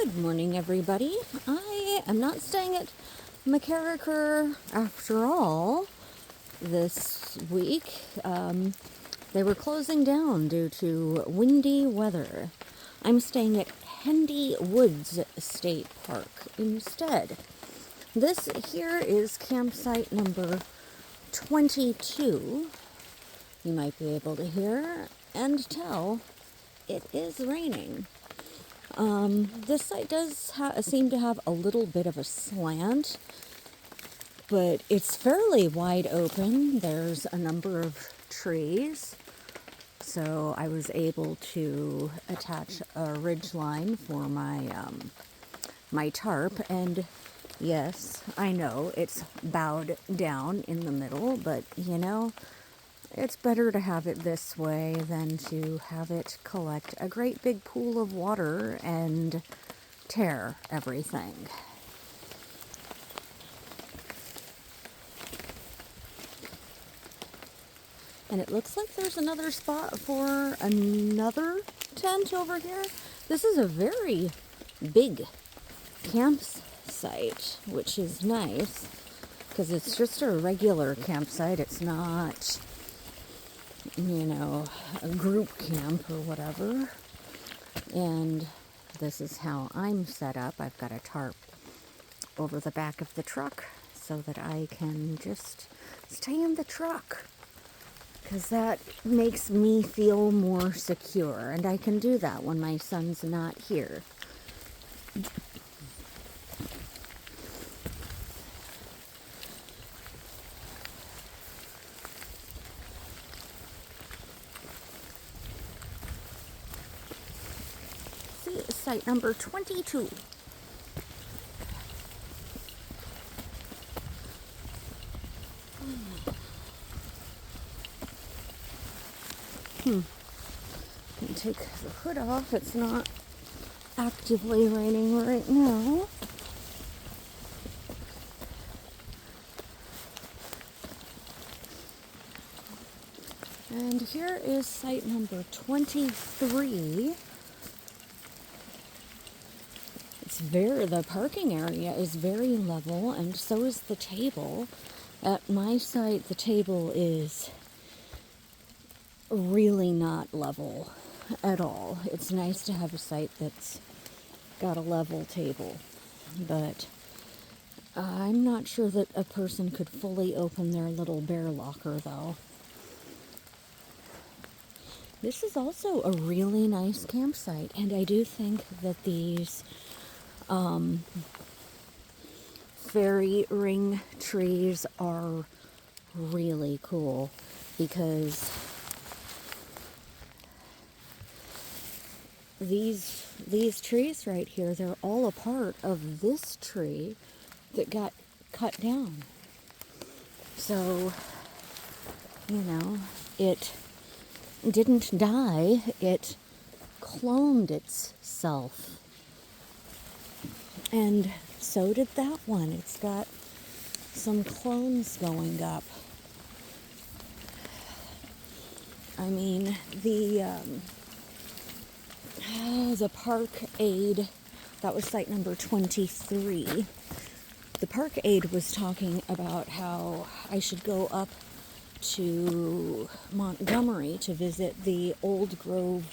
Good morning, everybody. I am not staying at McCarricker after all this week. They were closing down due to windy weather. I'm staying at Hendy Woods State Park instead. This here is campsite number 22. You might be able to hear and tell it is raining. This site does seem to have a little bit of a slant, but it's fairly wide open. There's a number of trees, so I was able to attach a ridge line for my tarp, and yes, I know it's bowed down in the middle, but you know, it's better to have it this way than to have it collect a great big pool of water and tear everything. And it looks like there's another spot for another tent over here. This is a very big campsite, which is nice because it's just a regular campsite. It's not, you know, a group camp or whatever. And this is how I'm set up. I've got a tarp over the back of the truck so that I can just stay in the truck, because that makes me feel more secure, and I can do that when my son's not here. See, site number 22. Take the hood off. It's not actively raining right now. And here is site number 23. The parking area is very level, and so is the table. At my site, the table is really not level at all. It's nice to have a site that's got a level table, but I'm not sure that a person could fully open their little bear locker, though. This is also a really nice campsite, and I do think that these fairy ring trees are really cool, because these trees right here, they're all a part of this tree that got cut down. So, you know, it didn't die, it cloned itself. And so did that one. It's got some clones going up. I mean, the park aide, that was site number 23. The park aide was talking about how I should go up to Montgomery to visit the old grove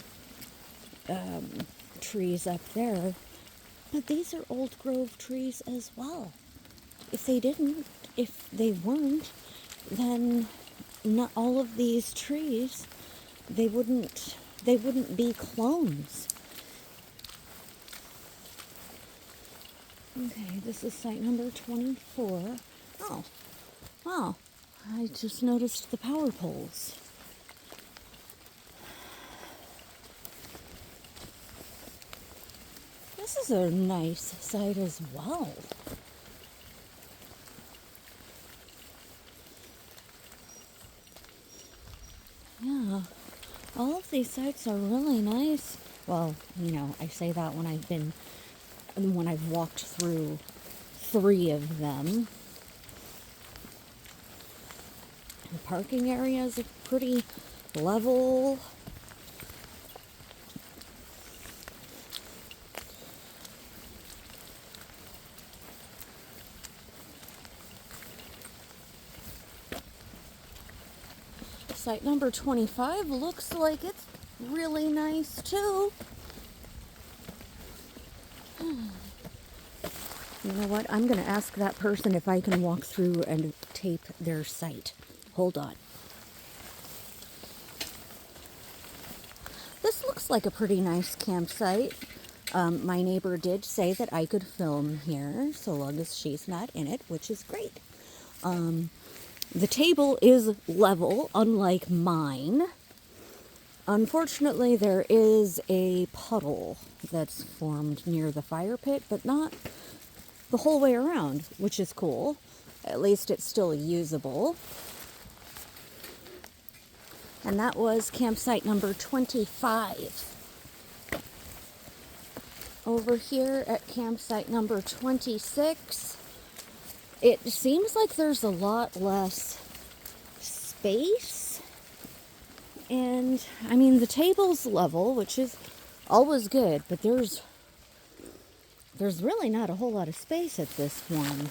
trees up there. But these are old grove trees as well. If they weren't, then not all of these trees, they wouldn't be clones. Okay, this is site number 24. Oh, wow. I just noticed the power poles. This is a nice site as well. Yeah, all of these sites are really nice. Well, you know, I say that when I've walked through 3 of them. The parking areas are pretty level. campsite number 25 looks like it's really nice too. You know what? I'm going to ask that person if I can walk through and tape their site. Hold on. This looks like a pretty nice campsite. My neighbor did say that I could film here so long as she's not in it, which is great. The table is level, unlike mine. Unfortunately, there is a puddle that's formed near the fire pit, but not the whole way around, which is cool. At least it's still usable. And that was campsite number 25. Over here at campsite number 26, it seems like there's a lot less space. And, I mean, the table's level, which is always good, but there's really not a whole lot of space at this one.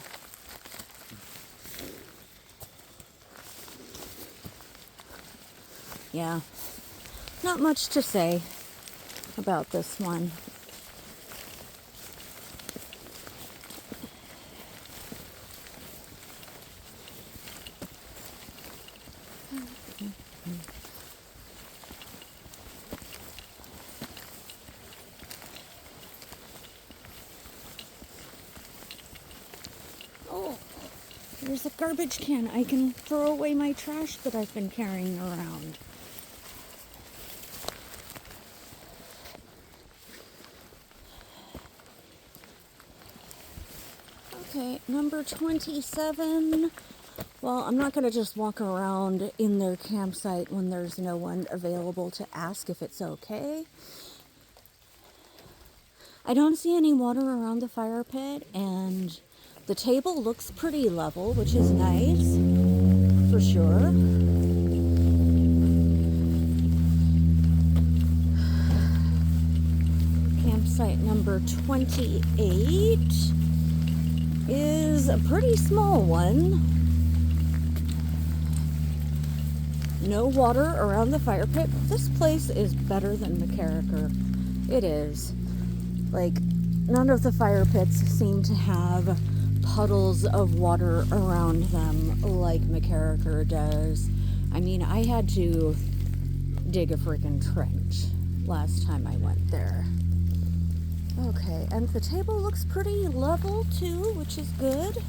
Yeah, not much to say about this one. Oh, there's a garbage can. I can throw away my trash that I've been carrying around. Okay, number 27. Well, I'm not going to just walk around in their campsite when there's no one available to ask if it's okay. I don't see any water around the fire pit, and the table looks pretty level, which is nice, for sure. Campsite number 28 is a pretty small one. No water around the fire pit. This place is better than McCarricker. It is. Like, none of the fire pits seem to have puddles of water around them like McCarricker does. I mean, I had to dig a freaking trench last time I went there. Okay, and the table looks pretty level too, which is good.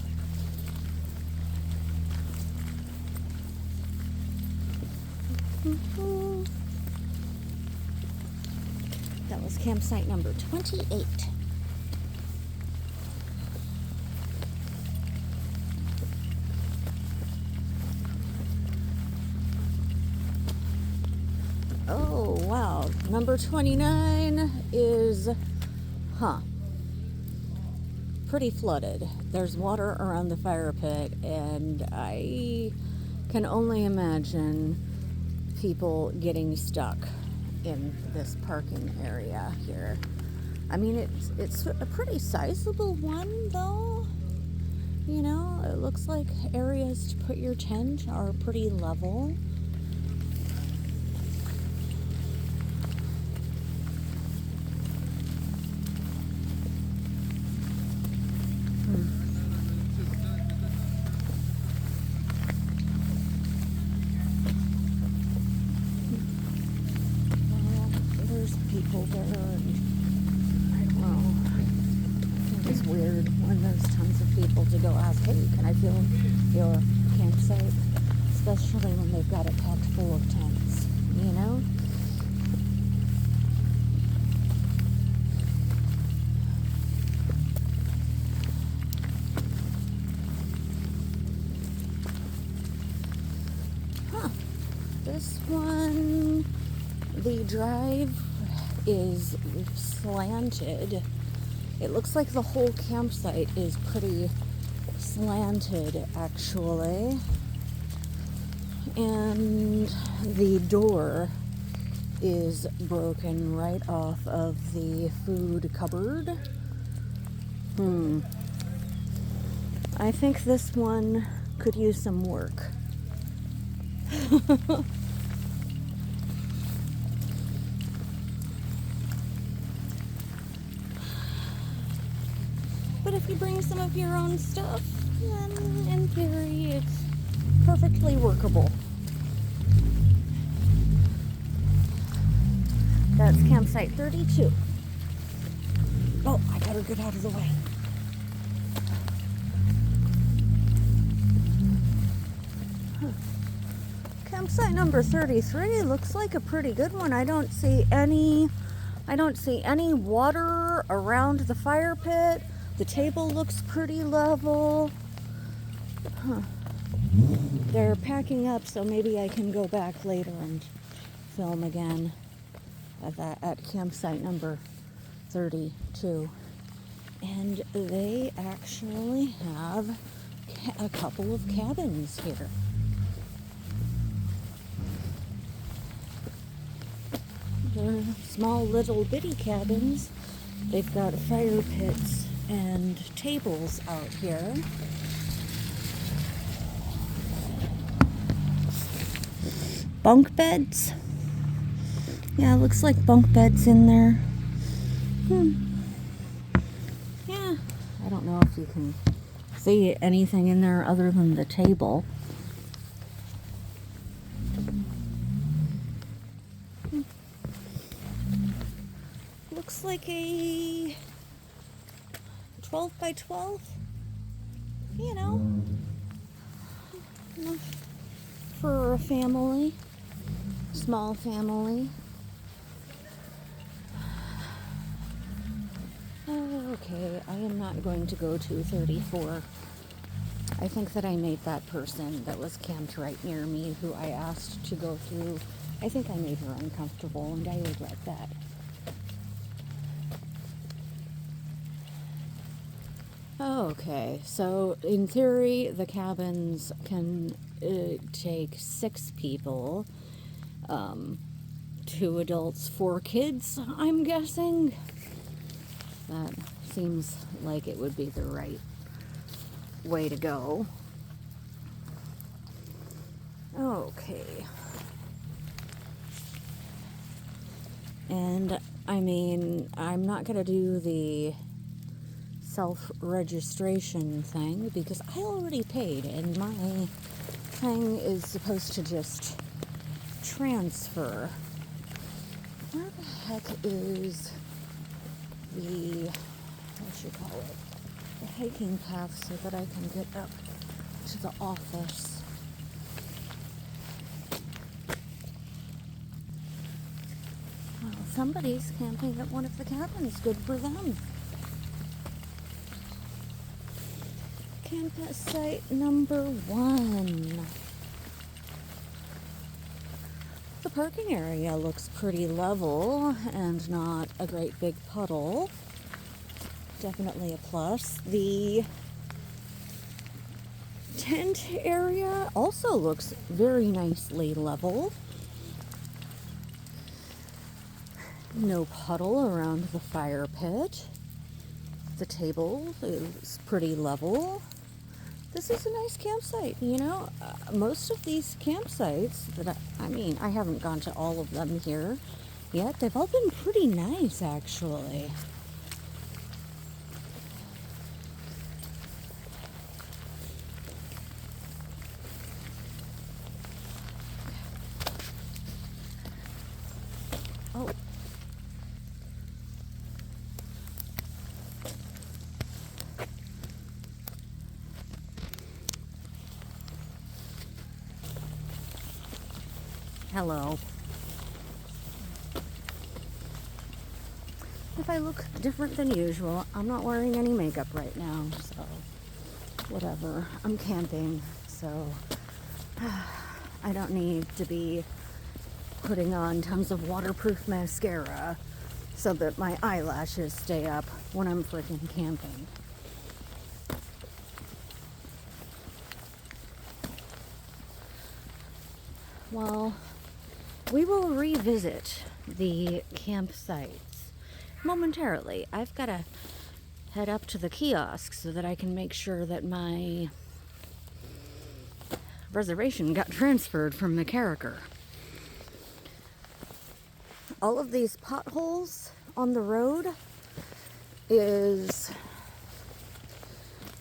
That was campsite number 28. Oh, wow. Number 29 is, pretty flooded. There's water around the fire pit, and I can only imagine people getting stuck in this parking area here. I mean, it's a pretty sizable one, though. You know, it looks like areas to put your tent are pretty level. People there, and I don't know. I think it's weird when there's tons of people to go ask, hey, can I film your campsite? Especially when they've got it packed full of tents, you know? This one, the drive is slanted. It looks like the whole campsite is pretty slanted, actually. And the door is broken right off of the food cupboard. I think this one could use some work. But if you bring some of your own stuff, then in theory it's perfectly workable. That's campsite 32. Oh, I better get out of the way. Campsite number 33 looks like a pretty good one. I don't see any water around the fire pit. The table looks pretty level. They're packing up, so maybe I can go back later and film again at campsite number 32. And they actually have a couple of cabins here. They're small little bitty cabins. They've got fire pits and tables out here. Bunk beds. Yeah, looks like bunk beds in there. Yeah, I don't know if you can see anything in there other than the table. Looks like a 12 by 12, you know, enough for a family, small family. Okay, I am not going to go to 34. I think that I made that person that was camped right near me, who I asked to go through, I think I made her uncomfortable, and I regret that. Okay, so in theory, the cabins can take 6 people, 2 adults, 4 kids, I'm guessing. That seems like it would be the right way to go. Okay. And I mean, I'm not going to do the self-registration thing because I already paid and my thing is supposed to just transfer. Where the heck is the, what you call it, the hiking path so that I can get up to the office? Well, somebody's camping at one of the cabins. Good for them. Campsite number 1. The parking area looks pretty level and not a great big puddle. Definitely a plus. The tent area also looks very nicely level. No puddle around the fire pit. The table is pretty level. This is a nice campsite, you know. Most of these campsites that I haven't gone to all of them here yet. They've all been pretty nice, actually. Oh. Hello. If I look different than usual, I'm not wearing any makeup right now, so whatever. I'm camping, so I don't need to be putting on tons of waterproof mascara so that my eyelashes stay up when I'm freaking camping. Well, we will revisit the campsites momentarily. I've got to head up to the kiosk so that I can make sure that my reservation got transferred from the carrier. All of these potholes on the road is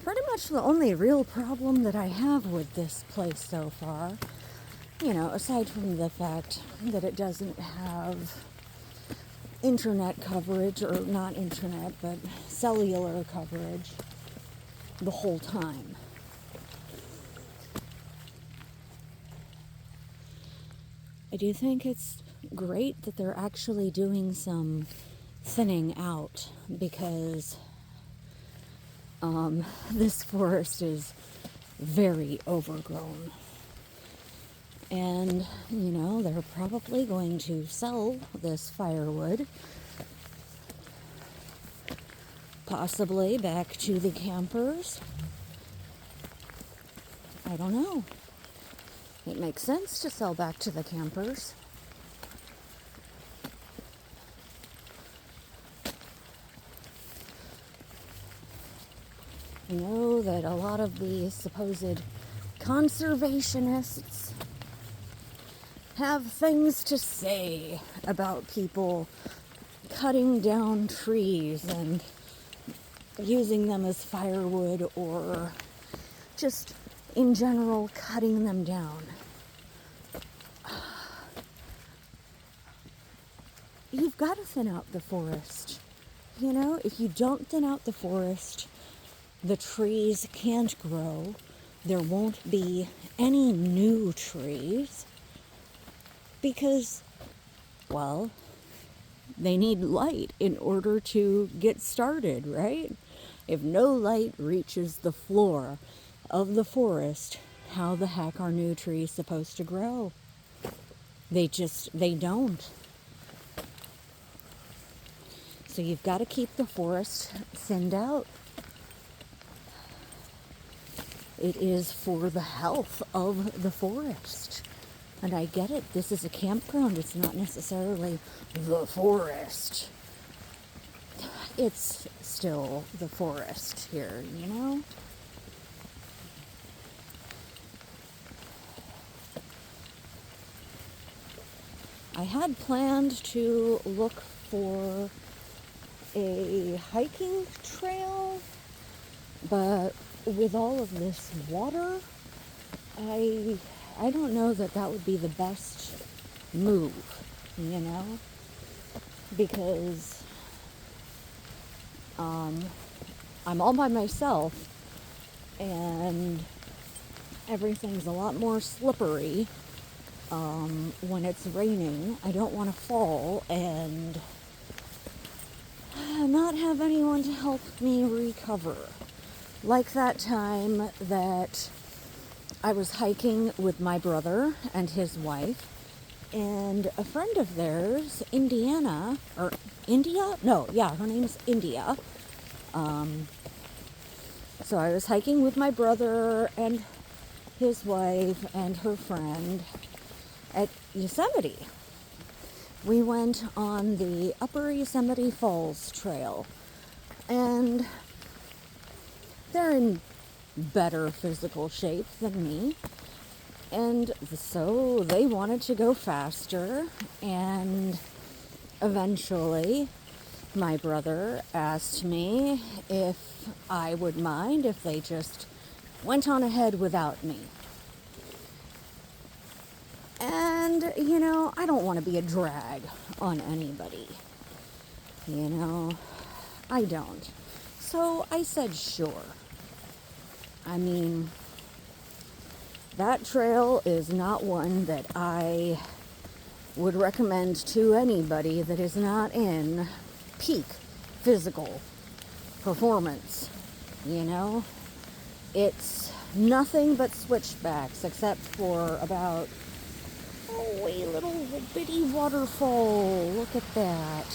pretty much the only real problem that I have with this place so far. You know, aside from the fact that it doesn't have internet coverage, or not internet, but cellular coverage the whole time. I do think it's great that they're actually doing some thinning out, because this forest is very overgrown. And, you know, they're probably going to sell this firewood, possibly back to the campers. I don't know. It makes sense to sell back to the campers. I know that a lot of the supposed conservationists have things to say about people cutting down trees and using them as firewood, or just in general cutting them down. You've got to thin out the forest. You know, if you don't thin out the forest, the trees can't grow. There won't be any new trees because, well, they need light in order to get started, right? If no light reaches the floor of the forest, how the heck are new trees supposed to grow? They don't. So you've got to keep the forest thinned out. It is for the health of the forest. And I get it. This is a campground. It's not necessarily the forest. It's still the forest here, you know? I had planned to look for a hiking trail, but with all of this water, I don't know that would be the best move, you know, because I'm all by myself and everything's a lot more slippery when it's raining. I don't want to fall and not have anyone to help me recover. Like that time that I was hiking with my brother and his wife, and a friend of theirs, India? No, yeah, her name's India. So I was hiking with my brother and his wife and her friend at Yosemite. We went on the Upper Yosemite Falls Trail, and they're in better physical shape than me, and so they wanted to go faster, and eventually my brother asked me if I would mind if they just went on ahead without me. And, you know, I don't want to be a drag on anybody. You know, I don't. So I said sure. I mean, that trail is not one that I would recommend to anybody that is not in peak physical performance. You know, it's nothing but switchbacks except for about a little bitty waterfall. Look at that.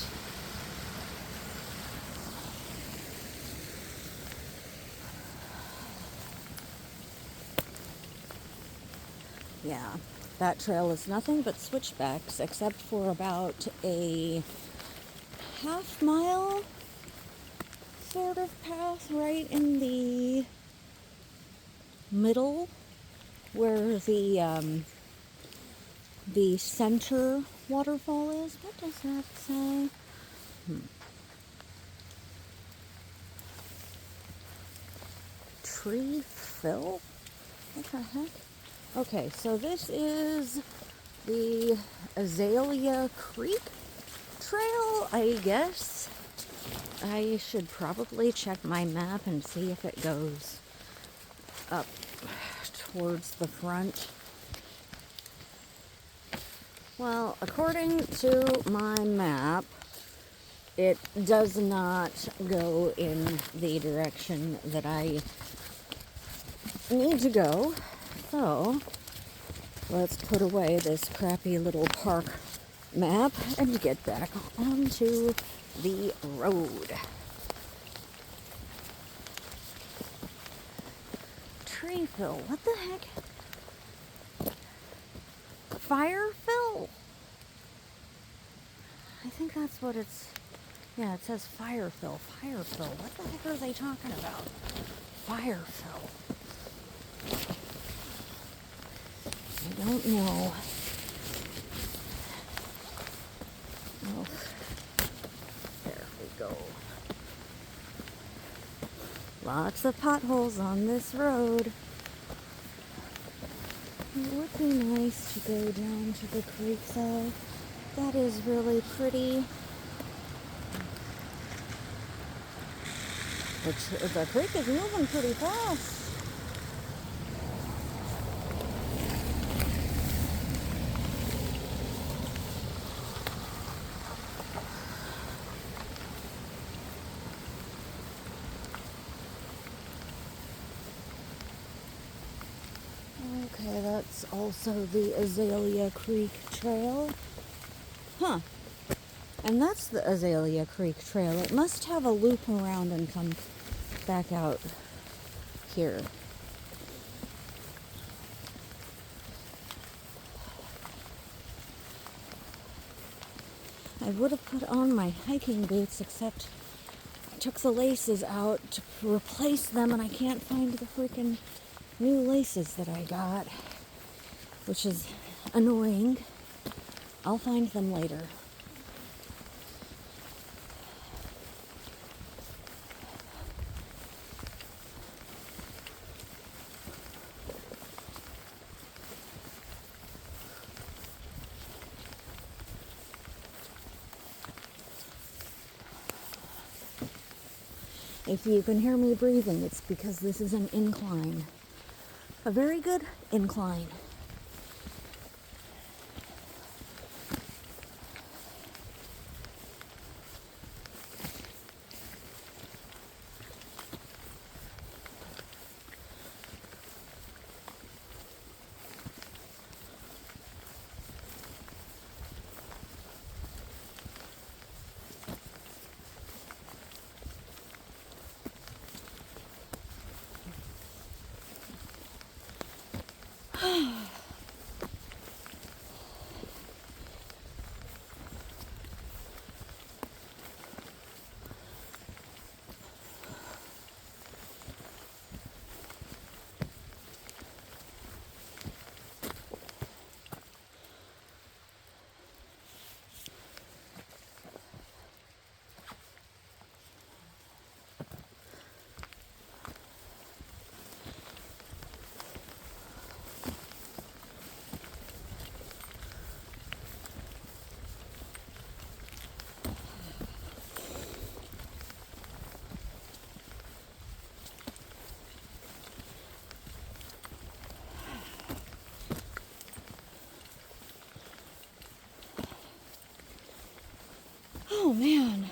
Yeah, that trail is nothing but switchbacks except for about a half-mile sort of path right in the middle where the center waterfall is. What does that say? tree fill? What the heck? Okay, so this is the Azalea Creek Trail, I guess. I should probably check my map and see if it goes up towards the front. Well, according to my map, it does not go in the direction that I need to go. So, let's put away this crappy little park map and get back onto the road. Tree fill, what the heck? Fire fill? I think that's what it's, yeah, it says fire fill, fire fill. What the heck are they talking about? Fire fill. I don't know. Oh, there we go. Lots of potholes on this road. It would be nice to go down to the creek though. That is really pretty. The creek is moving pretty fast. Okay, that's also the Azalea Creek Trail. Huh. And that's the Azalea Creek Trail. It must have a loop around and come back out here. I would have put on my hiking boots, except I took the laces out to replace them, and I can't find the freaking new laces that I got, which is annoying. I'll find them later. If you can hear me breathing, it's because this is an incline. A very good incline. Oh man.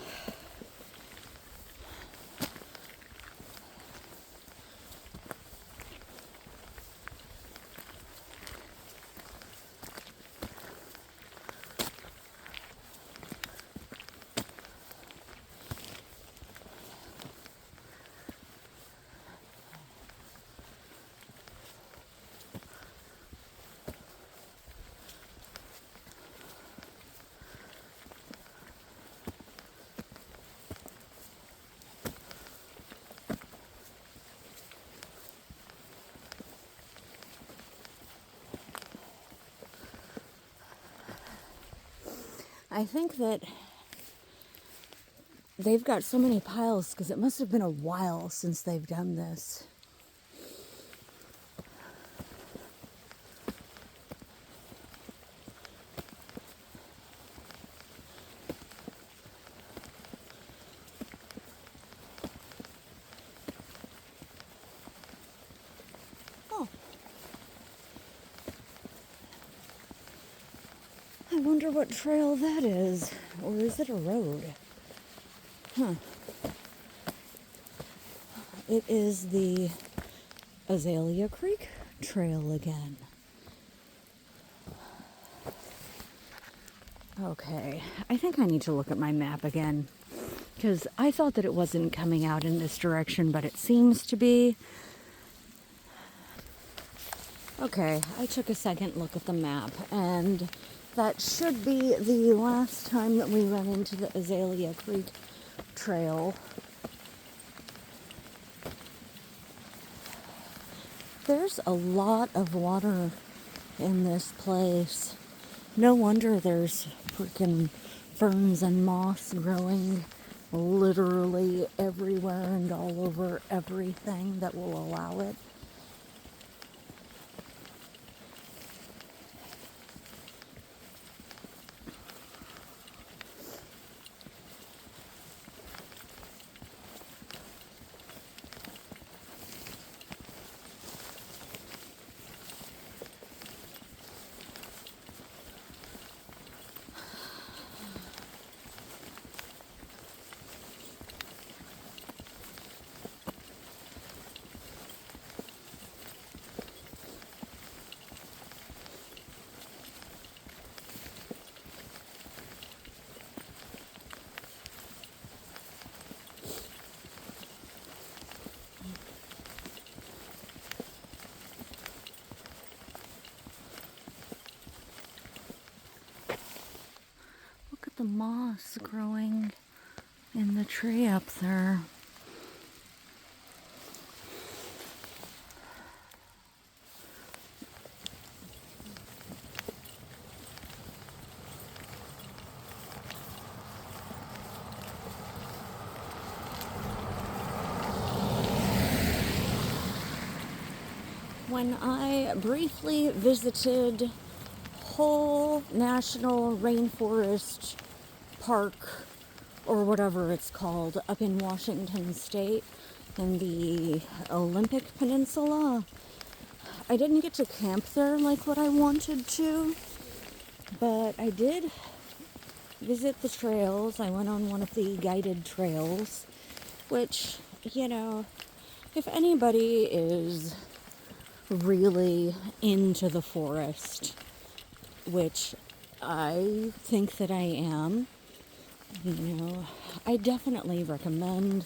I think that they've got so many piles because it must have been a while since they've done this. wonder what trail that is. Or is it a road? Huh. It is the Azalea Creek Trail again. Okay, I think I need to look at my map again, because I thought that it wasn't coming out in this direction, but it seems to be. Okay, I took a second look at the map, and that should be the last time that we run into the Azalea Creek Trail. There's a lot of water in this place. No wonder there's freaking ferns and moss growing literally everywhere and all over everything that will allow it. Look at the moss growing in the tree up there. When I briefly visited Whole National Rainforest Park, or whatever it's called, up in Washington State in the Olympic Peninsula, I didn't get to camp there like what I wanted to, but I did visit the trails. I went on one of the guided trails, which, you know, if anybody is really into the forest, which I think that I am, you know, I definitely recommend,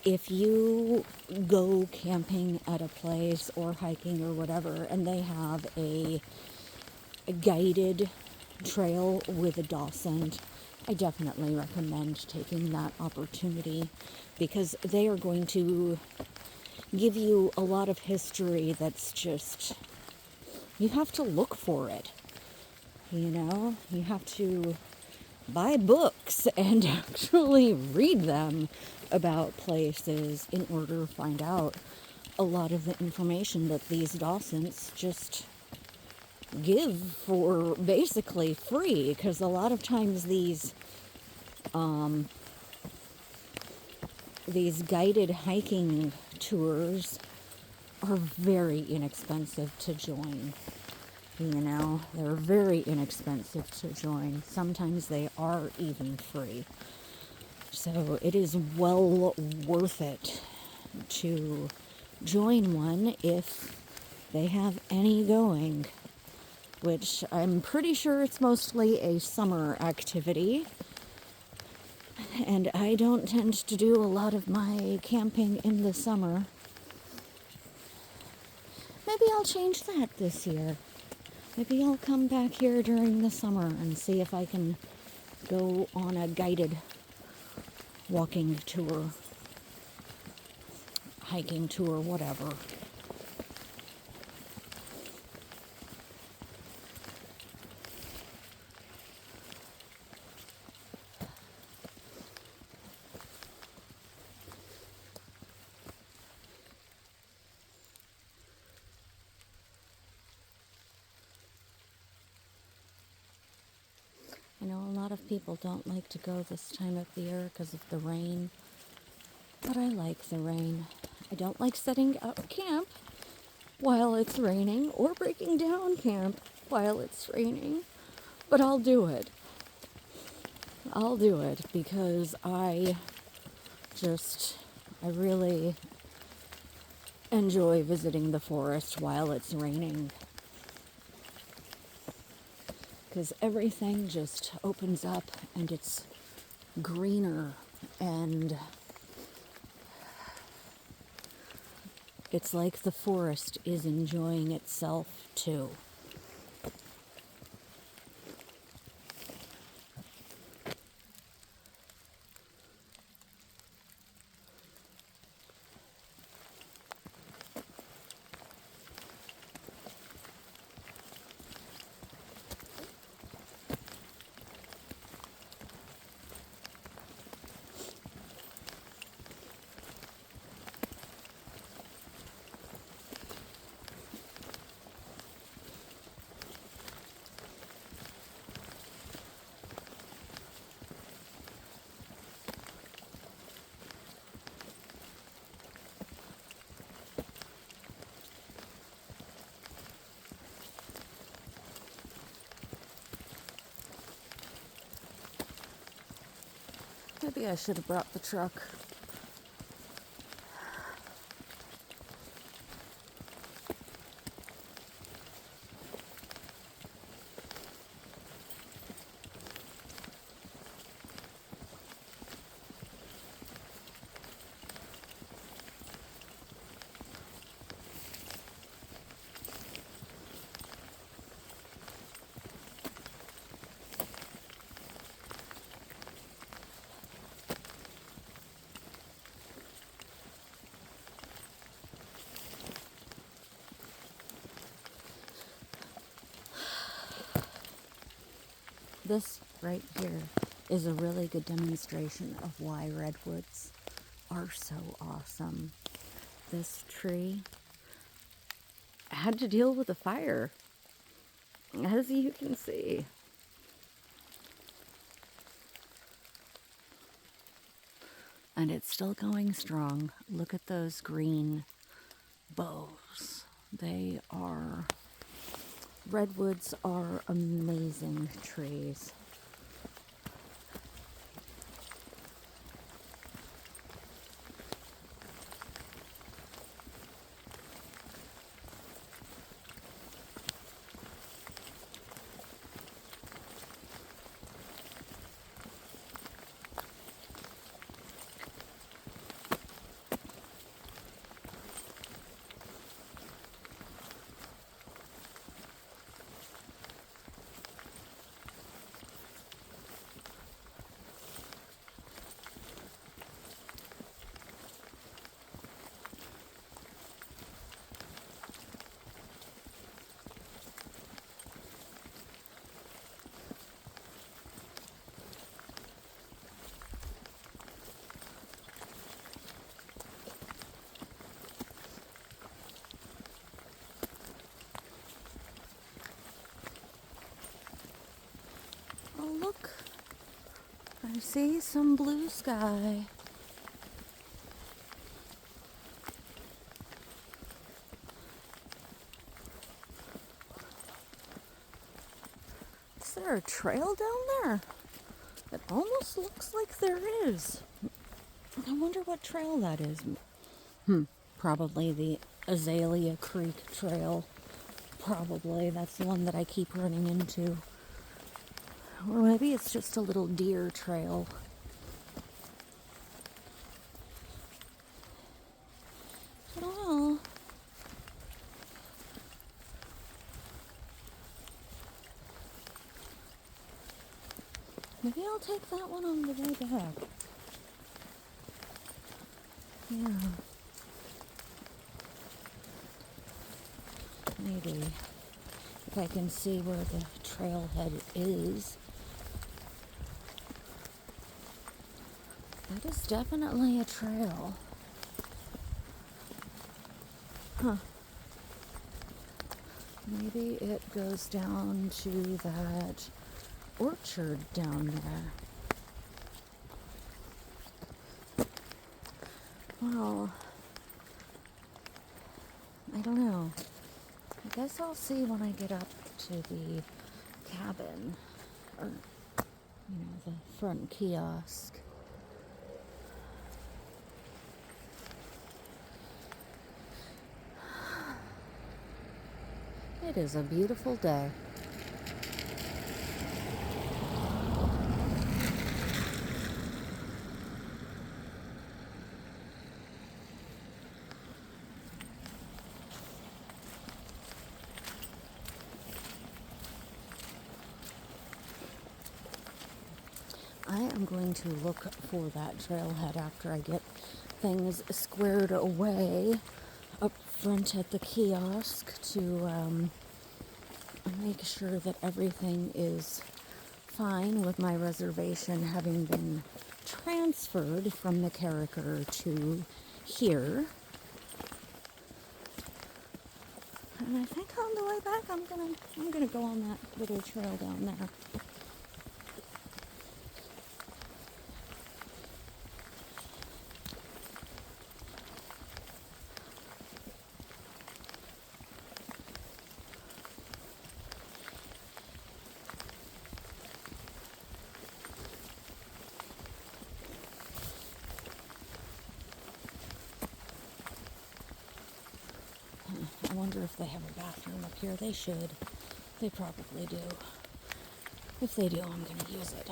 if you go camping at a place or hiking or whatever, and they have a guided trail with a docent, I definitely recommend taking that opportunity, because they are going to give you a lot of history that's just, you have to look for it. You know, you have to buy books and actually read them about places in order to find out a lot of the information that these docents just give for basically free, because a lot of times these guided hiking tours are very inexpensive to join. You know, they're very inexpensive to join. Sometimes they are even free. So it is well worth it to join one if they have any going, which I'm pretty sure it's mostly a summer activity. And I don't tend to do a lot of my camping in the summer. Maybe I'll change that this year. Maybe I'll come back here during the summer and see if I can go on a guided walking tour, hiking tour, whatever. I know a lot of people don't like to go this time of the year because of the rain, but I like the rain. I don't like setting up camp while it's raining or breaking down camp while it's raining, But I'll do it. I'll do it because I really enjoy visiting the forest while it's raining. Because everything just opens up and it's greener, and it's like the forest is enjoying itself too. Maybe I should have brought the truck. This right here is a really good demonstration of why redwoods are so awesome. This tree had to deal with a fire, as you can see. And it's still going strong. Look at those green boughs. Redwoods are amazing trees. Oh, look. I see some blue sky. Is there a trail down there? It almost looks like there is. I wonder what trail that is. Probably the Azalea Creek Trail. Probably. That's the one that I keep running into. Or maybe it's just a little deer trail. I don't know. Maybe I'll take that one on the way back. Yeah. Maybe. If I can see where the trailhead is. That is definitely a trail. Huh. Maybe it goes down to that orchard down there. Well, I don't know. I guess I'll see when I get up to the cabin. the front kiosk. It is a beautiful day. I am going to look for that trailhead after I get things squared away up front at the kiosk to make sure that everything is fine with my reservation having been transferred from the Carricker to here. And I think on the way back I'm gonna go on that little trail down there. I wonder if they have a bathroom up here. They should. They probably do. If they do, I'm going to use it.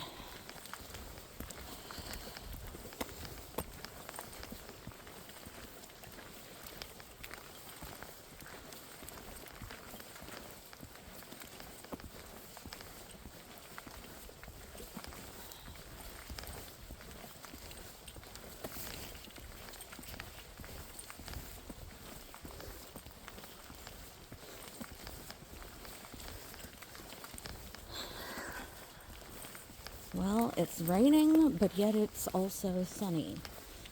Well, it's raining, but yet it's also sunny.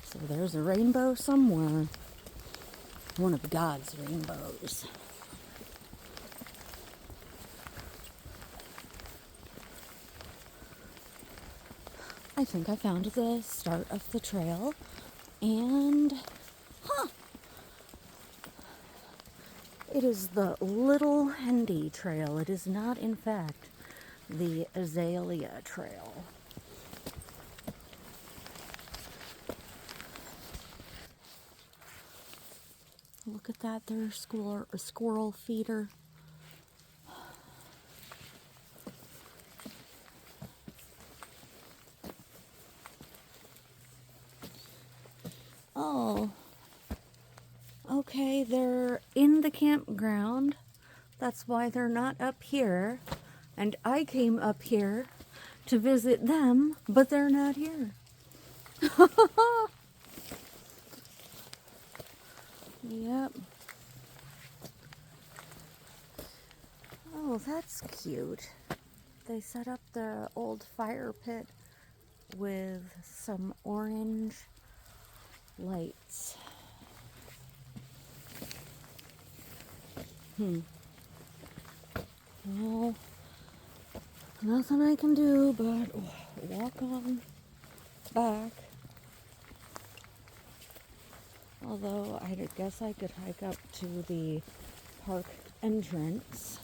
So there's a rainbow somewhere. One of God's rainbows. I think I found the start of the trail, and it is the Little Hendy Trail. It is not, in fact, the Azalea Trail. Look at that, there's a squirrel feeder. Oh, okay, they're in the campground. That's why they're not up here. And I came up here to visit them, but they're not here. Yep. Oh, that's cute. They set up the old fire pit with some orange lights. Well, nothing I can do but walk on back. Although I guess I could hike up to the park entrance.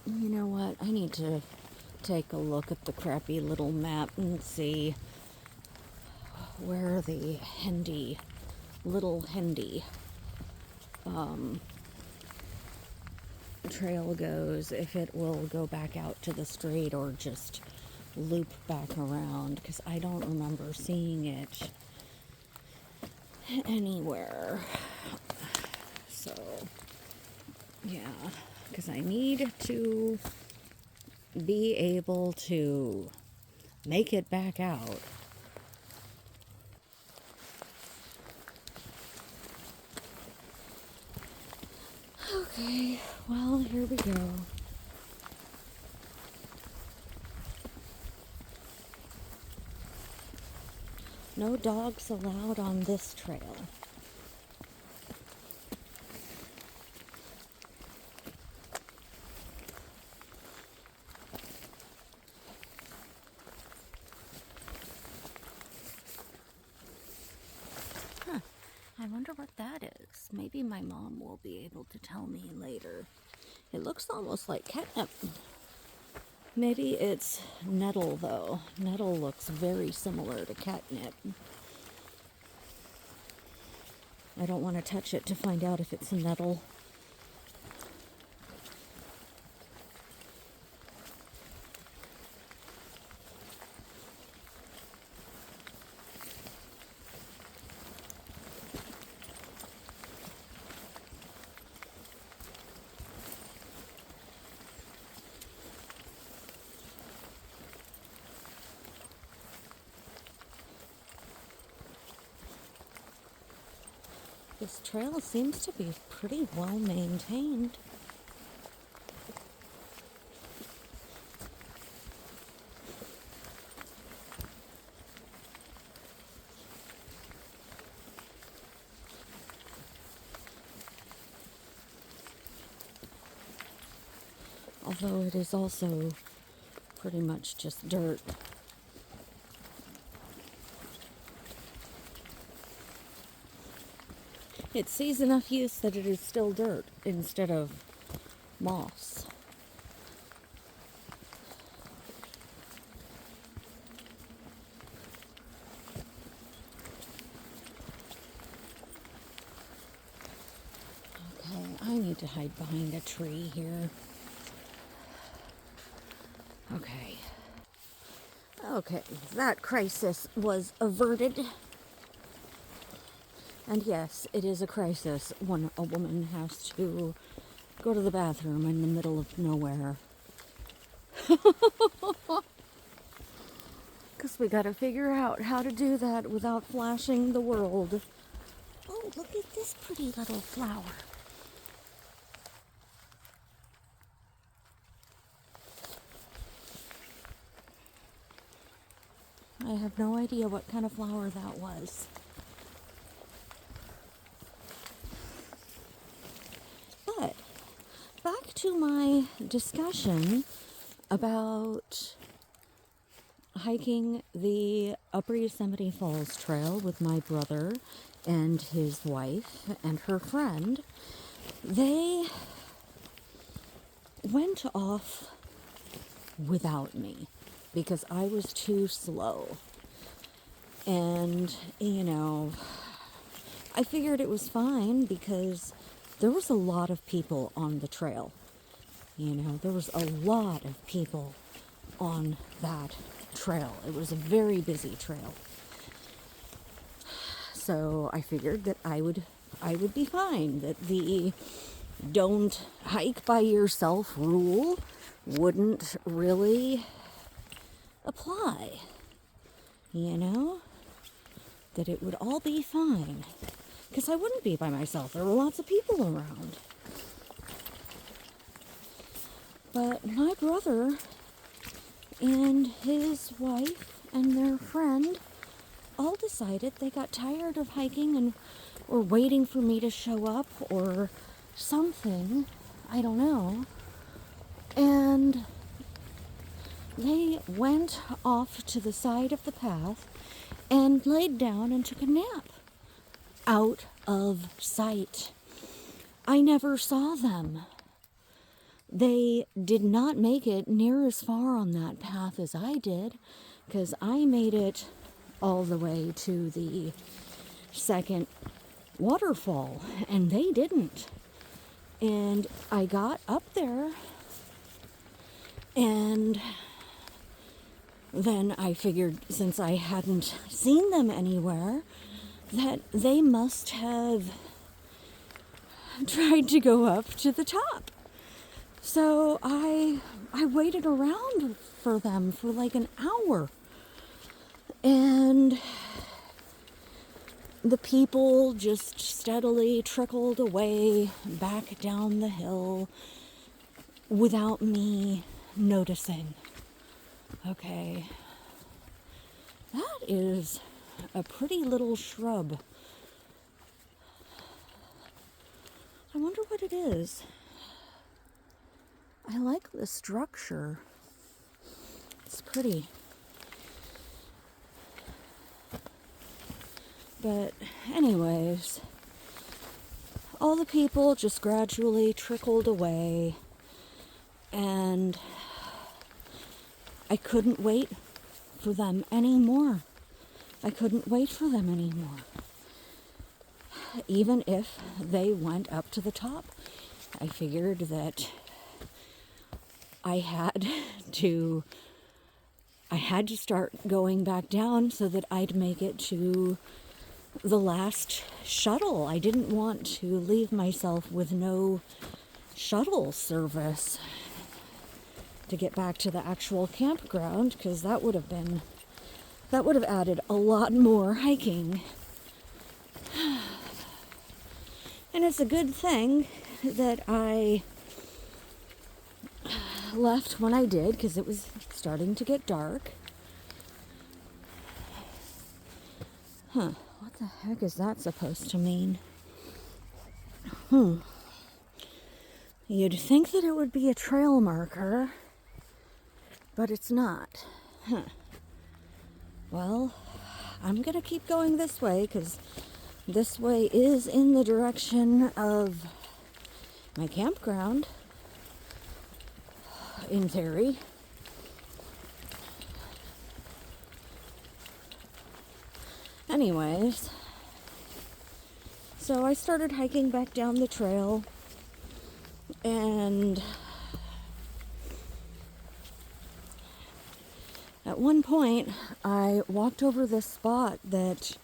You know what? I need to take a look at the crappy little map and see where the Little Hendy trail goes, if it will go back out to the straight or just loop back around, because I don't remember seeing it anywhere. So yeah, because I need to be able to make it back out. Okay, well, here we go. No dogs allowed on this trail. I wonder what that is. Maybe my mom will be able to tell me later It looks almost like catnip. Maybe it's nettle, though. Nettle looks very similar to catnip. I don't want to touch it to find out if it's nettle. This trail seems to be pretty well maintained. Although it is also pretty much just dirt. It sees enough use that it is still dirt instead of moss. Okay, I need to hide behind a tree here. Okay, that crisis was averted. And yes, it is a crisis when a woman has to go to the bathroom in the middle of nowhere. Because we gotta figure out how to do that without flashing the world. Oh, look at this pretty little flower. I have no idea what kind of flower that was. But back to my discussion about hiking the Upper Yosemite Falls Trail with my brother and his wife and her friend. They went off without me because I was too slow. And, I figured it was fine because there was a lot of people on the trail. There was a lot of people on that trail. It was a very busy trail. So I figured that I would be fine, that the don't hike by yourself rule wouldn't really apply. That it would all be fine. Because I wouldn't be by myself. There were lots of people around. But my brother and his wife and their friend all decided they got tired of hiking and were waiting for me to show up or something. I don't know. And they went off to the side of the path and laid down and took a nap out of sight. I never saw them. They did not make it near as far on that path as I did, because I made it all the way to the second waterfall, and they didn't. And I got up there, and then I figured, since I hadn't seen them anywhere, that they must have tried to go up to the top. So I waited around for them for like an hour. And the people just steadily trickled away back down the hill without me noticing. Okay. That is a pretty little shrub. I wonder what it is. I like the structure. It's pretty. But anyways, all the people just gradually trickled away, And I couldn't wait for them anymore. I couldn't wait for them anymore. Even if they went up to the top, I figured that I had to start going back down so that I'd make it to the last shuttle. I didn't want to leave myself with no shuttle service to get back to the actual campground, because that would have added a lot more hiking. And it's a good thing that I left when I did, because it was starting to get dark. What the heck is that supposed to mean? You'd think that it would be a trail marker, but it's not. Well, I'm gonna keep going this way, because this way is in the direction of my campground, in theory. Anyways, so I started hiking back down the trail, and at one point I walked over this spot that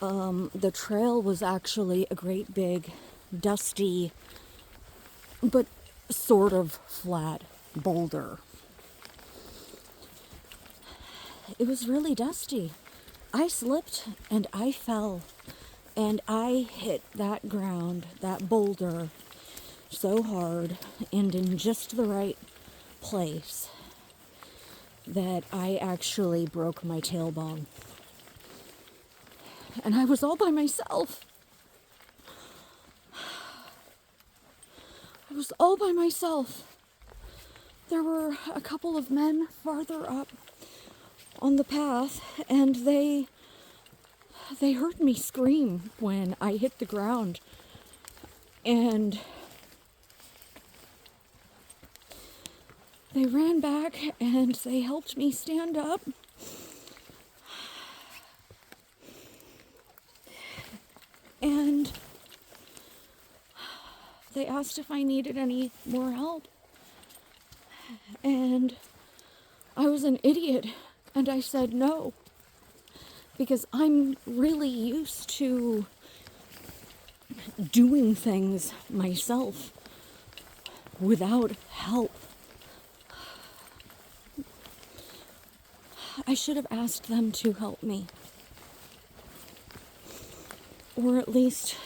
the trail was actually a great big dusty but sort of flat boulder. It was really dusty. I slipped and I fell, and I hit that ground, that boulder, so hard and in just the right place that I actually broke my tailbone. And I was all by myself. I was all by myself. There were a couple of men farther up on the path, and they heard me scream when I hit the ground. And they ran back and they helped me stand up. And they asked if I needed any more help. And I was an idiot, and I said no, because I'm really used to doing things myself without help. I should have asked them to help me, or at least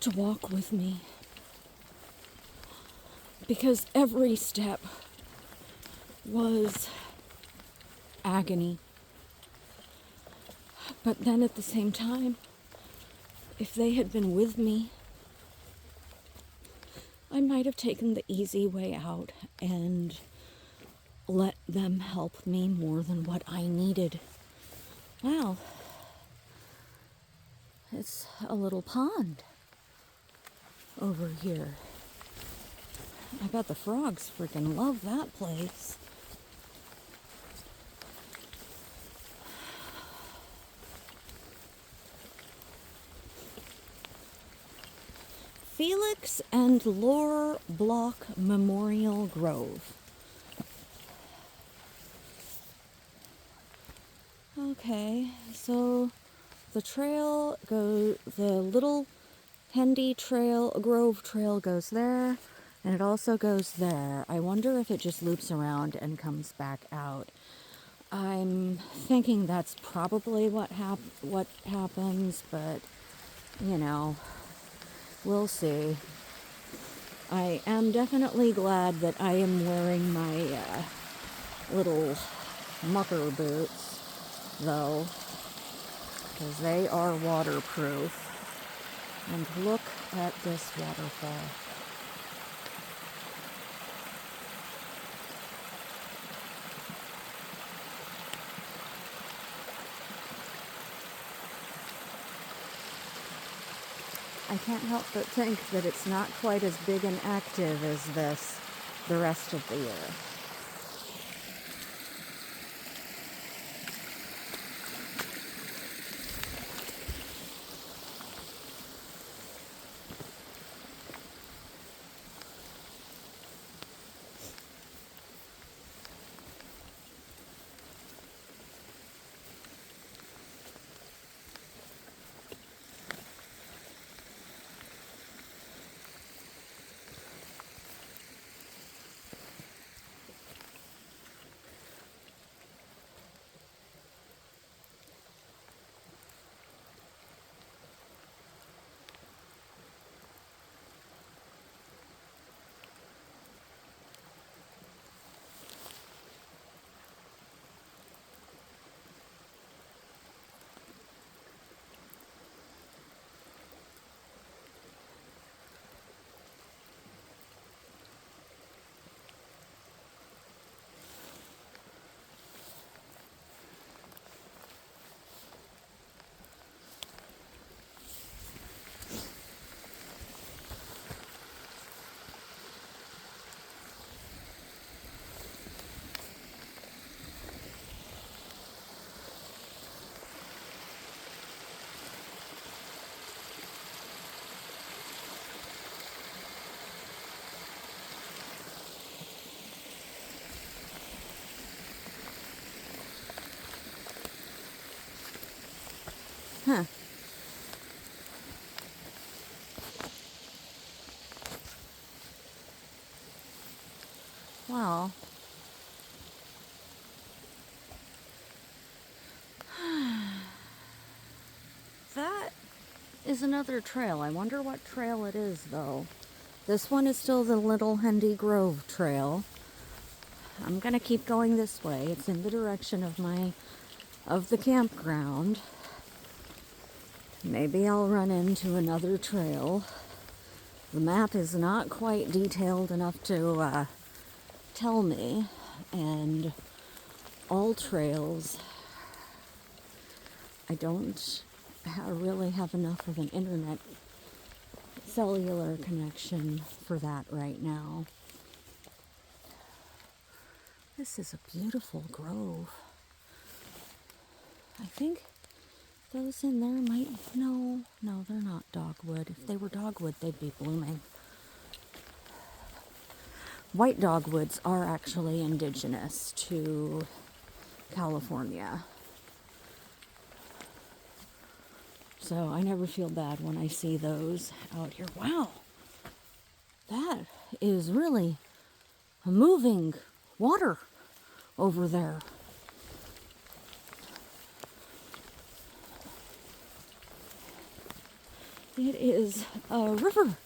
to walk with me, because every step was agony. But then at the same time, if they had been with me, I might have taken the easy way out and let them help me more than what I needed. Wow. It's a little pond over here. I bet the frogs freaking love that place. Felix and Lore Block Memorial Grove. Okay, so the trail goes, the little Hendy trail, Grove trail goes there, and it also goes there. I wonder if it just loops around and comes back out. I'm thinking that's probably what happens, but you know, we'll see. I am definitely glad that I am wearing my little mucker boots, though, because they are waterproof. And look at this waterfall. I can't help but think that it's not quite as big and active as this the rest of the year. Huh. Well, that is another trail. I wonder what trail it is, though. This one is still the Little Hendy Grove Trail. I'm gonna keep going this way. It's in the direction of the campground. Maybe I'll run into another trail. The map is not quite detailed enough to tell me, and all trails, I don't really have enough of an internet cellular connection for that right now. This is a beautiful grove. I think those in there might, no, they're not dogwood. If they were dogwood, they'd be blooming. White dogwoods are actually indigenous to California. So I never feel bad when I see those out here. Wow, that is really a moving water over there. It is a river.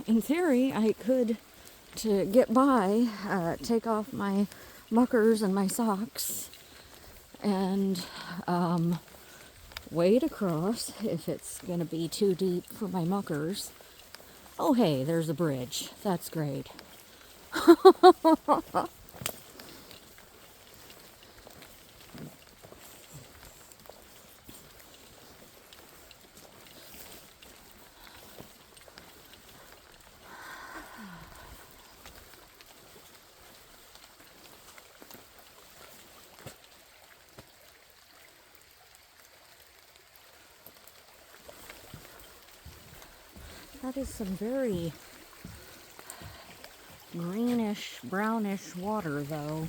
In theory, I could, to get by, take off my muckers and my socks and wade across if it's going to be too deep for my muckers. Oh, hey, there's a bridge. That's great. That is some very greenish, brownish water, though.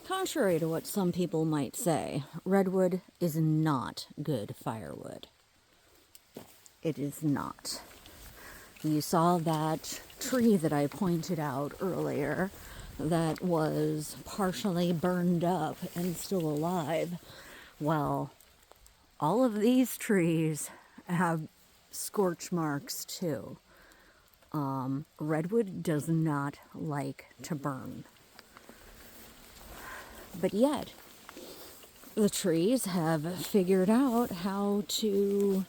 Contrary to what some people might say, redwood is not good firewood. It is not. You saw that tree that I pointed out earlier. that was partially burned up and still alive. Well, all of these trees have scorch marks too. Redwood does not like to burn. But yet, the trees have figured out how to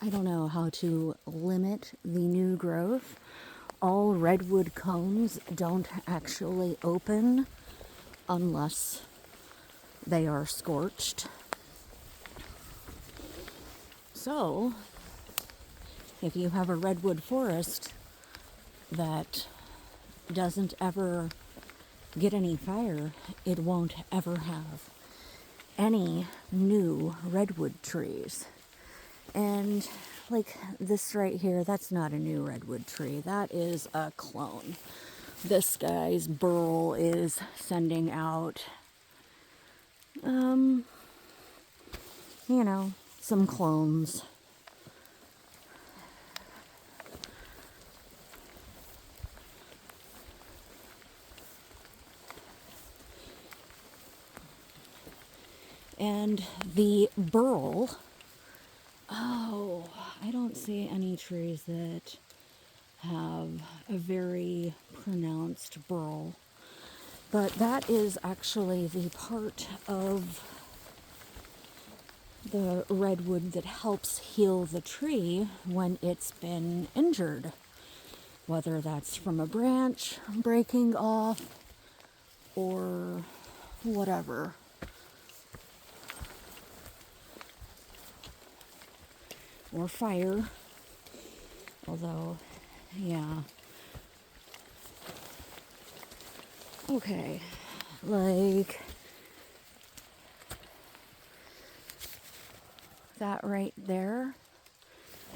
I don't know how to limit the new growth. All redwood cones don't actually open unless they are scorched. So, if you have a redwood forest that doesn't ever get any fire, it won't ever have any new redwood trees. And like this right here, that's not a new redwood tree. That is a clone. This guy's burl is sending out, some clones. And the burl, I don't see any trees that have a very pronounced burl. But that is actually the part of the redwood that helps heal the tree when it's been injured. Whether that's from a branch breaking off or whatever. Or fire. Although, yeah. Okay. Like that right there.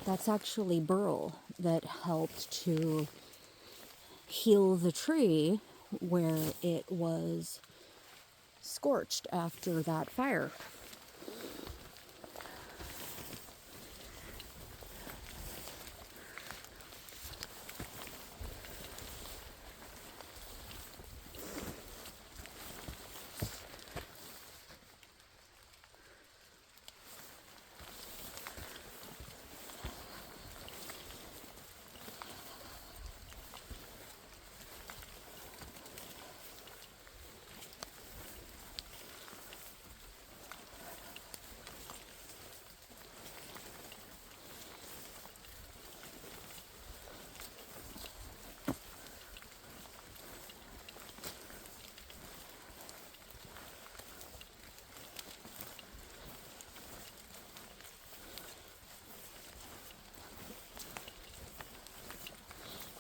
That's actually burl that helped to heal the tree where it was scorched after that fire.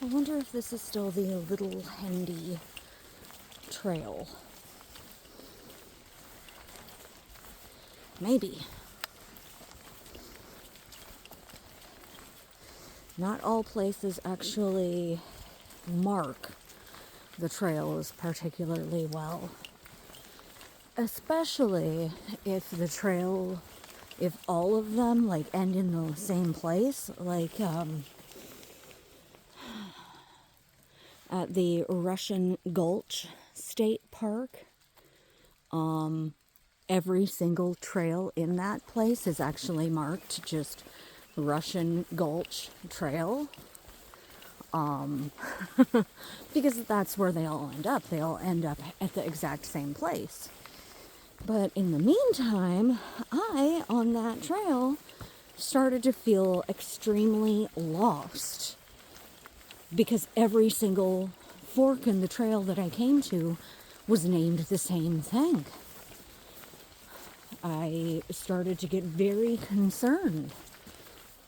I wonder if this is still the Little Hendy trail. Maybe. Not all places actually mark the trails particularly well. Especially if if all of them end in the same place, at the Russian Gulch State Park, every single trail in that place is actually marked just Russian Gulch Trail. Because that's where they all end up. They all end up at the exact same place. But in the meantime, I, on that trail, started to feel extremely lost. Because every single fork in the trail that I came to was named the same thing. I started to get very concerned.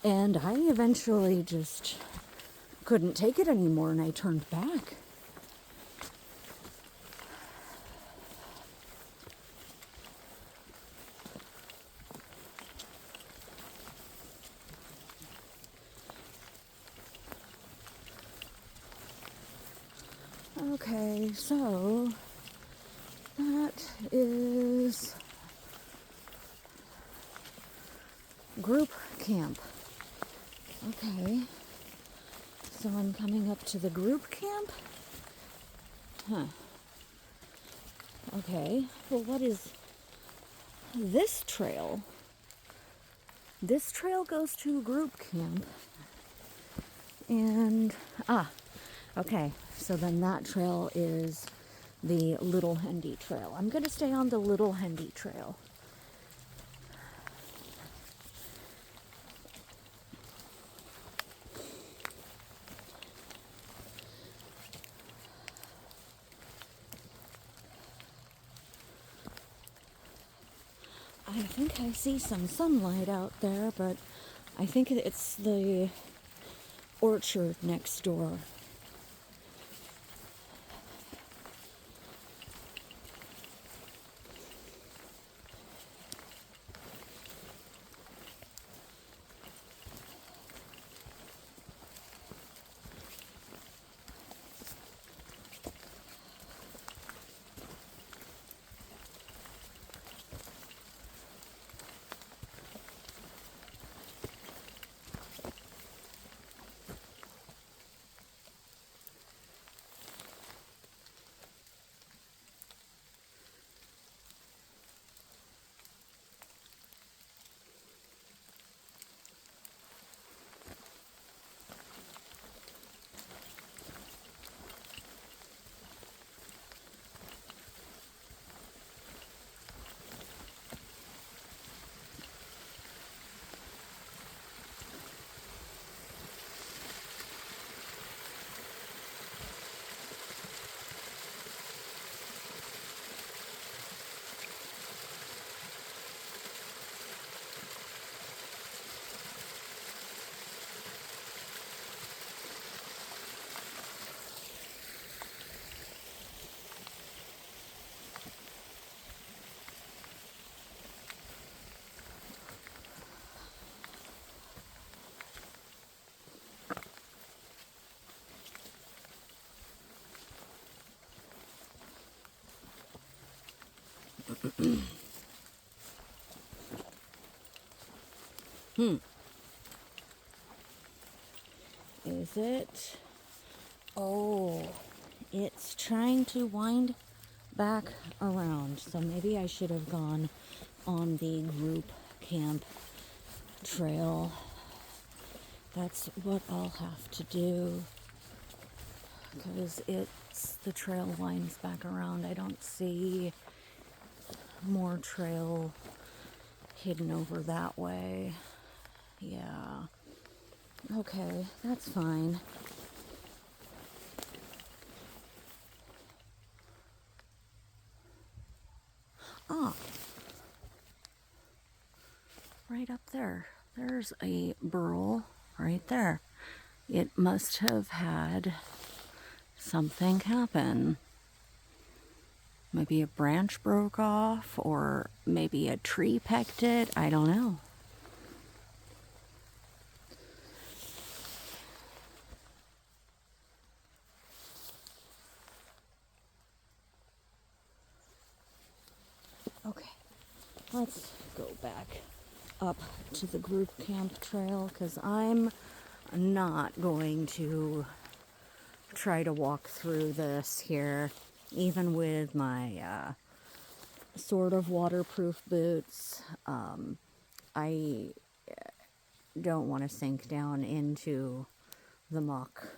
And I eventually just couldn't take it anymore and I turned back. Okay, so that is group camp. Okay. So I'm coming up to the group camp? Huh. Okay. Well, what is this trail? This trail goes to group camp. And, okay. So then that trail is the Little Hendy Trail. I'm going to stay on the Little Hendy Trail. I think I see some sunlight out there, but I think it's the orchard next door. Is it? Oh, it's trying to wind back around. So maybe I should have gone on the group camp trail. That's what I'll have to do. Because the trail winds back around. I don't see more trail hidden over that way. Yeah. Okay, that's fine. Ah, right up there. There's a burl right there. It must have had something happen. Maybe a branch broke off, or maybe a tree pecked it. I don't know. Okay, let's go back up to the group camp trail, because I'm not going to try to walk through this here, even with my sort of waterproof boots. I don't want to sink down into the muck.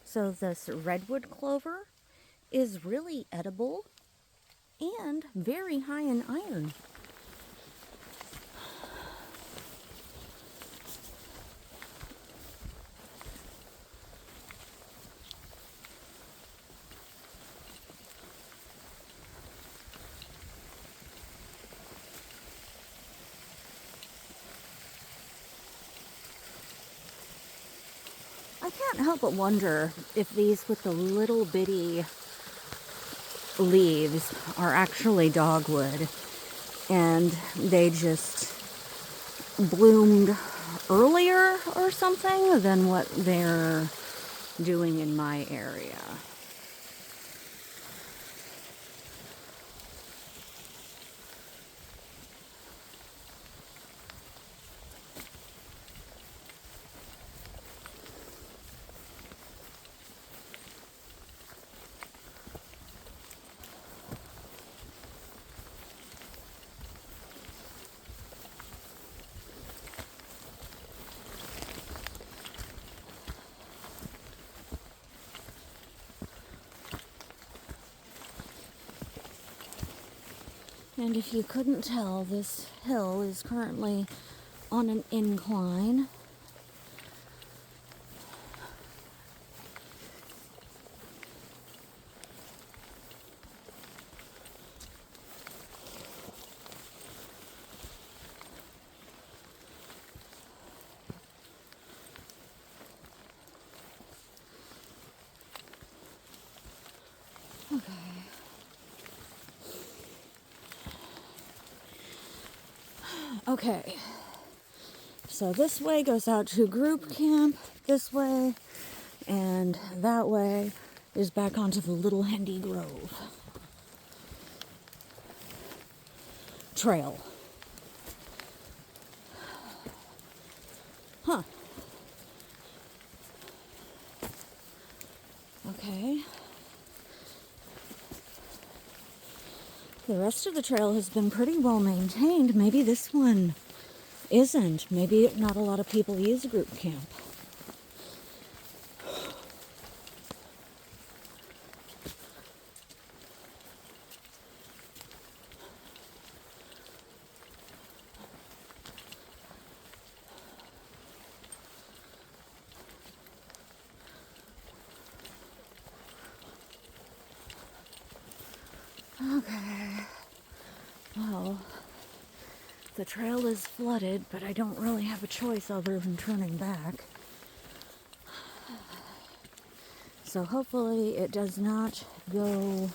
So this redwood clover is really edible and very high in iron. I can't help but wonder if these with the little bitty leaves are actually dogwood, and they just bloomed earlier or something than what they're doing in my area. And if you couldn't tell, this hill is currently on an incline. Okay, so this way goes out to group camp, this way, and that way is back onto the Little Hendy Grove trail. Huh. Okay. The rest of the trail has been pretty well maintained. Maybe this one isn't. Maybe not a lot of people use group camp. Okay. Well, the trail is flooded, but I don't really have a choice other than turning back. So hopefully it does not go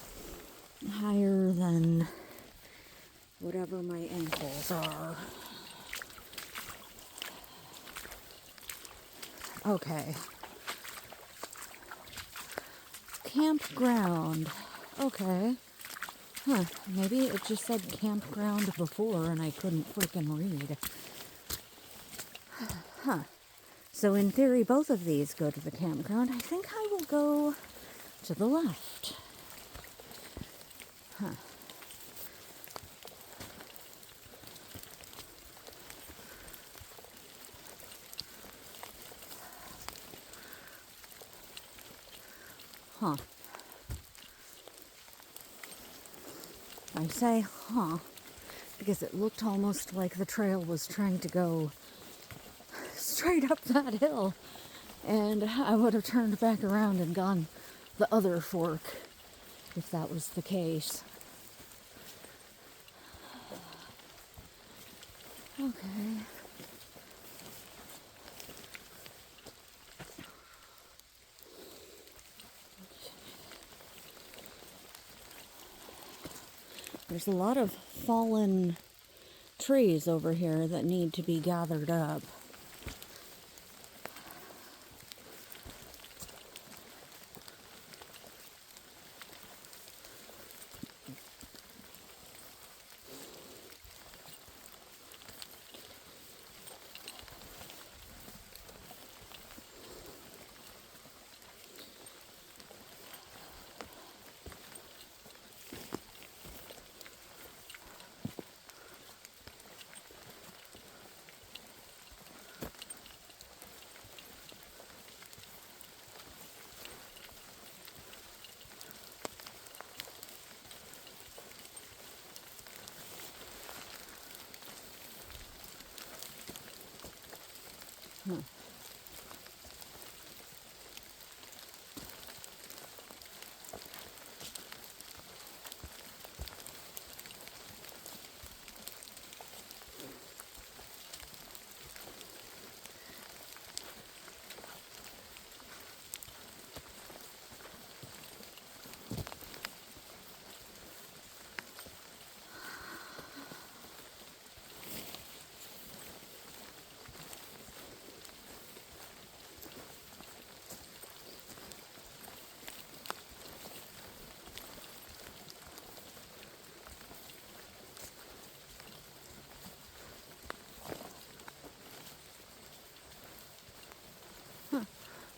higher than whatever my ankles are. Okay. Campground. Okay. Huh. Maybe it just said campground before and I couldn't freaking read. Huh. So in theory, both of these go to the campground. I think I will go to the left. Huh. Huh. I say, huh, because it looked almost like the trail was trying to go straight up that hill. And I would have turned back around and gone the other fork if that was the case. Okay. There's a lot of fallen trees over here that need to be gathered up.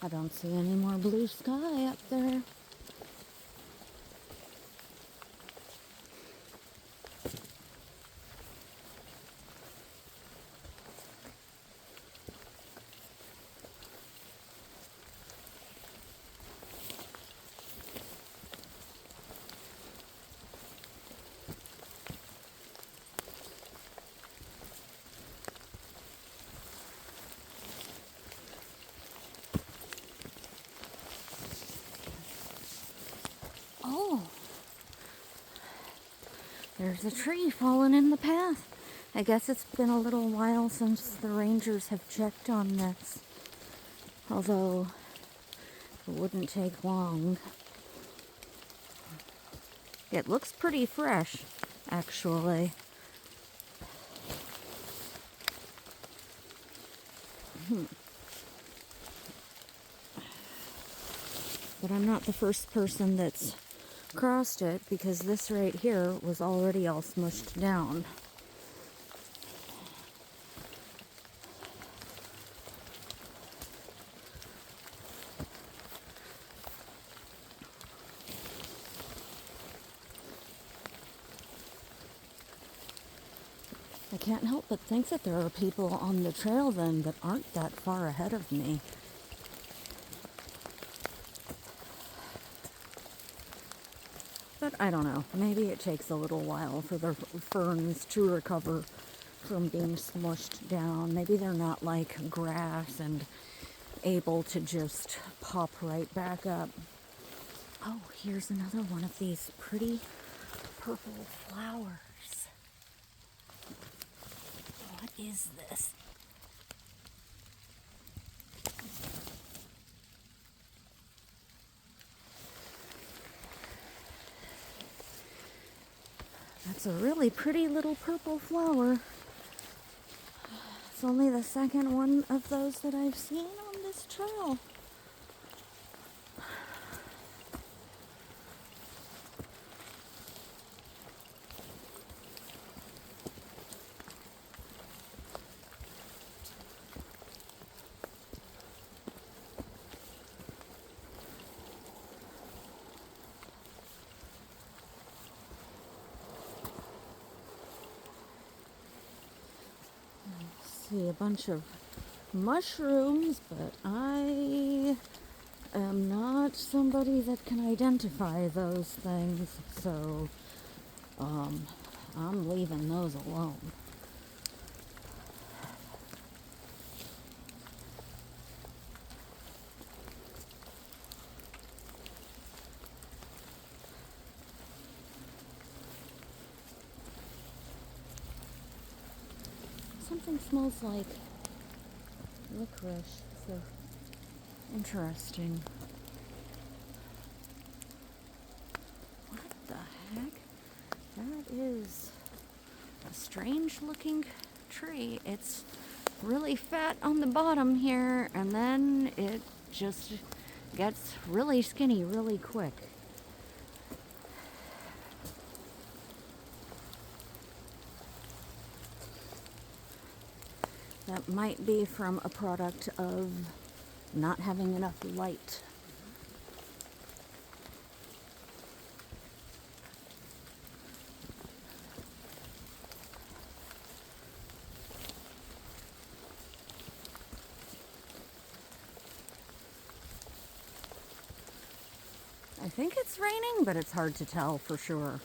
I don't see any more blue sky up there. Oh, there's a tree fallen in the path. I guess it's been a little while since the rangers have checked on this. Although, it wouldn't take long. It looks pretty fresh, actually. But I'm not the first person that's crossed it, because this right here was already all smushed down. I can't help but think that there are people on the trail then that aren't that far ahead of me. But I don't know. Maybe it takes a little while for the ferns to recover from being smushed down. Maybe they're not like grass and able to just pop right back up. Oh, here's another one of these pretty purple flowers. What is this? That's a really pretty little purple flower. It's only the second one of those that I've seen on this trail. See a bunch of mushrooms, but I am not somebody that can identify those things, so I'm leaving those alone. Something smells like licorice, so interesting. What the heck? That is a strange looking tree. It's really fat on the bottom here, and then it just gets really skinny really quick. That might be from a product of not having enough light. I think it's raining, but it's hard to tell for sure.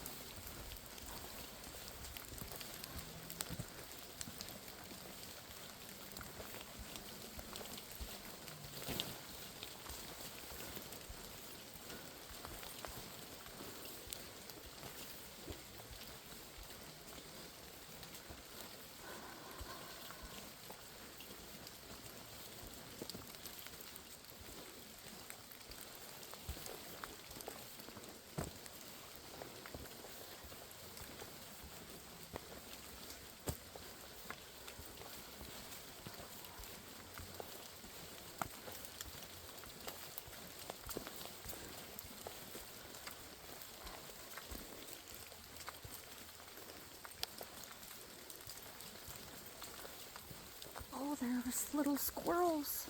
Oh, there's little squirrels.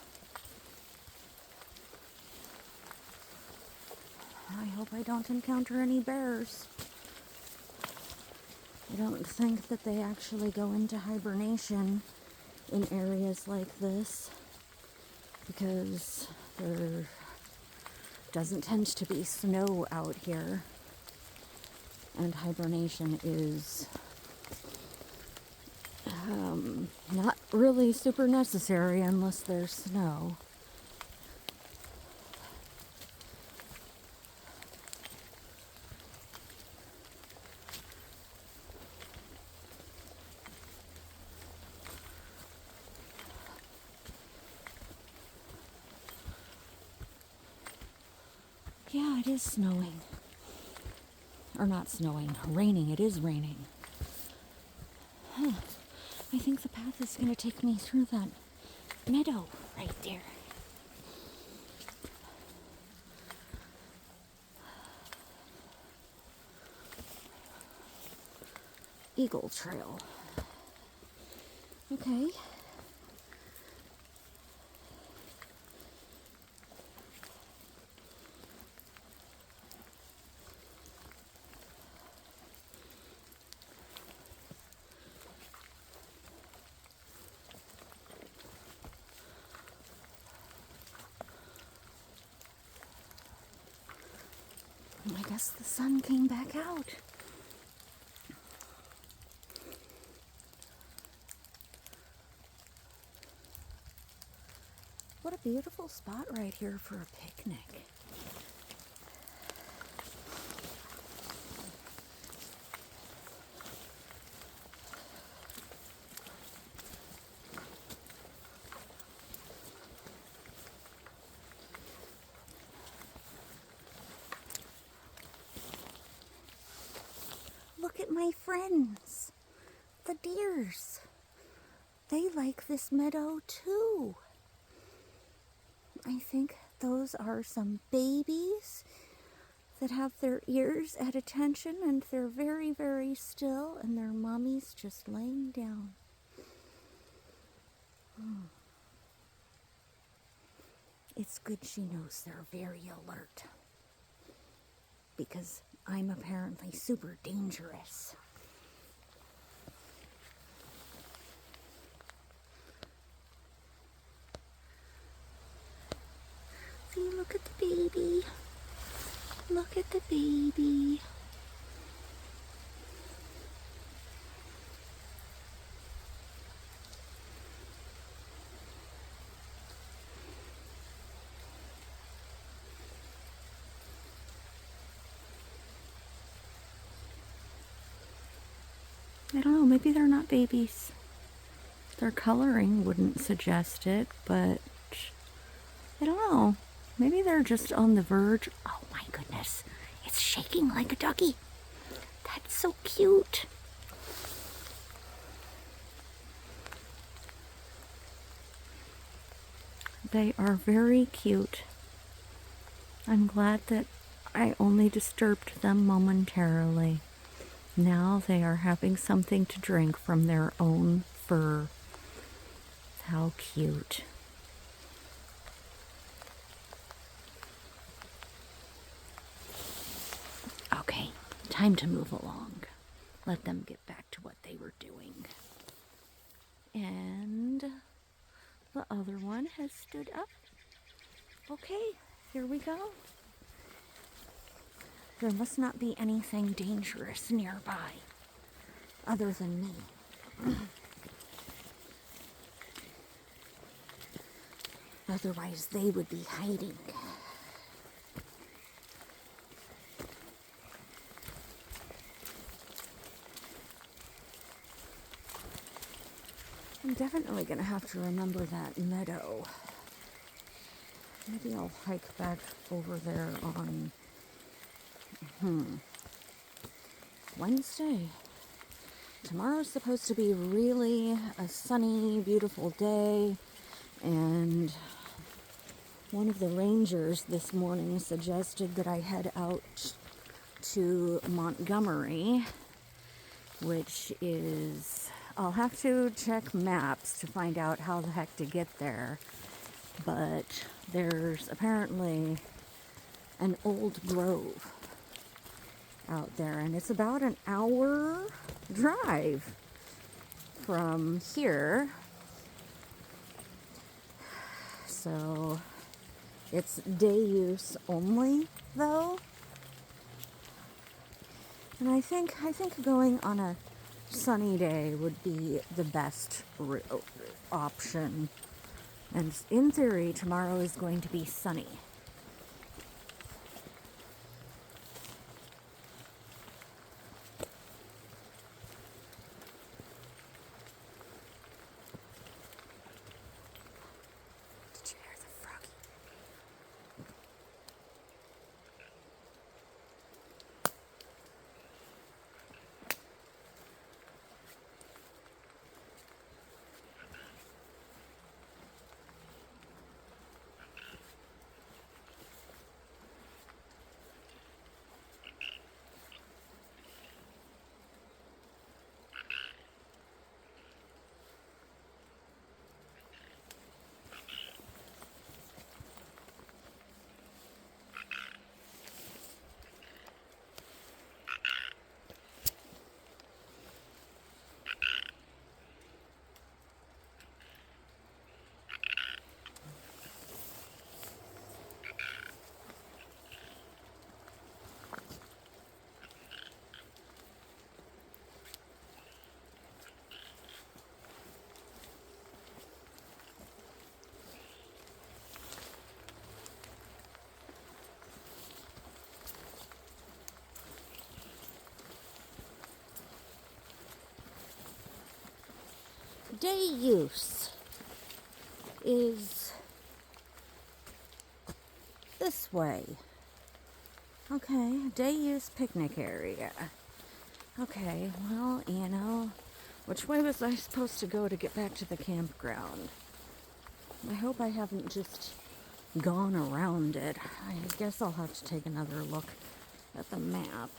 I hope I don't encounter any bears. I don't think that they actually go into hibernation in areas like this because there doesn't tend to be snow out here, and hibernation is not really super necessary unless there's snow. Yeah, it is snowing. Or not snowing, raining. It is raining. Huh. I think the path is going to take me through that meadow right there. Eagle Trail. Okay. I guess the sun came back out. What a beautiful spot right here for a picnic. Look at my friends, the deers. They like this meadow too. I think those are some babies that have their ears at attention and they're very, very still and their mommy's just laying down. It's good she knows they're very alert because I'm apparently super dangerous. See, look at the baby. Look at the baby. I don't know, maybe they're not babies. Their coloring wouldn't suggest it, but I don't know. Maybe they're just on the verge. Oh my goodness, it's shaking like a ducky. That's so cute. They are very cute. I'm glad that I only disturbed them momentarily. Now they are having something to drink from their own fur. How cute. Okay, time to move along. Let them get back to what they were doing. And the other one has stood up. Okay, here we go. There must not be anything dangerous nearby, other than me. Otherwise, they would be hiding. I'm definitely going to have to remember that meadow. Maybe I'll hike back over there on Wednesday. Tomorrow's supposed to be really a sunny, beautiful day, and one of the rangers this morning suggested that I head out to Montgomery, which is, I'll have to check maps to find out how the heck to get there, but there's apparently an old grove out there, and it's about an hour drive from here. So it's day use only, though. And I think going on a sunny day would be the best option. And in theory, tomorrow is going to be sunny. Did you hear the froggy? Day use is this way. Okay, day use picnic area. Okay, well, which way was I supposed to go to get back to the campground? I hope I haven't just gone around it. I guess I'll have to take another look at the map.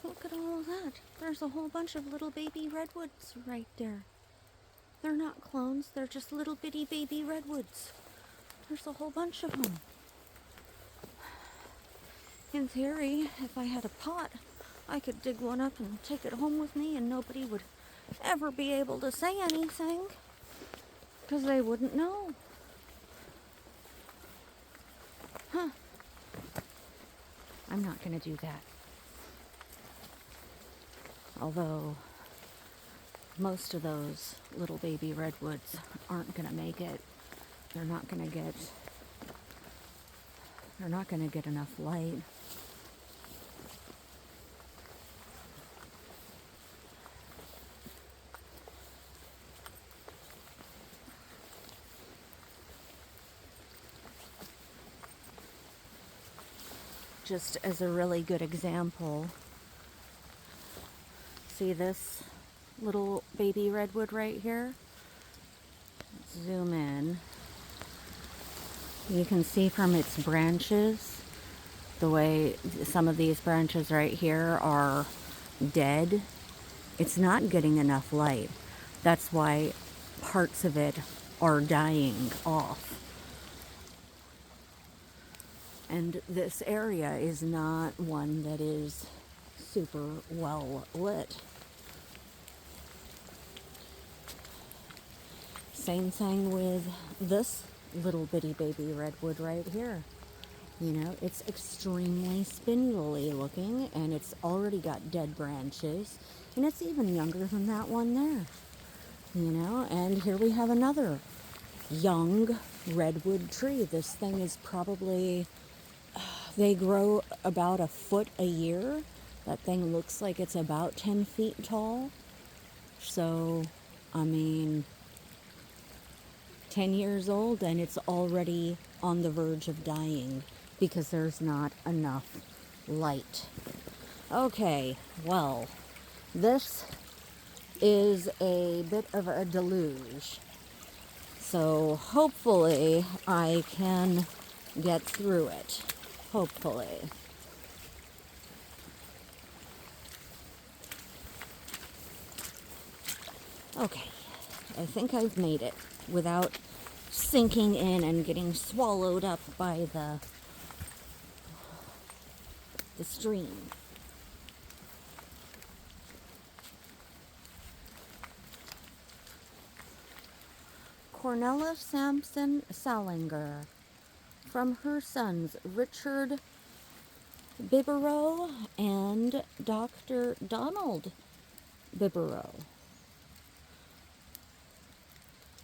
Look at all of that. There's a whole bunch of little baby redwoods right there. They're not clones, they're just little bitty baby redwoods. There's a whole bunch of them. In theory, if I had a pot, I could dig one up and take it home with me and nobody would ever be able to say anything because they wouldn't know. Huh. I'm not going to do that. Although most of those little baby redwoods aren't going to make it. They're not going to get enough light. Just as a really good example, see this little baby redwood right here? Let's zoom in. You can see from its branches, the way some of these branches right here are dead. It's not getting enough light. That's why parts of it are dying off. And this area is not one that is super well lit. Same thing with this little bitty baby redwood right here. It's extremely spindly looking, and it's already got dead branches, and it's even younger than that one there. And here we have another young redwood tree. This thing is probably They grow about a foot a year. That thing looks like it's about 10 feet tall. So, I mean, 10 years old and it's already on the verge of dying because there's not enough light. Okay, well, this is a bit of a deluge. So hopefully I can get through it. Hopefully. Okay, I think I've made it without sinking in and getting swallowed up by the stream. Cornella Sampson Salinger, from her sons Richard Bibero and Dr. Donald Bibero,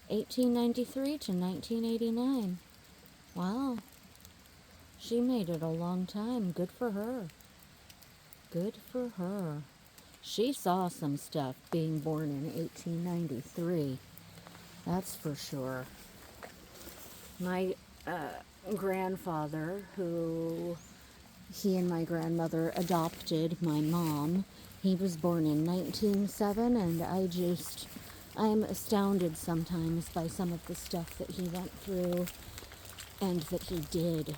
1893 to 1989. Wow. She made it a long time. Good for her. Good for her. She saw some stuff being born in 1893. That's for sure. My grandfather, who he and my grandmother adopted my mom, he was born in 1907, and I'm astounded sometimes by some of the stuff that he went through and that he did.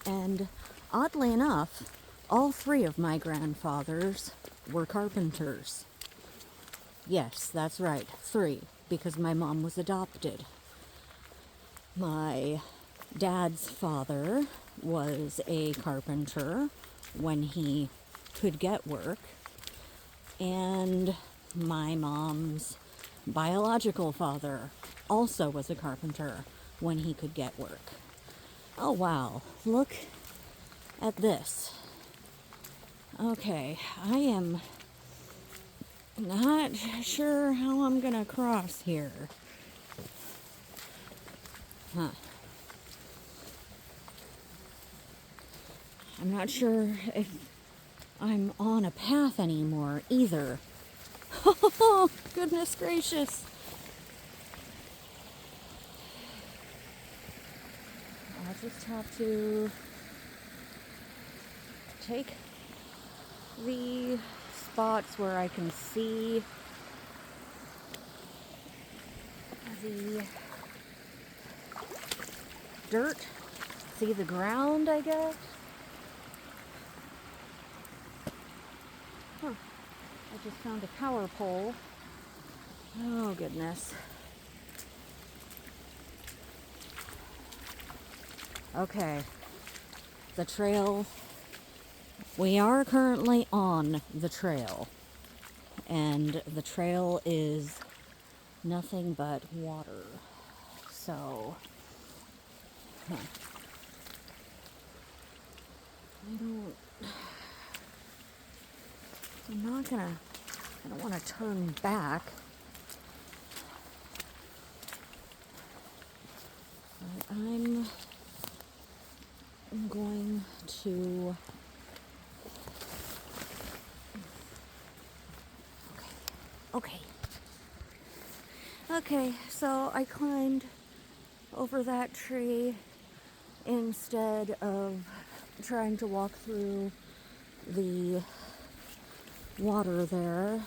And oddly enough, all three of my grandfathers were carpenters. Yes, that's right, 3, because my mom was adopted. My dad's father was a carpenter when he could get work, and my mom's biological father also was a carpenter when he could get work. Oh wow, look at this. Okay, I am not sure how I'm gonna cross here. Huh. I'm not sure if I'm on a path anymore either. Oh, goodness gracious. I'll just have to take the spots where I can see the dirt, see the ground, I guess. Huh. I just found a power pole. Oh, goodness. Okay. The trail. We are currently on the trail. And the trail is nothing but water. So, I don't want to turn back. But I'm going to... Okay, so I climbed over that tree instead of trying to walk through the water there.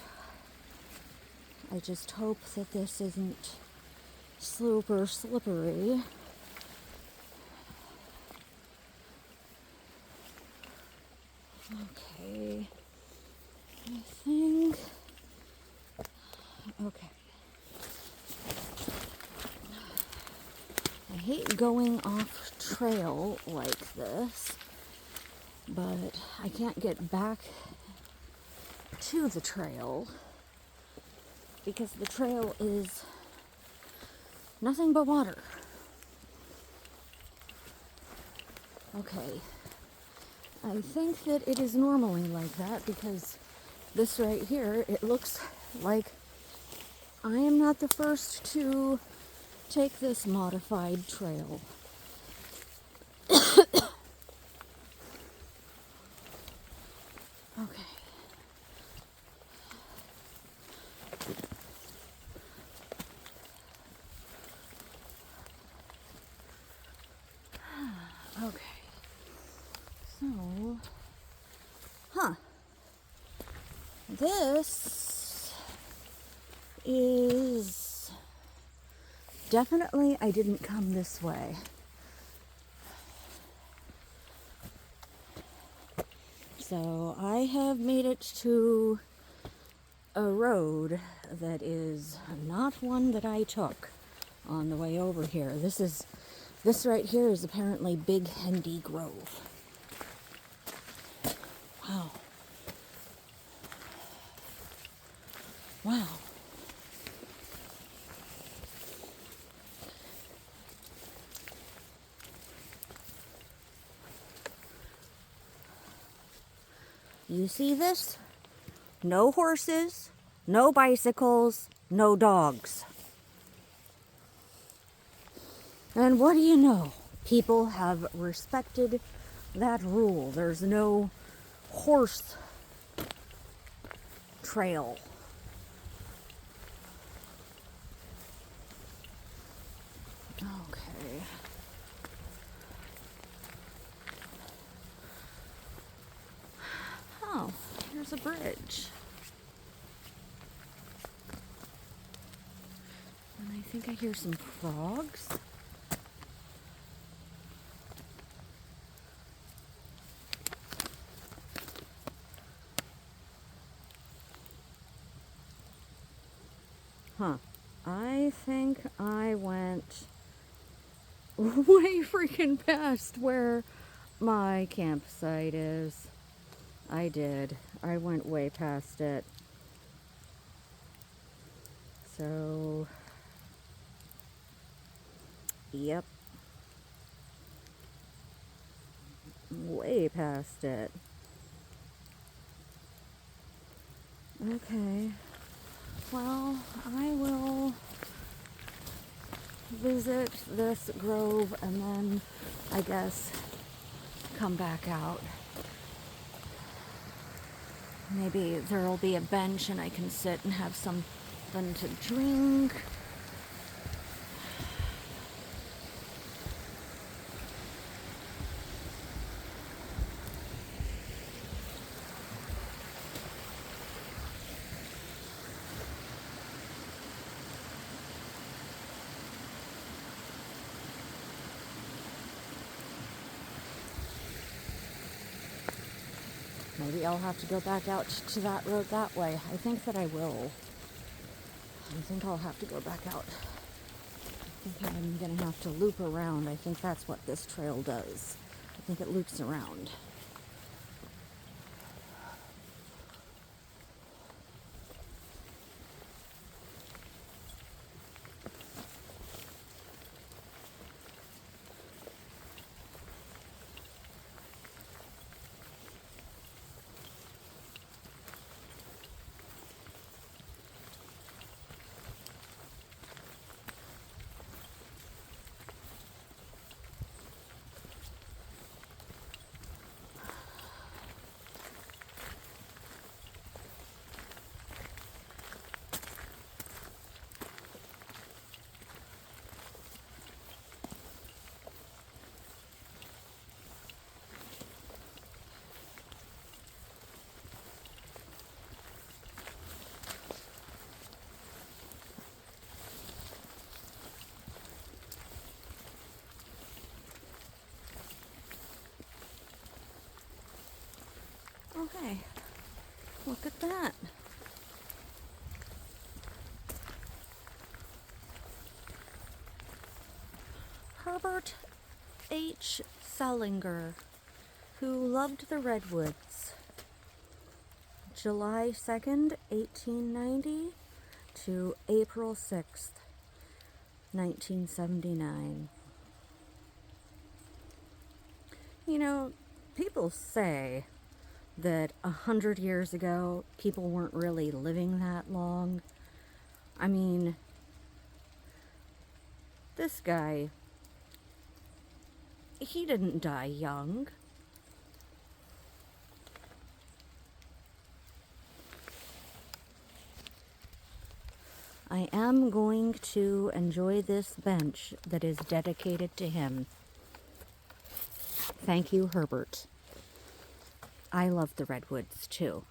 I just hope that this isn't super slippery. Okay, I think... Okay. I hate going off trail like this, but I can't get back to the trail because the trail is nothing but water. Okay. I think that it is normally like that because this right here, it looks like I am not the first to take this modified trail. Okay. Okay. So, this is definitely, I didn't come this way. So I have made it to a road that is not one that I took on the way over here. This right here is apparently Big Hendy Grove. Wow. Wow. You see this? No horses, no bicycles, no dogs. And what do you know? People have respected that rule. There's no horse trail. Okay. Oh, here's a bridge. And I think I hear some frogs. I think I went way freaking past where my campsite is. I did. I went way past it. So, yep. Way past it. Okay. Well, I will visit this grove and then, I guess, come back out. Maybe there'll be a bench and I can sit and have something to drink. Maybe I'll have to go back out to that road that way. I think that I will. I think I'll have to go back out. I think I'm going to have to loop around. I think that's what this trail does. I think it loops around. Okay, look at that. Herbert H. Salinger, who loved the redwoods. July 2nd, 1890 to April 6th, 1979. You know, people say that 100 years ago, people weren't really living that long. I mean, this guy He didn't die young. I am going to enjoy this bench that is dedicated to him. Thank you, Herbert. I love the redwoods too.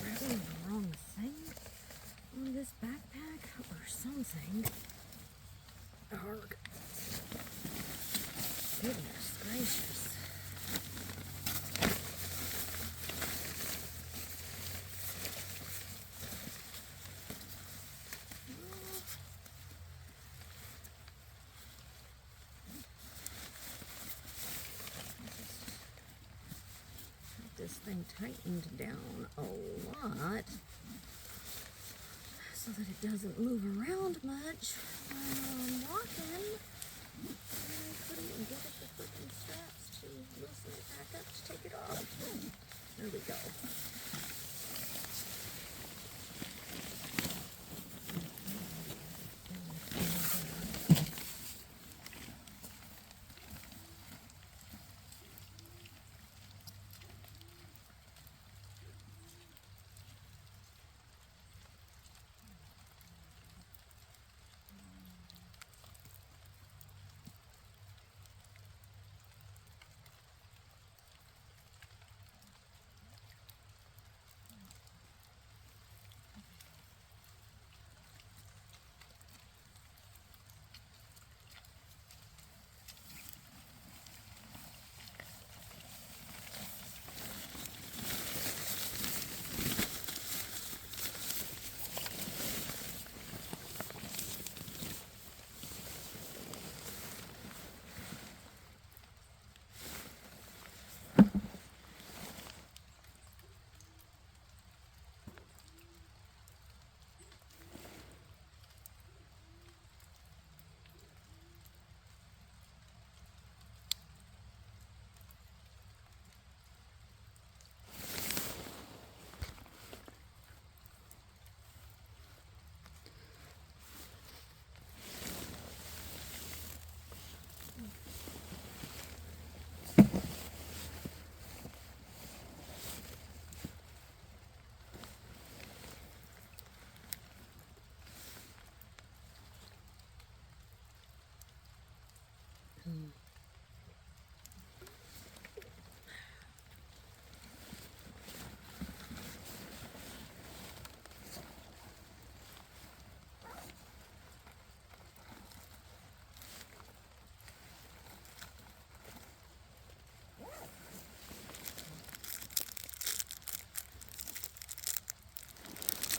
Grabbing the wrong thing on this backpack or something. Arg. Goodness gracious. This thing tightened down a lot so that it doesn't move around much while I'm walking. I couldn't even get at the freaking straps to loosen it back up to take it off. There we go.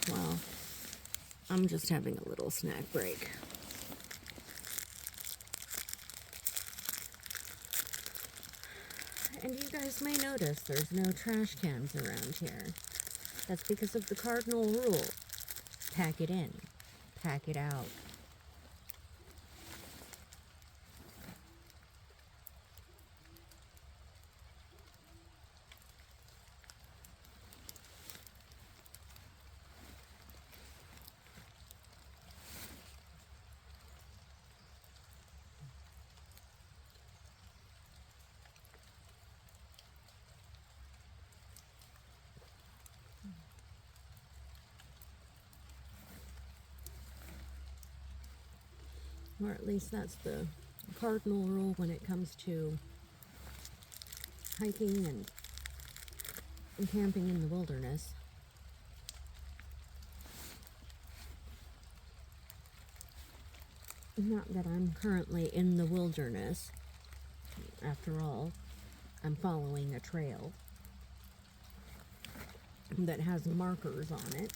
Well, I'm just having a little snack break. And you guys may notice there's no trash cans around here. That's because of the cardinal rule. Pack it in. Pack it out. Or at least that's the cardinal rule when it comes to hiking and camping in the wilderness. Not that I'm currently in the wilderness. After all, I'm following a trail that has markers on it.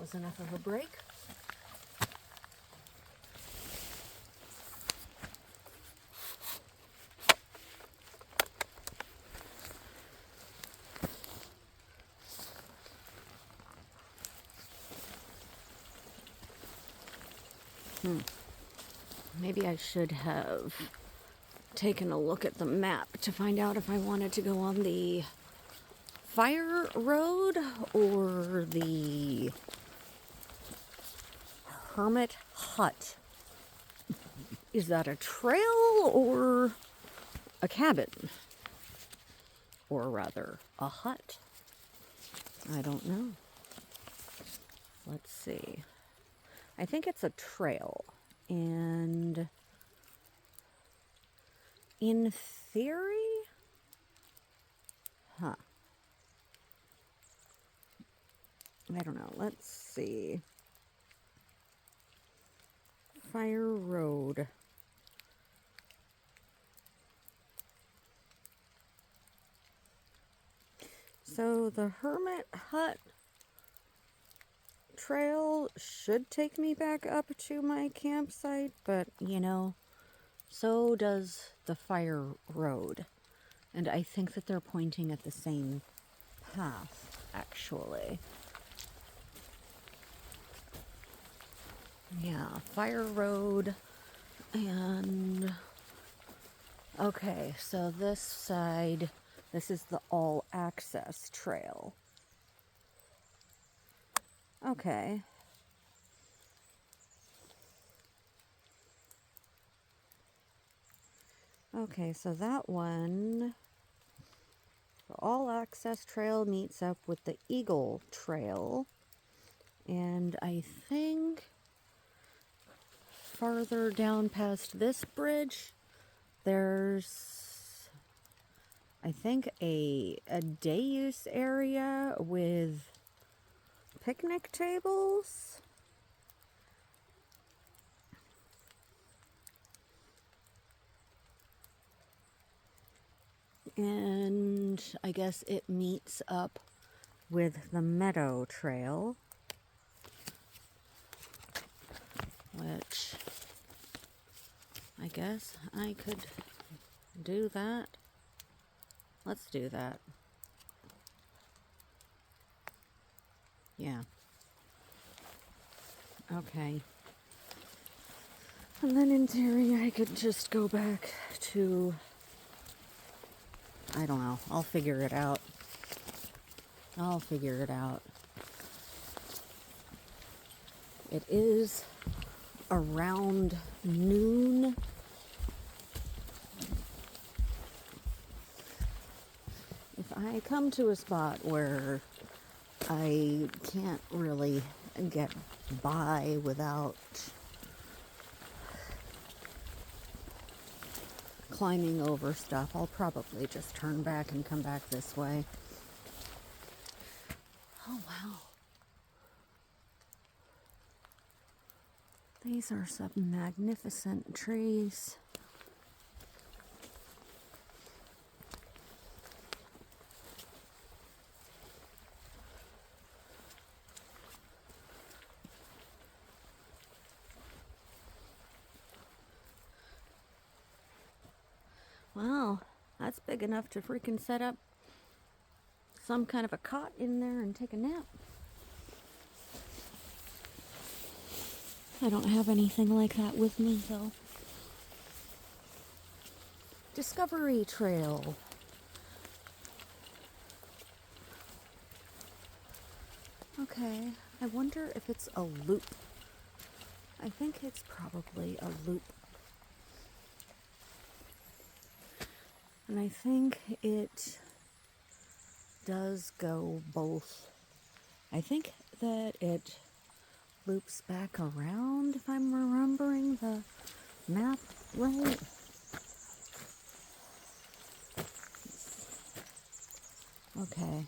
was enough of a break. Maybe I should have taken a look at the map to find out if I wanted to go on the fire road or the hermit hut. Is that a trail or a cabin? Or rather, a hut? I don't know. Let's see. I think it's a trail. And in theory, I don't know. Let's see. Fire Road. So the Hermit Hut trail should take me back up to my campsite, but you know, so does the fire road. And I think that they're pointing at the same path, actually. Yeah, fire road. And okay, so this side, this is the all access trail. Okay. Okay, so that one, the all access trail meets up with the Eagle Trail. And I think farther down past this bridge, there's, I think, a day use area with picnic tables. And I guess it meets up with the Meadow Trail, which I guess I could do that. Let's do that. Yeah. Okay. And then in theory, I could just go back to, I don't know, I'll figure it out. It is around noon. If I come to a spot where I can't really get by without climbing over stuff, I'll probably just turn back and come back this way. Oh, wow. These are some magnificent trees. Wow, that's big enough to freaking set up some kind of a cot in there and take a nap. I don't have anything like that with me, though. Discovery Trail. Okay, I wonder if it's a loop. I think it's probably a loop. And I think it does go both. I think that it loops back around, if I'm remembering the map right. Okay.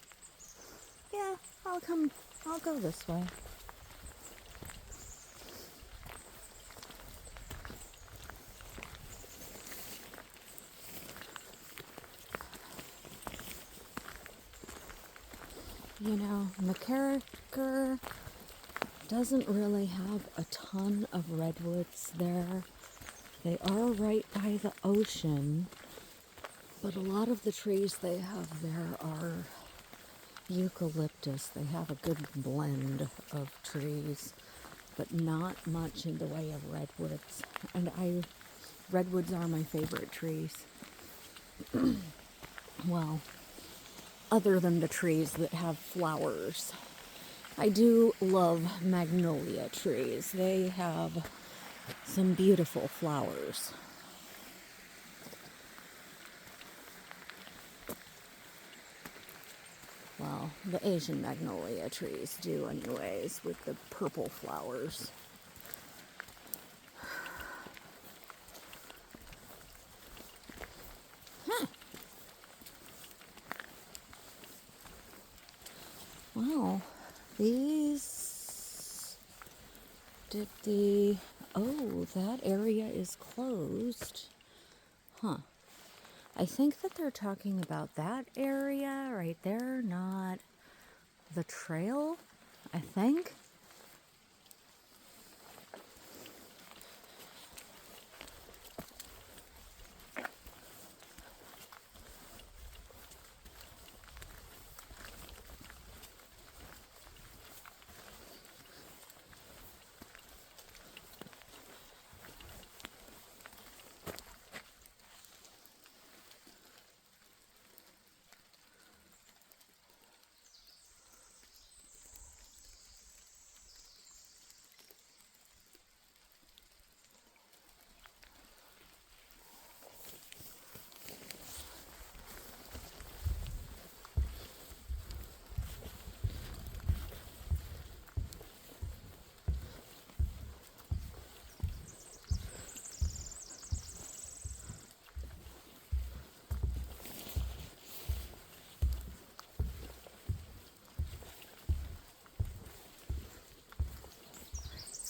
Yeah, I'll go this way. You know, McCarricker doesn't really have a ton of redwoods there. They are right by the ocean, but a lot of the trees they have there are eucalyptus. They have a good blend of trees, but not much in the way of redwoods. And redwoods are my favorite trees. Well, other than the trees that have flowers. I do love magnolia trees. They have some beautiful flowers. Well, the Asian magnolia trees do anyways, with the purple flowers. Huh. Wow, these oh, that area is closed. Huh. I think that they're talking about that area right there, not the trail, I think.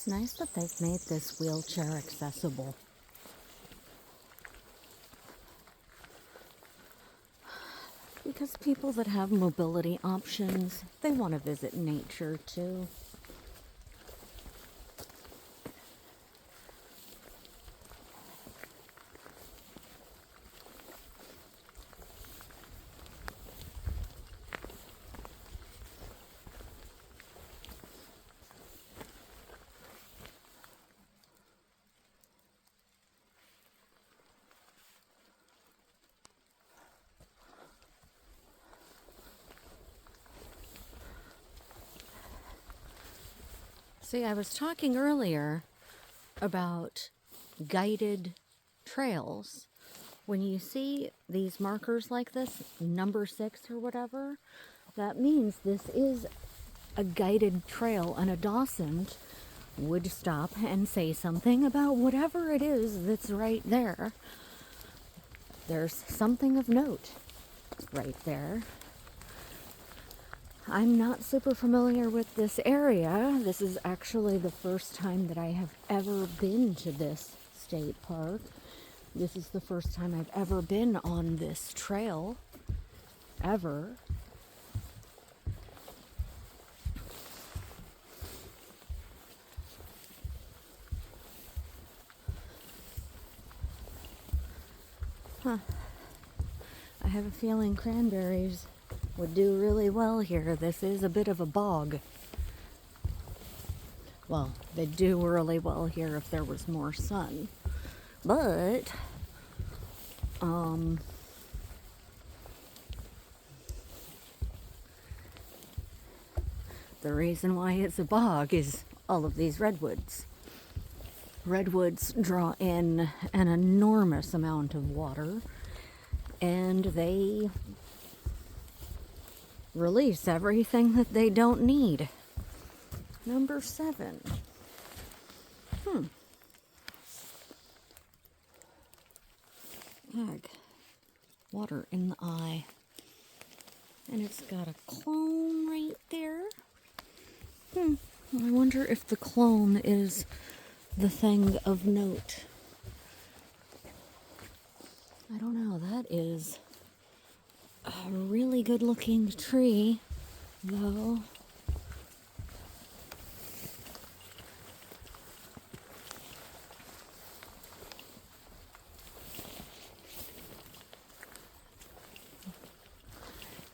It's nice that they've made this wheelchair accessible. Because people that have mobility options, they want to visit nature too. See, I was talking earlier about guided trails. When you see these markers like this, number 6 or whatever, that means this is a guided trail, and a docent would stop and say something about whatever it is that's right there. There's something of note right there. I'm not super familiar with this area. This is actually the first time that I have ever been to this state park. This is the first time I've ever been on this trail, ever. Huh. I have a feeling cranberries would do really well here. This is a bit of a bog. Well, they'd do really well here if there was more sun. But, the reason why it's a bog is all of these redwoods. Redwoods draw in an enormous amount of water, and they release everything that they don't need. Number 7. Ag. Water in the eye. And it's got a clone right there. I wonder if the clone is the thing of note. I don't know. That is a really good looking tree, though.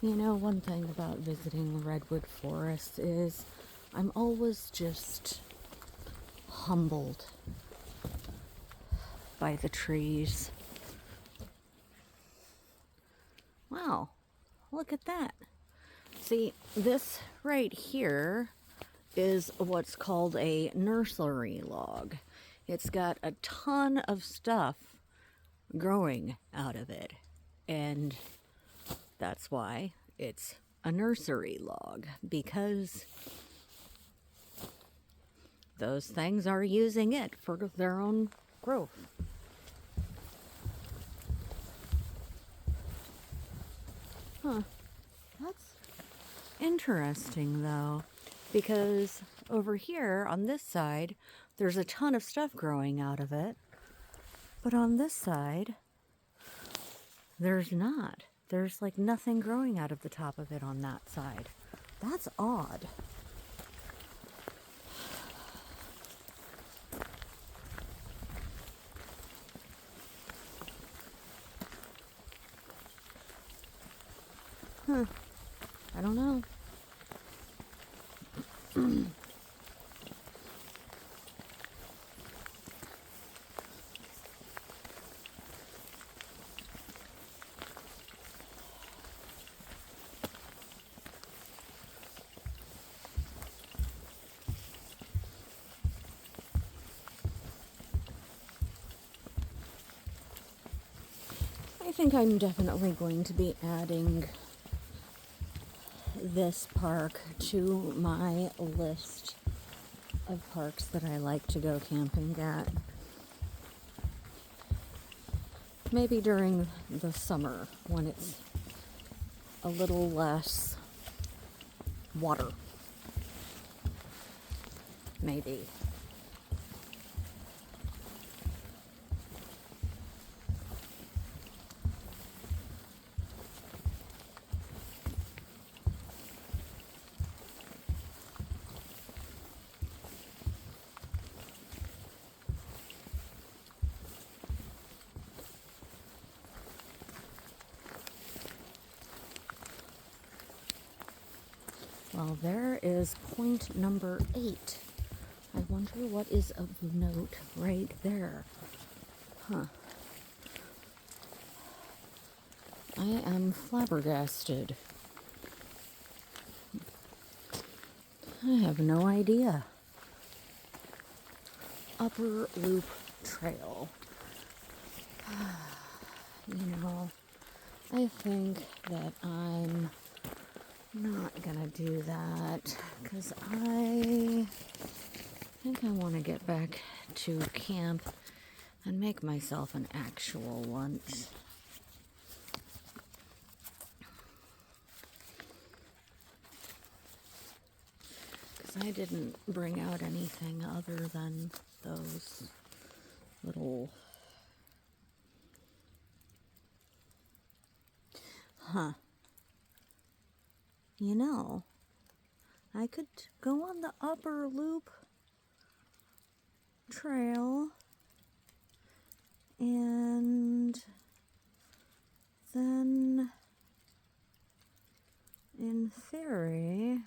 You know, one thing about visiting redwood forests is I'm always just humbled by the trees. Wow, look at that. See, this right here is what's called a nursery log. It's got a ton of stuff growing out of it, and that's why it's a nursery log, because those things are using it for their own growth. Huh. That's interesting, though, because over here on this side, there's a ton of stuff growing out of it, but on this side, there's not. There's like nothing growing out of the top of it on that side. That's odd. Huh. I don't know. I think I'm definitely going to be adding this park to my list of parks that I like to go camping at. Maybe during the summer when it's a little less water. Maybe. Well, there is point number 8. I wonder what is of note right there. Huh. I am flabbergasted. I have no idea. Upper Loop Trail. You know, I think that I'm not gonna do that because I think I want to get back to camp and make myself an actual lunch. Because I didn't bring out anything other than those little... Huh. You know, I could go on the Upper Loop Trail and then in theory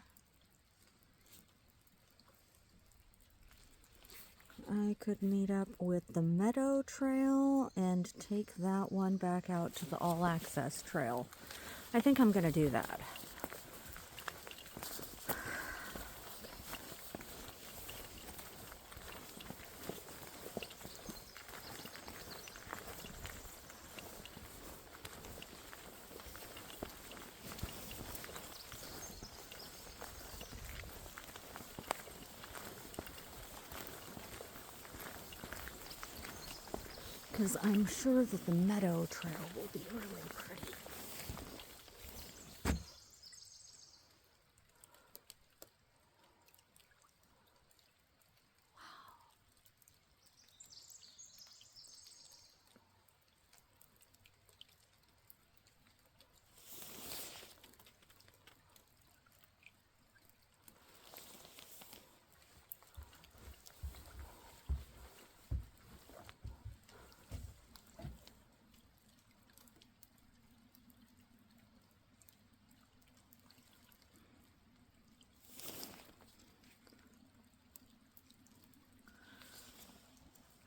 I could meet up with the Meadow Trail and take that one back out to the All Access Trail. I think I'm gonna do that. Because I'm sure that the Meadow Trail will be really pretty.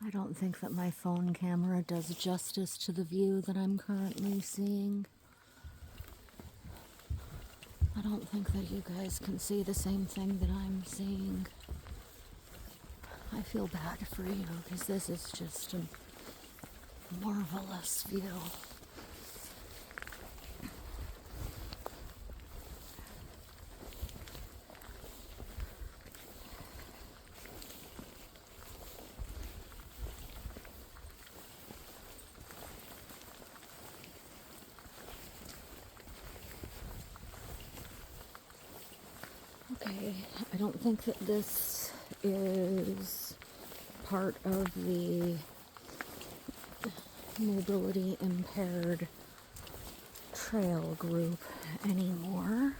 I don't think that my phone camera does justice to the view that I'm currently seeing. I don't think that you guys can see the same thing that I'm seeing. I feel bad for you because this is just a marvelous view. Okay, I don't think that this is part of the mobility impaired trail group anymore.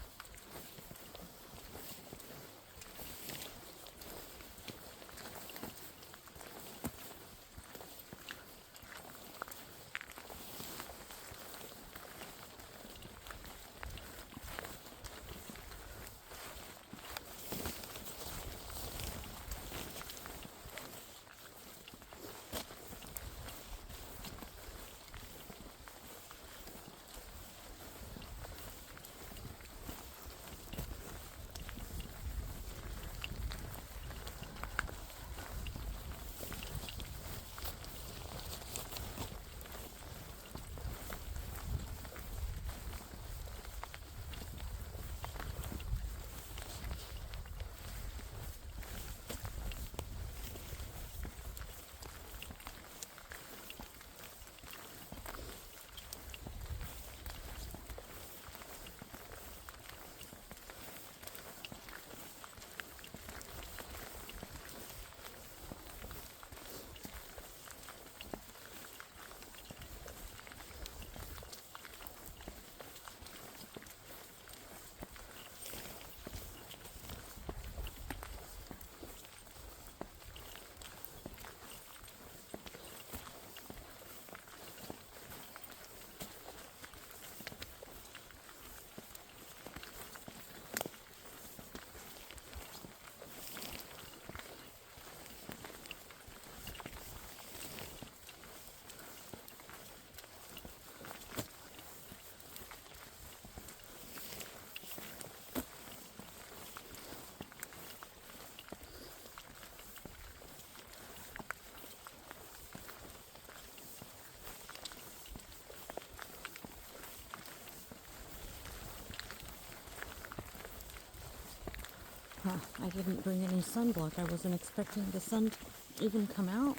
Huh, I didn't bring any sunblock. I wasn't expecting the sun to even come out.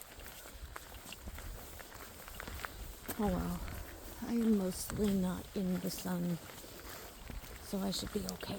Oh well. I am mostly not in the sun, so I should be okay.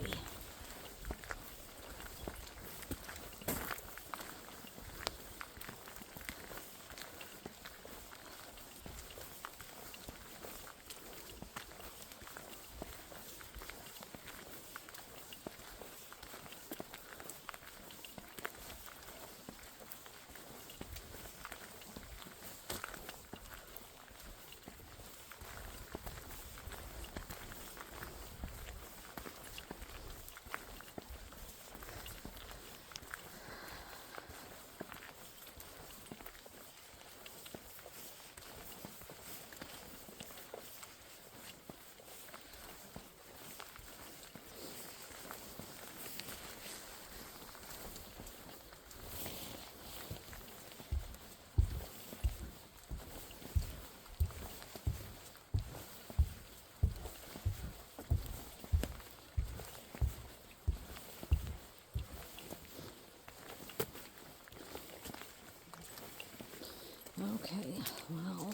Okay, well.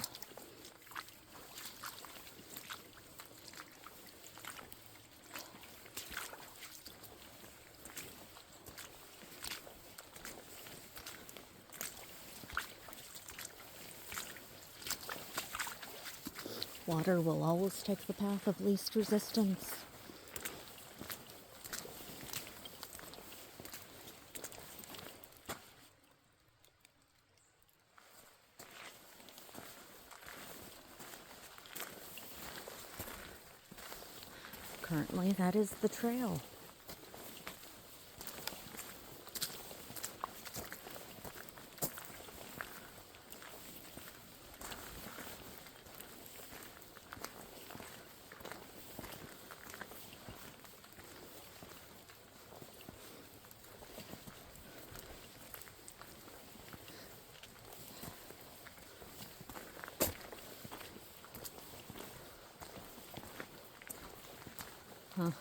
Water will always take the path of least resistance. Currently, that is the trail. Huh.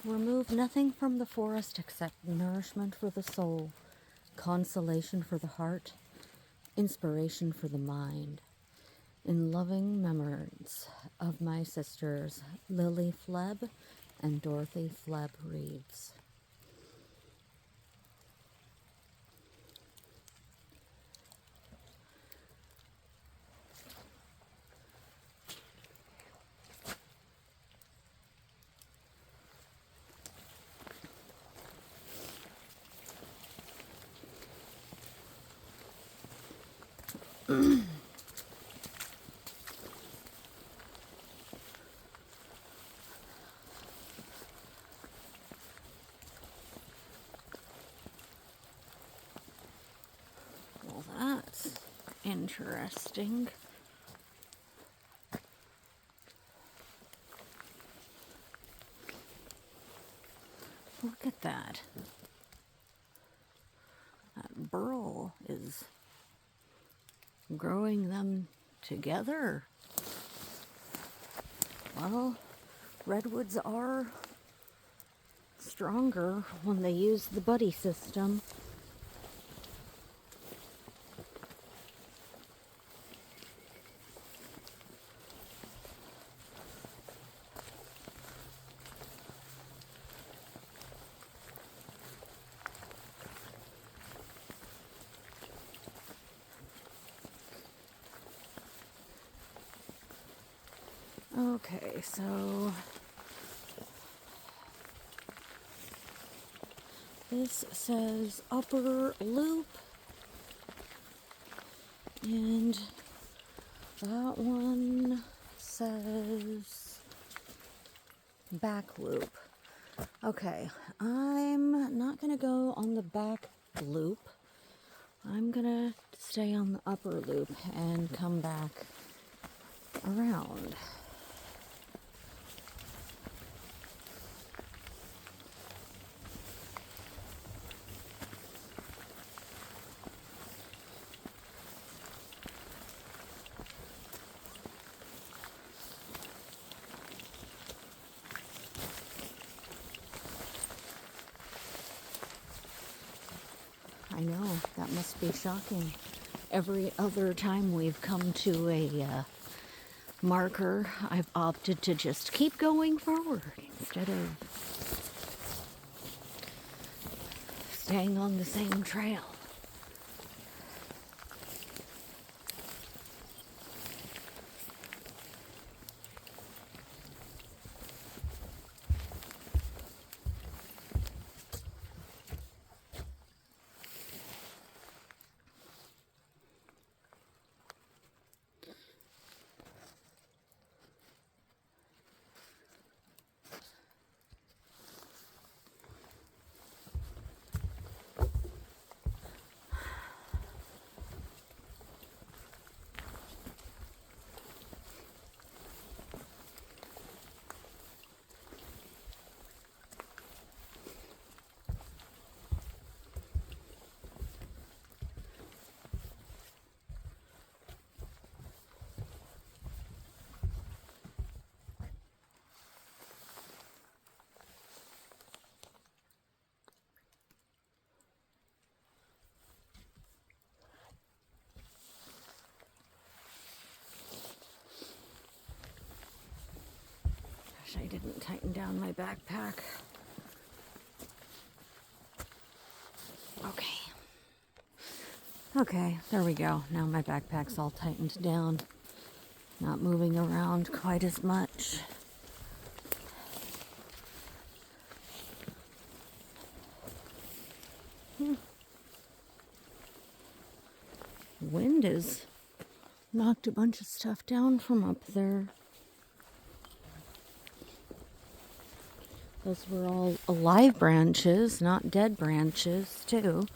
Remove nothing from the forest except nourishment for the soul, consolation for the heart, inspiration for the mind. In loving memories of my sisters, Lily Flebb and Dorothy Flebb Reeves. Well, that's interesting. Look at that. That burl is growing them together. Well, redwoods are stronger when they use the buddy system. Okay, so this says upper loop, and that one says back loop. Okay, I'm not gonna go on the back loop. I'm gonna stay on the upper loop and come back around. I know, that must be shocking. Every other time we've come to a marker, I've opted to just keep going forward instead of staying on the same trail. I didn't tighten down my backpack. Okay, there we go. Now my backpack's all tightened down. Not moving around quite as much. Wind has knocked a bunch of stuff down from up there. Those were all alive branches, not dead branches, too.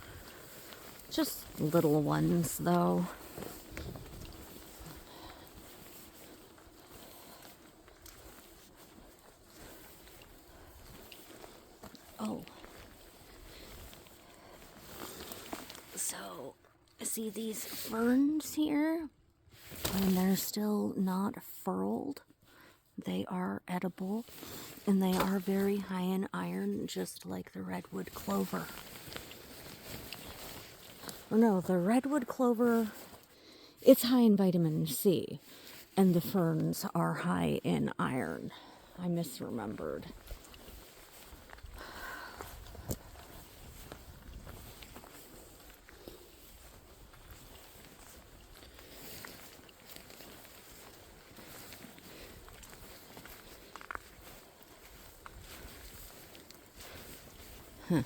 Just little ones, though. Oh. So, see these ferns here? And they're still not furled. They are edible, and they are very high in iron, just like the redwood clover. Oh no, the redwood clover, it's high in vitamin C, and the ferns are high in iron. I misremembered. Huh.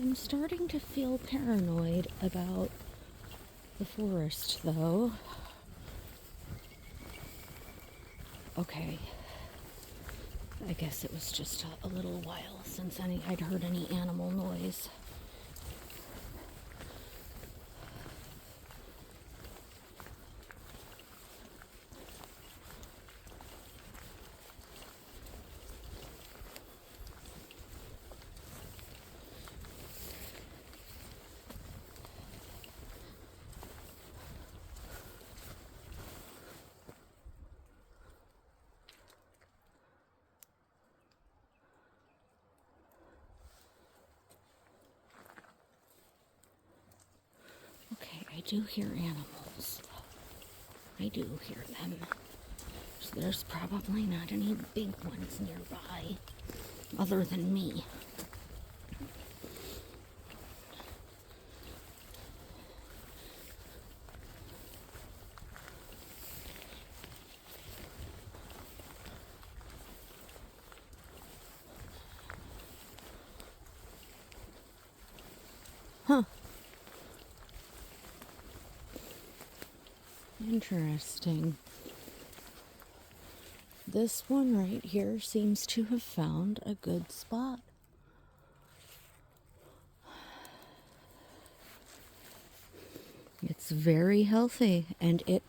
I'm starting to feel paranoid about the forest, though. Okay. I guess it was just a little while since I'd heard any animal noise. Okay, I do hear animals. I do hear them. So there's probably not any big ones nearby, other than me. Huh. Interesting. This one right here seems to have found a good spot. It's very healthy, and it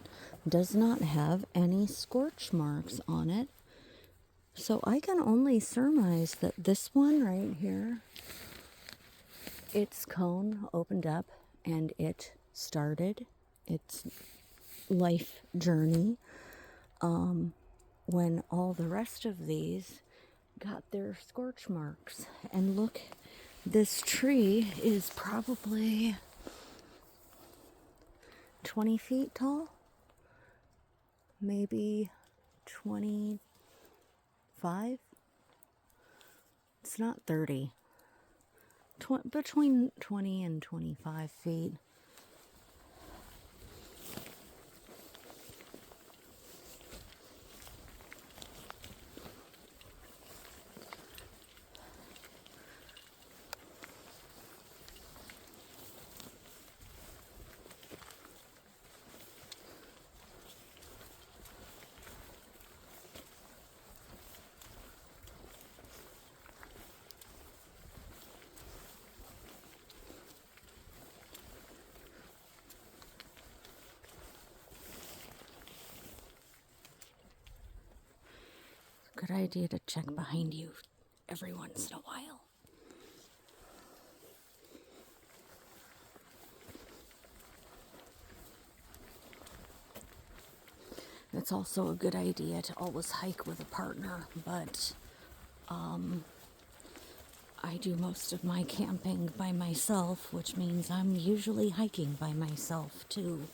does not have any scorch marks on it. So I can only surmise that this one right here, its cone opened up and it started its life journey when all the rest of these got their scorch marks. And look, this tree is probably 20 feet tall, maybe 25. It's not 30. Between 20 and 25 feet. Good idea to check behind you every once in a while. It's also a good idea to always hike with a partner, but I do most of my camping by myself, which means I'm usually hiking by myself too.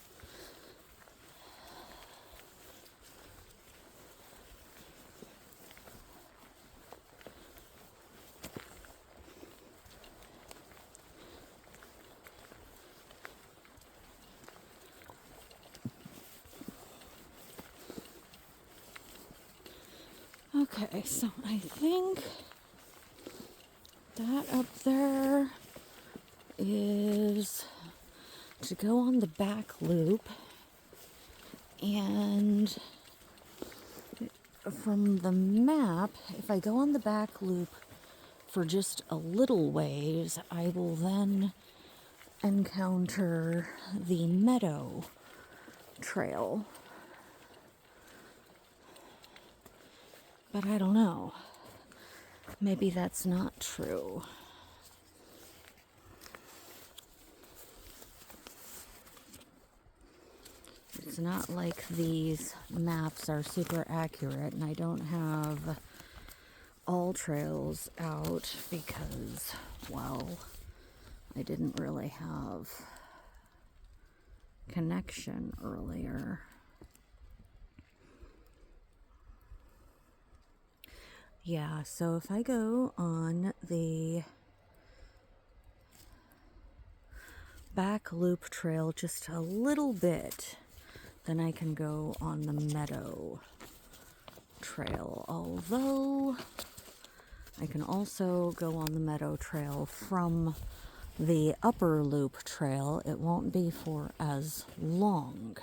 Okay, so I think that up there is to go on the back loop, and from the map, if I go on the back loop for just a little ways, I will then encounter the meadow trail. But I don't know. Maybe that's not true. It's not like these maps are super accurate, and I don't have all trails out because, well, I didn't really have connection earlier. Yeah, so if I go on the back loop trail just a little bit, then I can go on the meadow trail. Although I can also go on the meadow trail from the upper loop trail. It won't be for as long.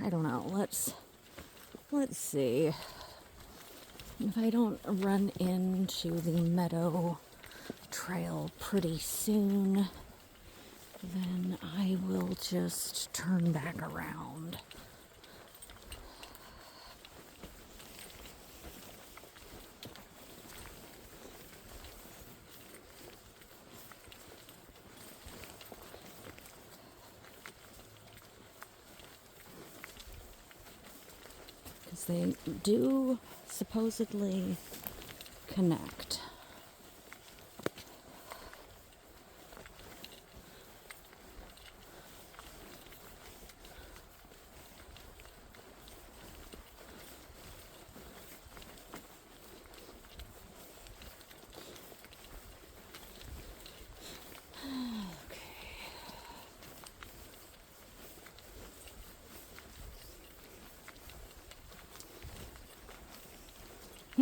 I don't know. Let's see. If I don't run into the meadow trail pretty soon, then I will just turn back around. Because they do supposedly connect.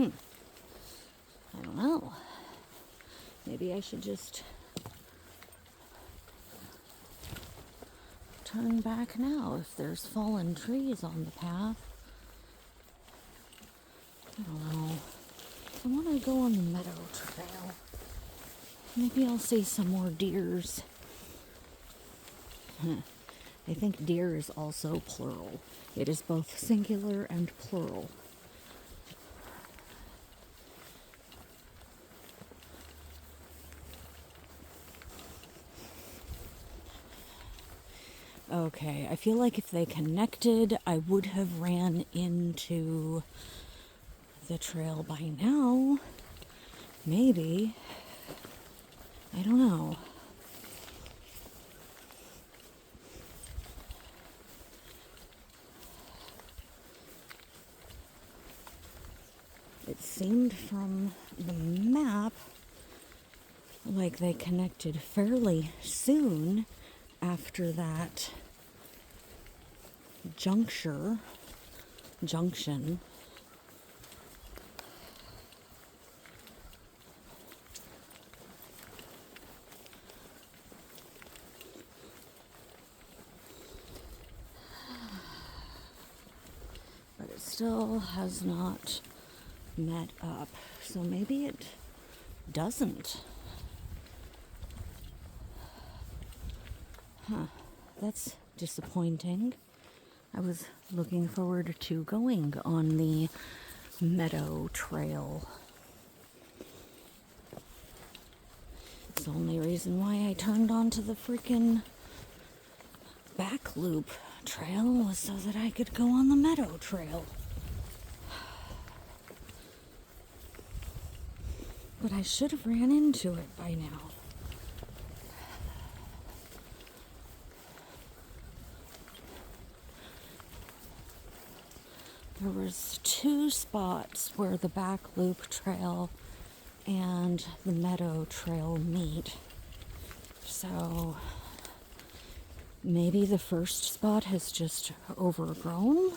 I don't know. Maybe I should just turn back now if there's fallen trees on the path. I don't know. I want to go on the meadow trail. Maybe I'll see some more deers. I think deer is also plural. It is both singular and plural. Okay, I feel like if they connected, I would have ran into the trail by now. Maybe. I don't know. It seemed from the map like they connected fairly soon after that junction. But it still has not met up, so maybe it doesn't. That's disappointing. I was looking forward to going on the meadow trail. It's the only reason why I turned onto the freaking back loop trail was so that I could go on the meadow trail. But I should have ran into it by now. There was 2 spots where the back loop trail and the meadow trail meet. So maybe the first spot has just overgrown.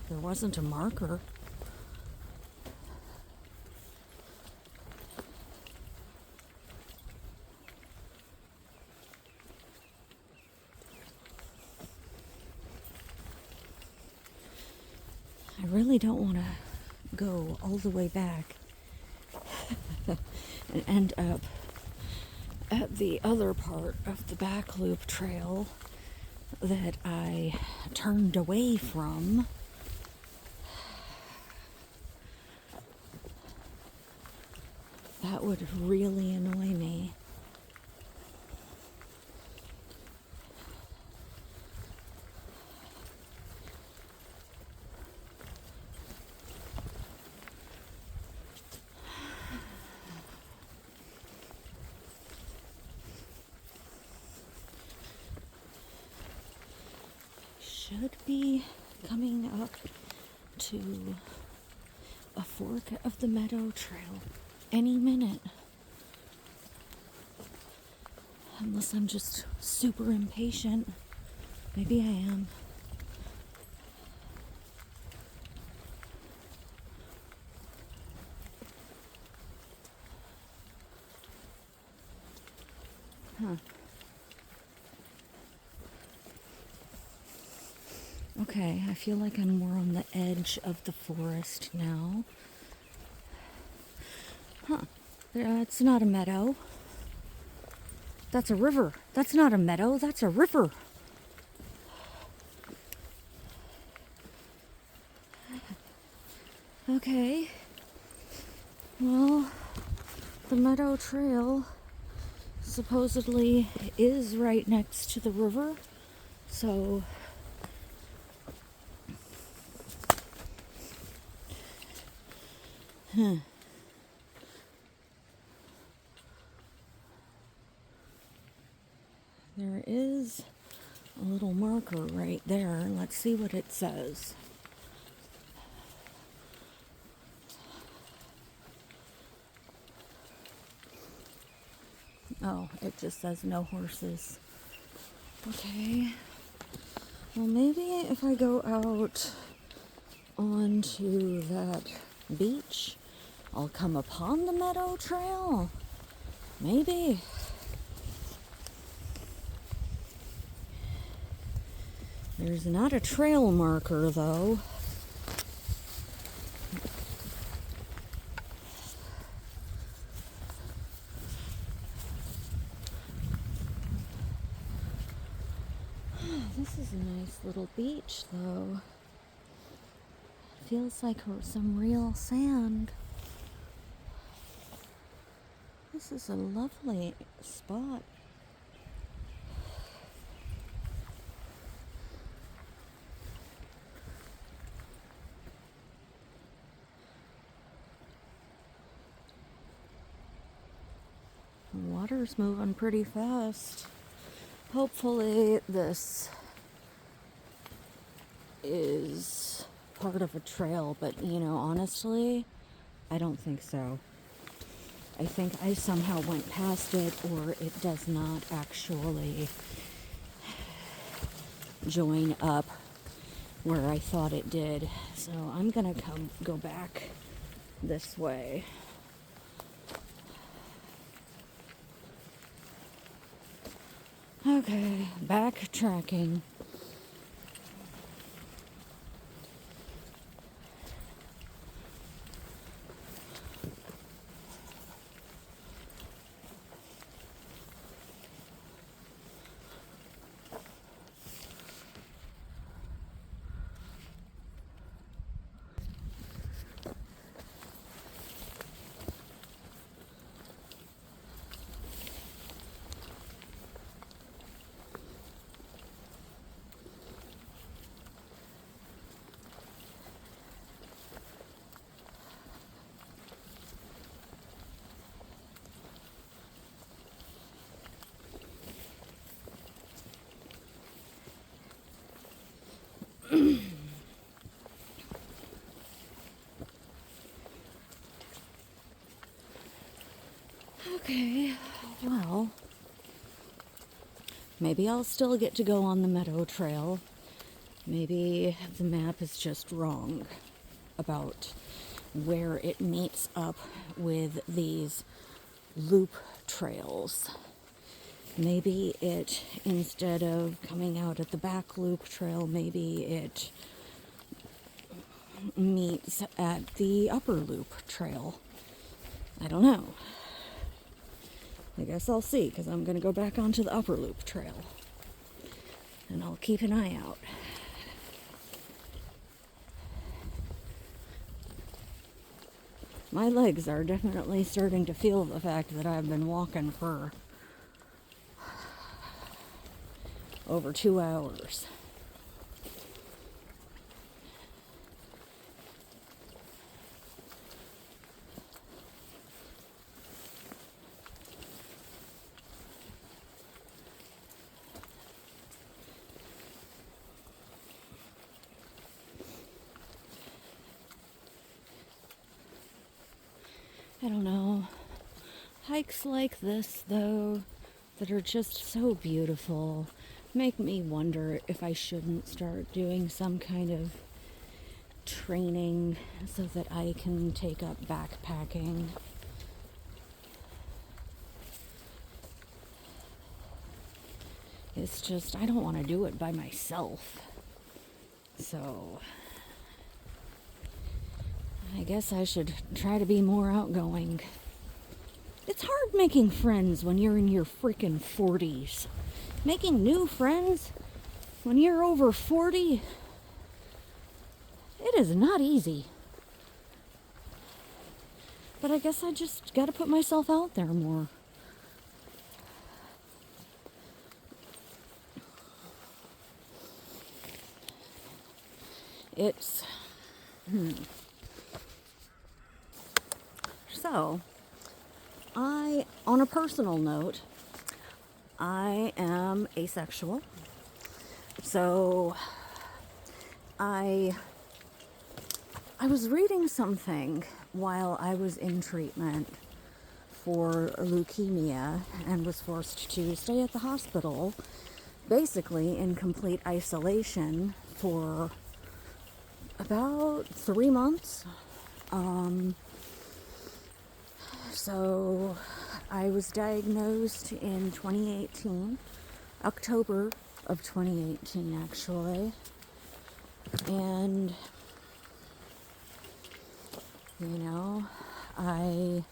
There wasn't a marker. I really don't want to go all the way back and end up at the other part of the back loop trail that I turned away from. That would really annoy me. Should be coming up to a fork of the meadow trail any minute. Unless I'm just super impatient. Maybe I am. Huh. Okay, I feel like I'm more on the edge of the forest now. Huh. It's not a meadow. That's a river. That's not a meadow, that's a river. Okay. Well, the meadow trail supposedly is right next to the river, so there is a little marker right there. Let's see what it says. Oh, it just says no horses. Okay. Well, maybe if I go out onto that beach, I'll come upon the meadow trail. Maybe. There's not a trail marker, though. This is a nice little beach, though. Feels like some real sand. This is a lovely spot. The water's moving pretty fast. Hopefully this is part of a trail, but honestly, I don't think so. I think I somehow went past it, or it does not actually join up where I thought it did. So I'm gonna go back this way. Okay, backtracking. Okay, well, maybe I'll still get to go on the meadow trail. Maybe the map is just wrong about where it meets up with these loop trails. Maybe it, instead of coming out at the back loop trail, maybe it meets at the upper loop trail. I don't know. I guess I'll see, because I'm going to go back onto the upper loop trail. And I'll keep an eye out. My legs are definitely starting to feel the fact that I've been walking for over 2 hours. I don't know. Hikes like this, though, that are just so beautiful, make me wonder if I shouldn't start doing some kind of training so that I can take up backpacking. It's just, I don't want to do it by myself. So I guess I should try to be more outgoing. It's hard making friends when you're in your freaking 40s. Making new friends when you're over 40, it is not easy. But I guess I just gotta put myself out there more. It's... So, on a personal note, I am asexual. So, I was reading something while I was in treatment for leukemia and was forced to stay at the hospital, basically in complete isolation for about 3 months. So I was diagnosed in 2018, October of 2018 actually, and I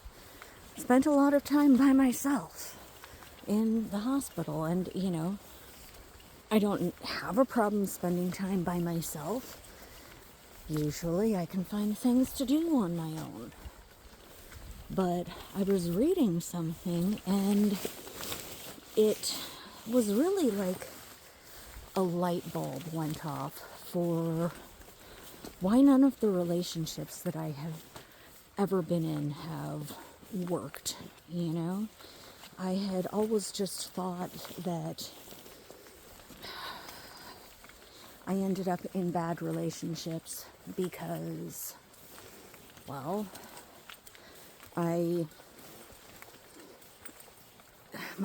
spent a lot of time by myself in the hospital, and I don't have a problem spending time by myself. Usually I can find things to do on my own. But I was reading something, and it was really like a light bulb went off for why none of the relationships that I have ever been in have worked, I had always just thought that I ended up in bad relationships because, well, my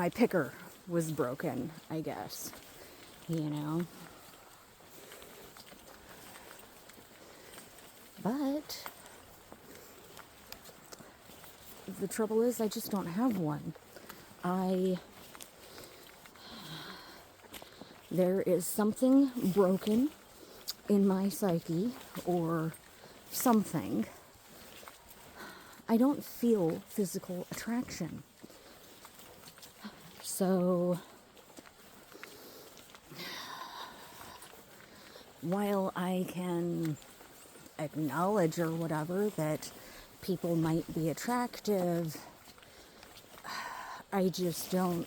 picker was broken, I guess, But the trouble is I just don't have one. There is something broken in my psyche or something. I don't feel physical attraction. So, while I can acknowledge or whatever that people might be attractive, I just don't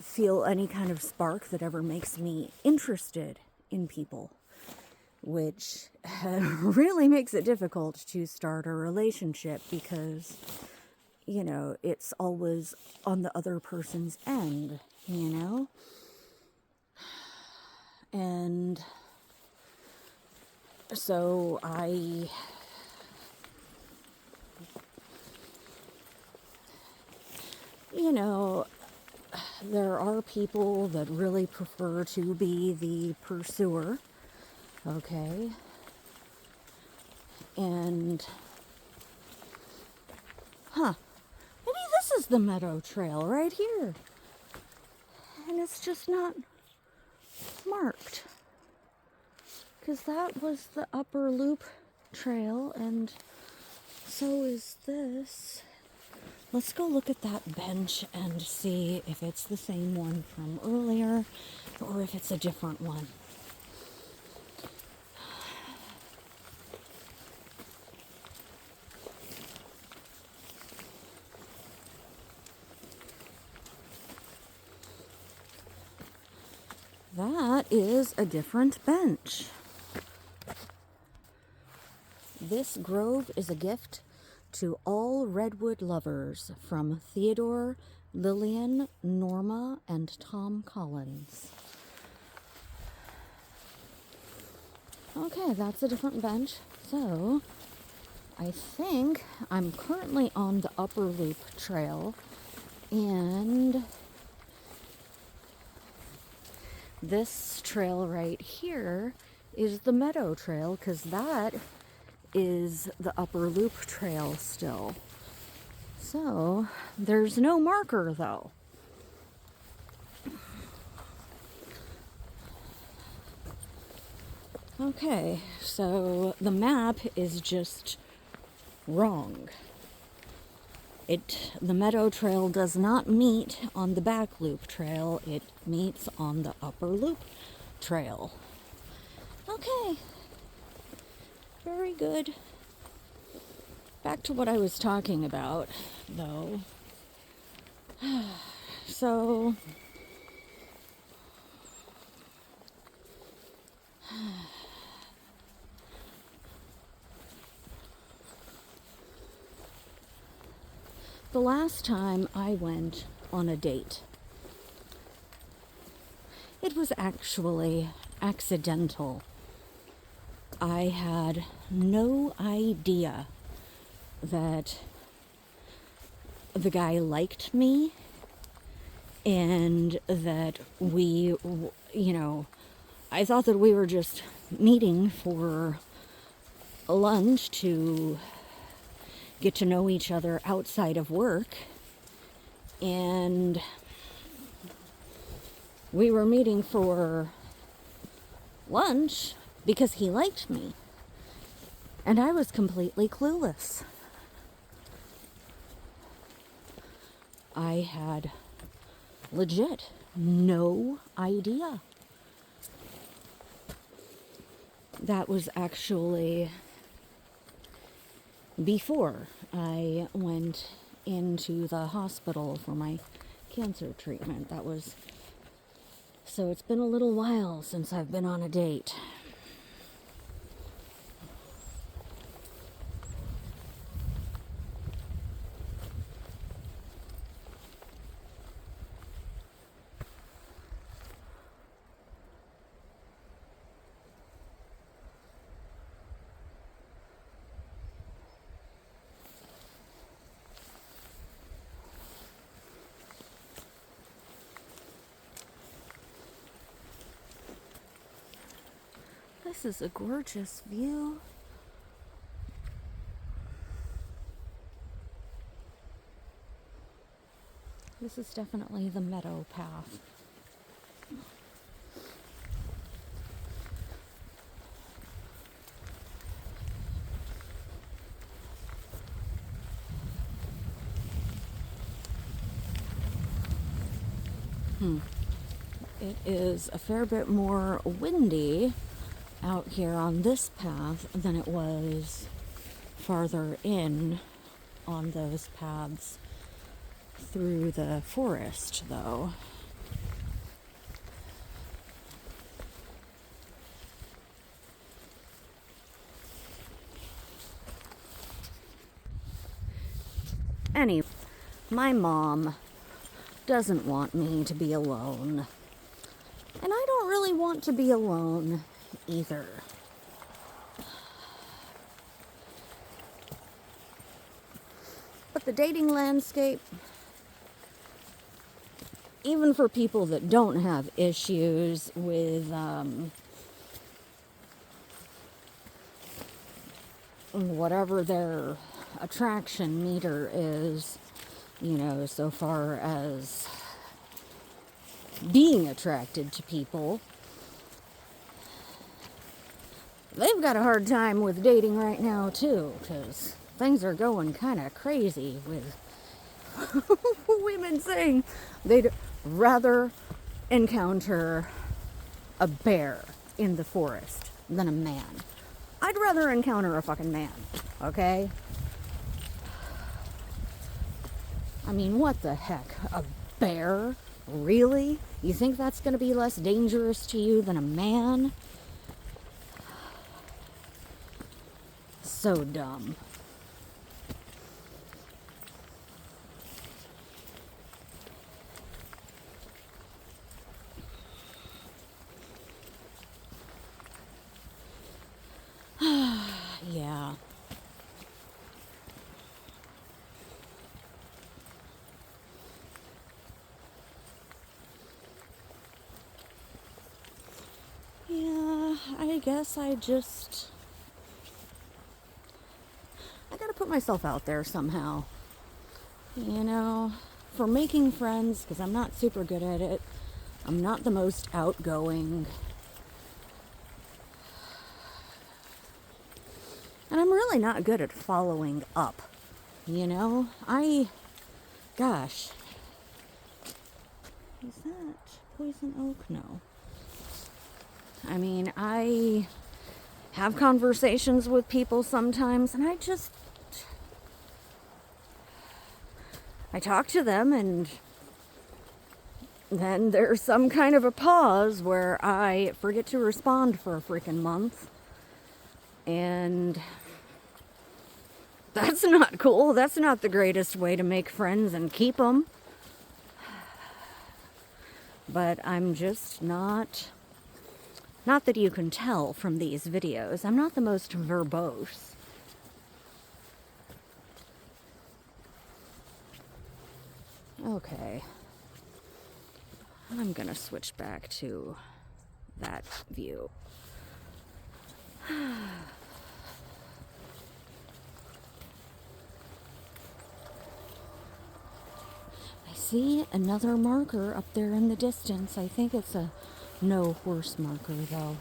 feel any kind of spark that ever makes me interested in people, which really makes it difficult to start a relationship because, it's always on the other person's end, And so there are people that really prefer to be the pursuer, okay? And, maybe this is the meadow trail right here. And it's just not marked. Because that was the upper loop trail, and so is this. Let's go look at that bench and see if it's the same one from earlier or if it's a different one. That is a different bench. This grove is a gift to all redwood lovers from Theodore, Lillian, Norma, and Tom Collins. Okay, that's a different bench. So, I think I'm currently on the upper loop trail, and this trail right here is the meadow trail, because that is the upper loop trail still. So, there's no marker though. Okay, so the map is just wrong. The meadow trail does not meet on the back loop trail, it meets on the upper loop trail. Okay. Very good. Back to what I was talking about, though. So, the last time I went on a date, it was actually accidental. I had no idea that the guy liked me and that we, I thought that we were just meeting for lunch to get to know each other outside of work, and we were meeting for lunch because he liked me, and I was completely clueless. I had legit no idea. That was actually before I went into the hospital for my cancer treatment. So it's been a little while since I've been on a date. This is a gorgeous view. This is definitely the meadow path. It is a fair bit more windy out here on this path than it was farther in on those paths through the forest, though. Anyway, my mom doesn't want me to be alone. And I don't really want to be alone either. But the dating landscape even for people that don't have issues with whatever their attraction meter is, you know, so far as being attracted to people, they've got a hard time with dating right now too, because things are going kind of crazy with women saying they'd rather encounter a bear in the forest than a man. I'd rather encounter a fucking man, okay? I mean, what the heck? A bear? Really? You think that's going to be less dangerous to you than a man? So dumb. Yeah. Yeah, I guess I gotta put myself out there somehow. You know, for making friends, because I'm not super good at it. I'm not the most outgoing. And I'm really not good at following up. You know, gosh. Is that poison oak? No. I mean, I have conversations with people sometimes, and I talk to them, and then there's some kind of a pause where I forget to respond for a freaking month. And that's not cool. That's not the greatest way to make friends and keep them. But I'm just not that you can tell from these videos, I'm not the most verbose. Okay. I'm gonna switch back to that view. I see another marker up there in the distance. I think it's a no horse marker, though.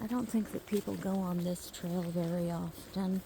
I don't think that people go on this trail very often.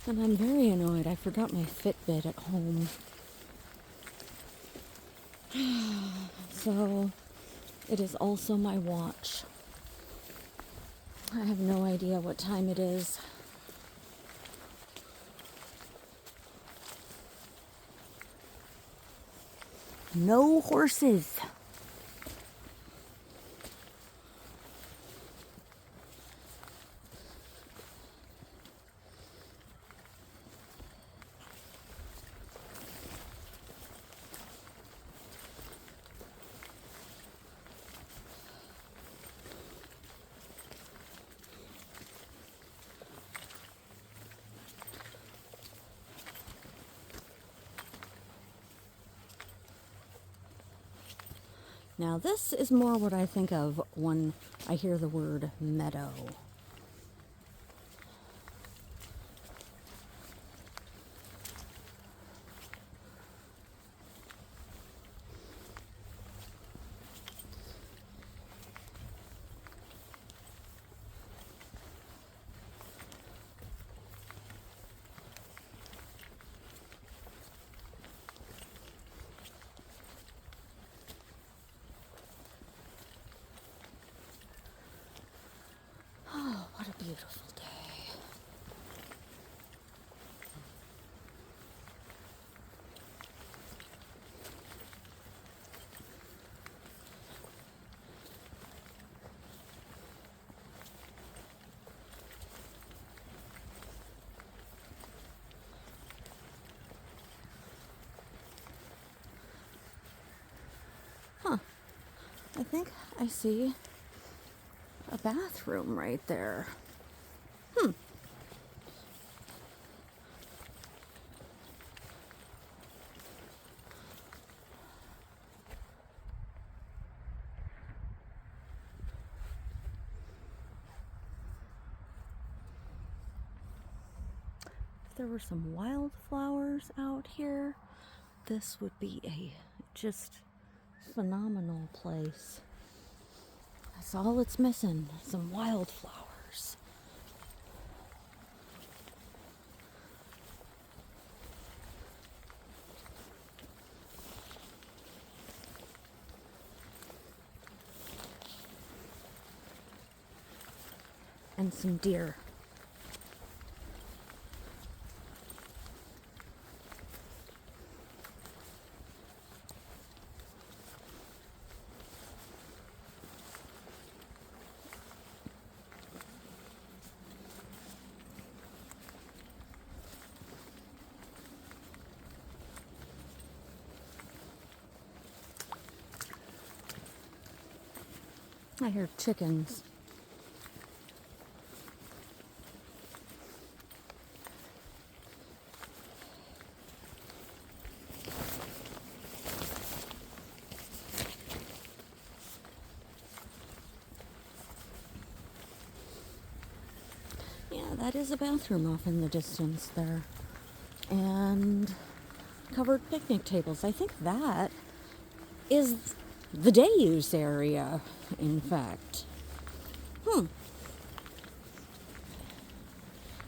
And I'm very annoyed. I forgot my Fitbit at home. So, it is also my watch. I have no idea what time it is. No horses. Now this is more what I think of when I hear the word meadow. beautiful day. Huh. I think I see a bathroom right there. If there were some wildflowers out here, this would be a just phenomenal place. That's all it's missing, some wildflowers. And some deer. I hear chickens. Yeah, that is a bathroom off in the distance there. And covered picnic tables. I think that is the day use area, in fact.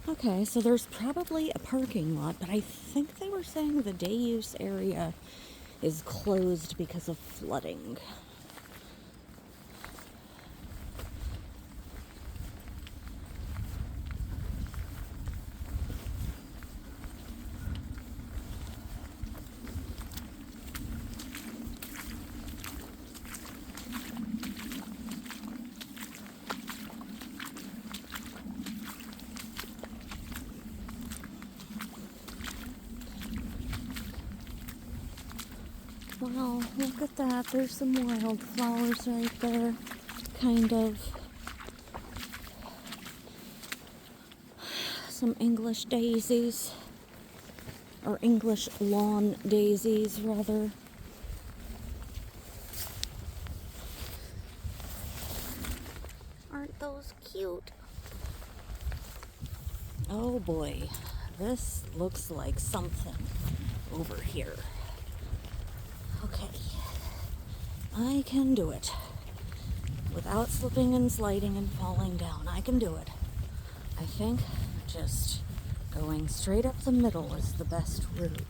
Okay, so there's probably a parking lot, but I think they were saying the day use area is closed because of flooding. Wow, look at that. There's some wildflowers right there. Kind of. Some English daisies. Or English lawn daisies, rather. Aren't those cute? Oh boy, this looks like something over here. Okay, I can do it. Without slipping and sliding and falling down, I can do it. I think just going straight up the middle is the best route.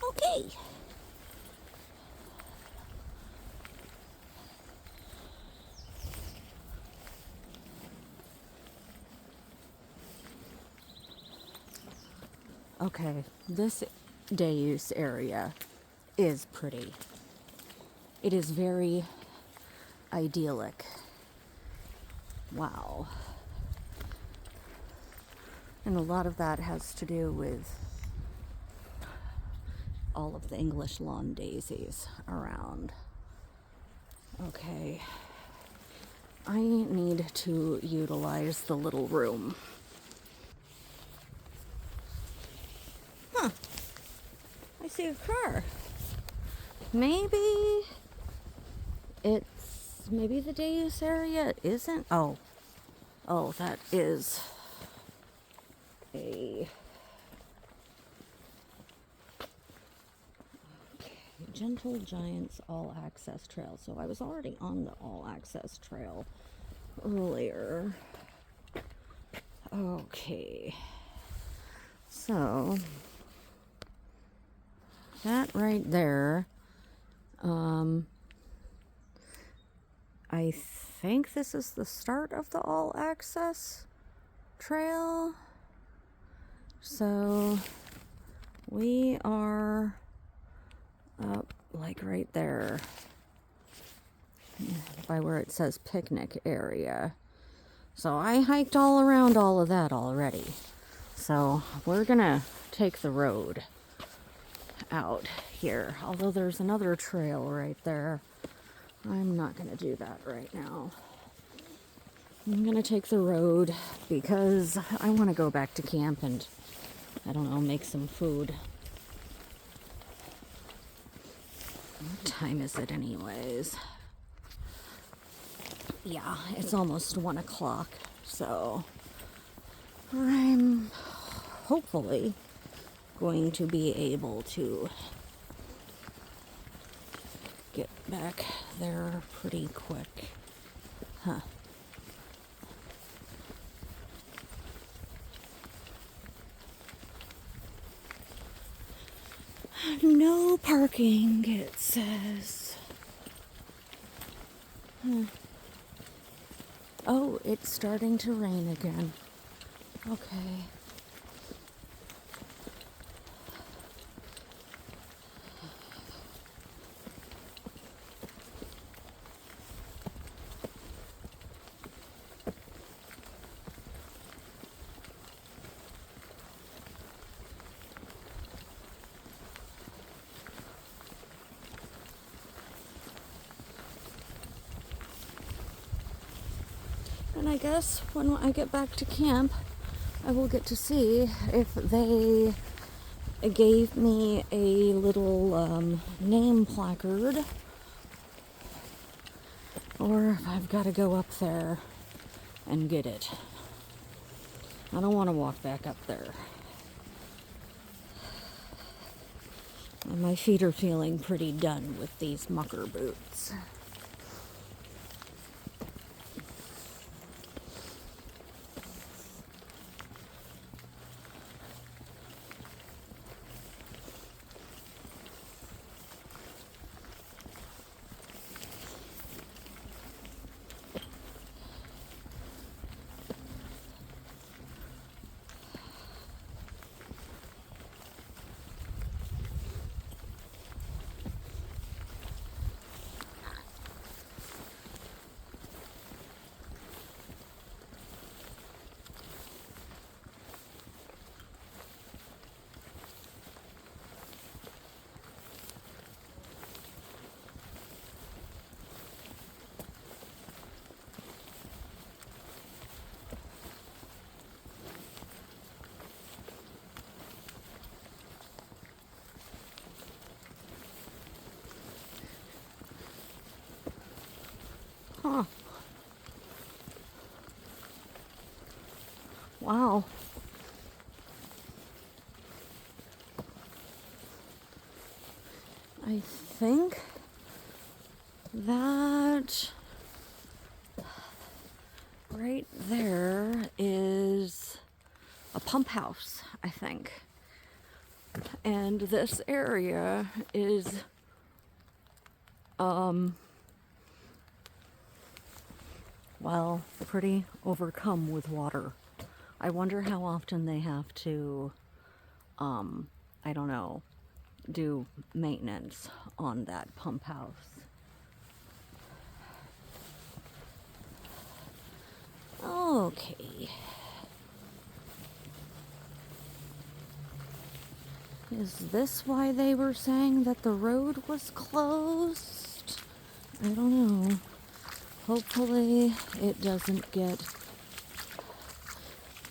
Okay. Okay, this day use area is pretty. It is very idyllic. Wow. And a lot of that has to do with all of the English lawn daisies around. Okay. I need to utilize the little room. Huh. I see a car. Maybe the day use area isn't. Oh, that is a Gentle Giants All Access Trail. So I was already on the All Access Trail earlier. Okay. So that right there I think this is the start of the all-access trail. So we are up like right there by where it says picnic area. So I hiked all around all of that already. So we're gonna take the road out here. Although there's another trail right there. I'm not gonna do that right now. I'm gonna take the road because I want to go back to camp and, I don't know, make some food. What time is it anyways? Yeah, it's almost 1 o'clock, so I'm hopefully going to be able to get back there pretty quick. Huh. No parking, it says. Oh, it's starting to rain again. Okay. And I guess when I get back to camp, I will get to see if they gave me a little name placard, or if I've got to go up there and get it. I don't want to walk back up there. And my feet are feeling pretty done with these mucker boots. Huh. Wow. I think that right there is a pump house, I think. And this area is well, pretty overcome with water. I wonder how often they have to I don't know, do maintenance on that pump house. Okay. Is this why they were saying that the road was closed? I don't know. Hopefully it doesn't get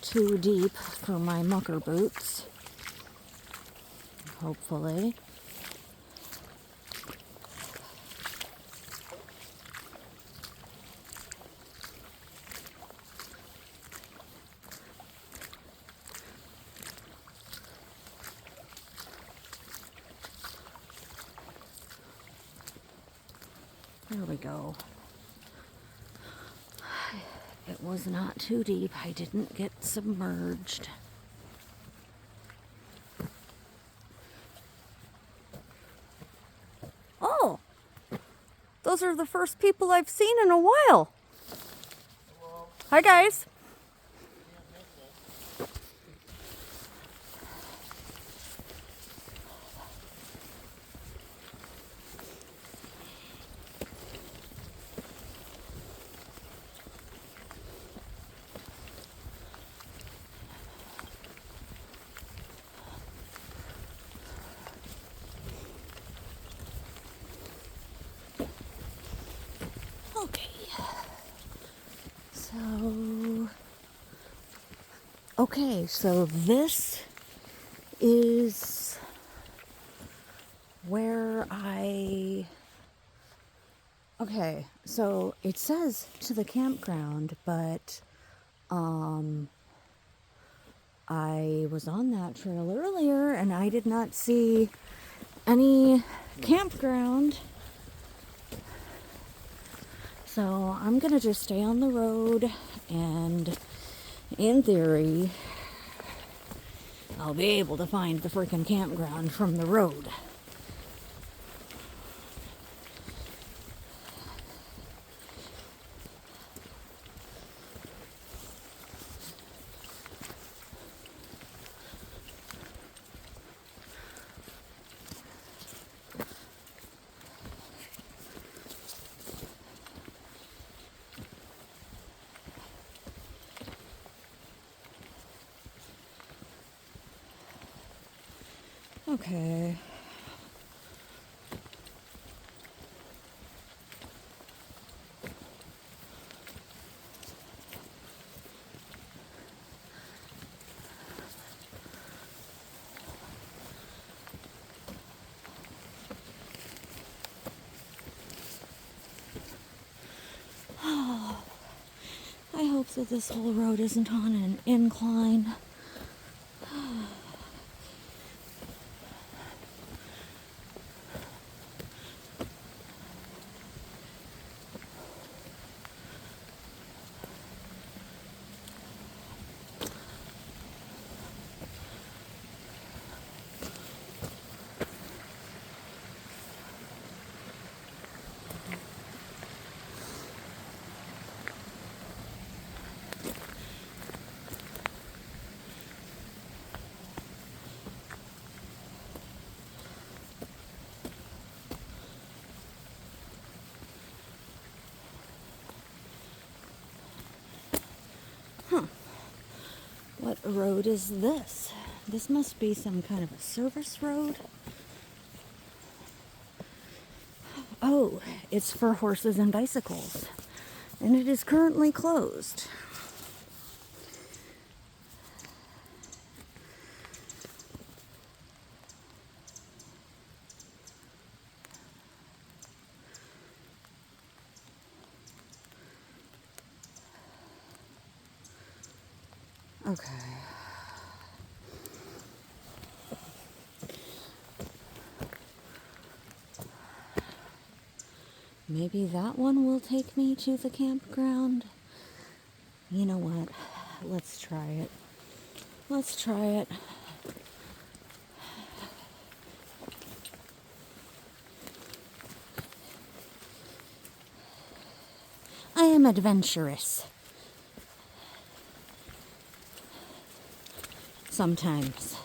too deep for my mucker boots. Hopefully. There we go. It was not too deep. I didn't get submerged. Oh! The Those are the first people I've seen in a while. Hello. Hi, guys. So this is where so it says to the campground, but I was on that trail earlier and I did not see any campground. So I'm gonna just stay on the road, and in theory I'll be able to find the freaking campground from the road. Okay. I hope that this whole road isn't on an incline. What road is this? This must be some kind of a service road. Oh, it's for horses and bicycles. And it is currently closed. Okay. Maybe that one will take me to the campground. You know what? Let's try it. Let's try it. I am adventurous. Sometimes.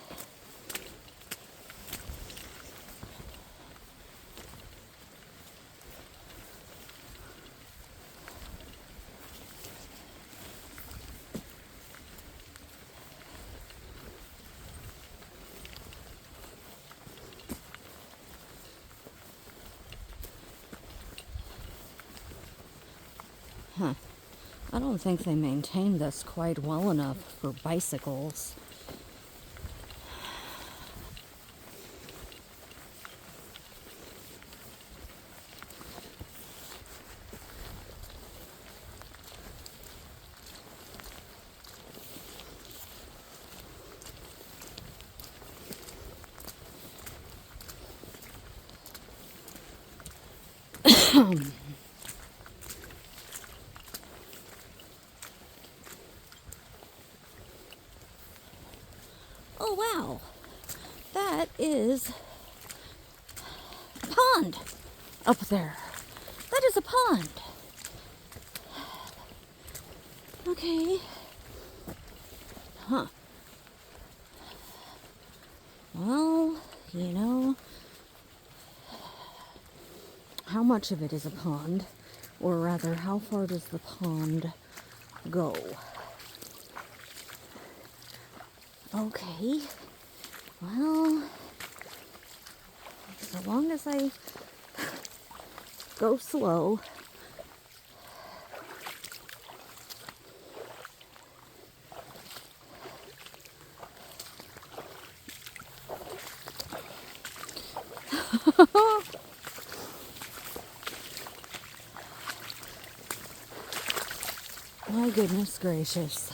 Huh. I don't think they maintain this quite well enough for bicycles. Oh, wow. That is a pond up there. That a pond. Okay. Huh. Well, how much of it is a pond? Or rather, how far does the pond go? Okay. Well, so long as I go slow. My goodness gracious.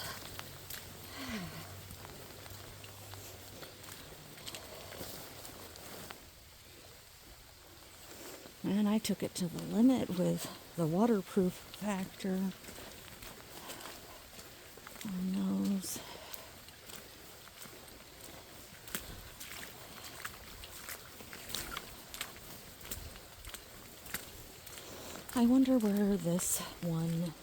And I took it to the limit with the waterproof factor on those. I wonder where this one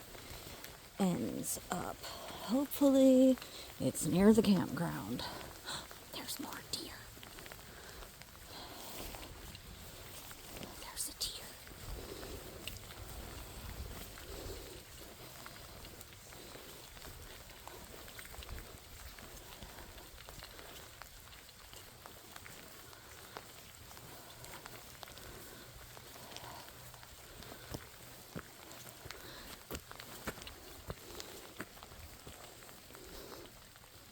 ends up. Hopefully it's near the campground. There's more deer. There's a deer.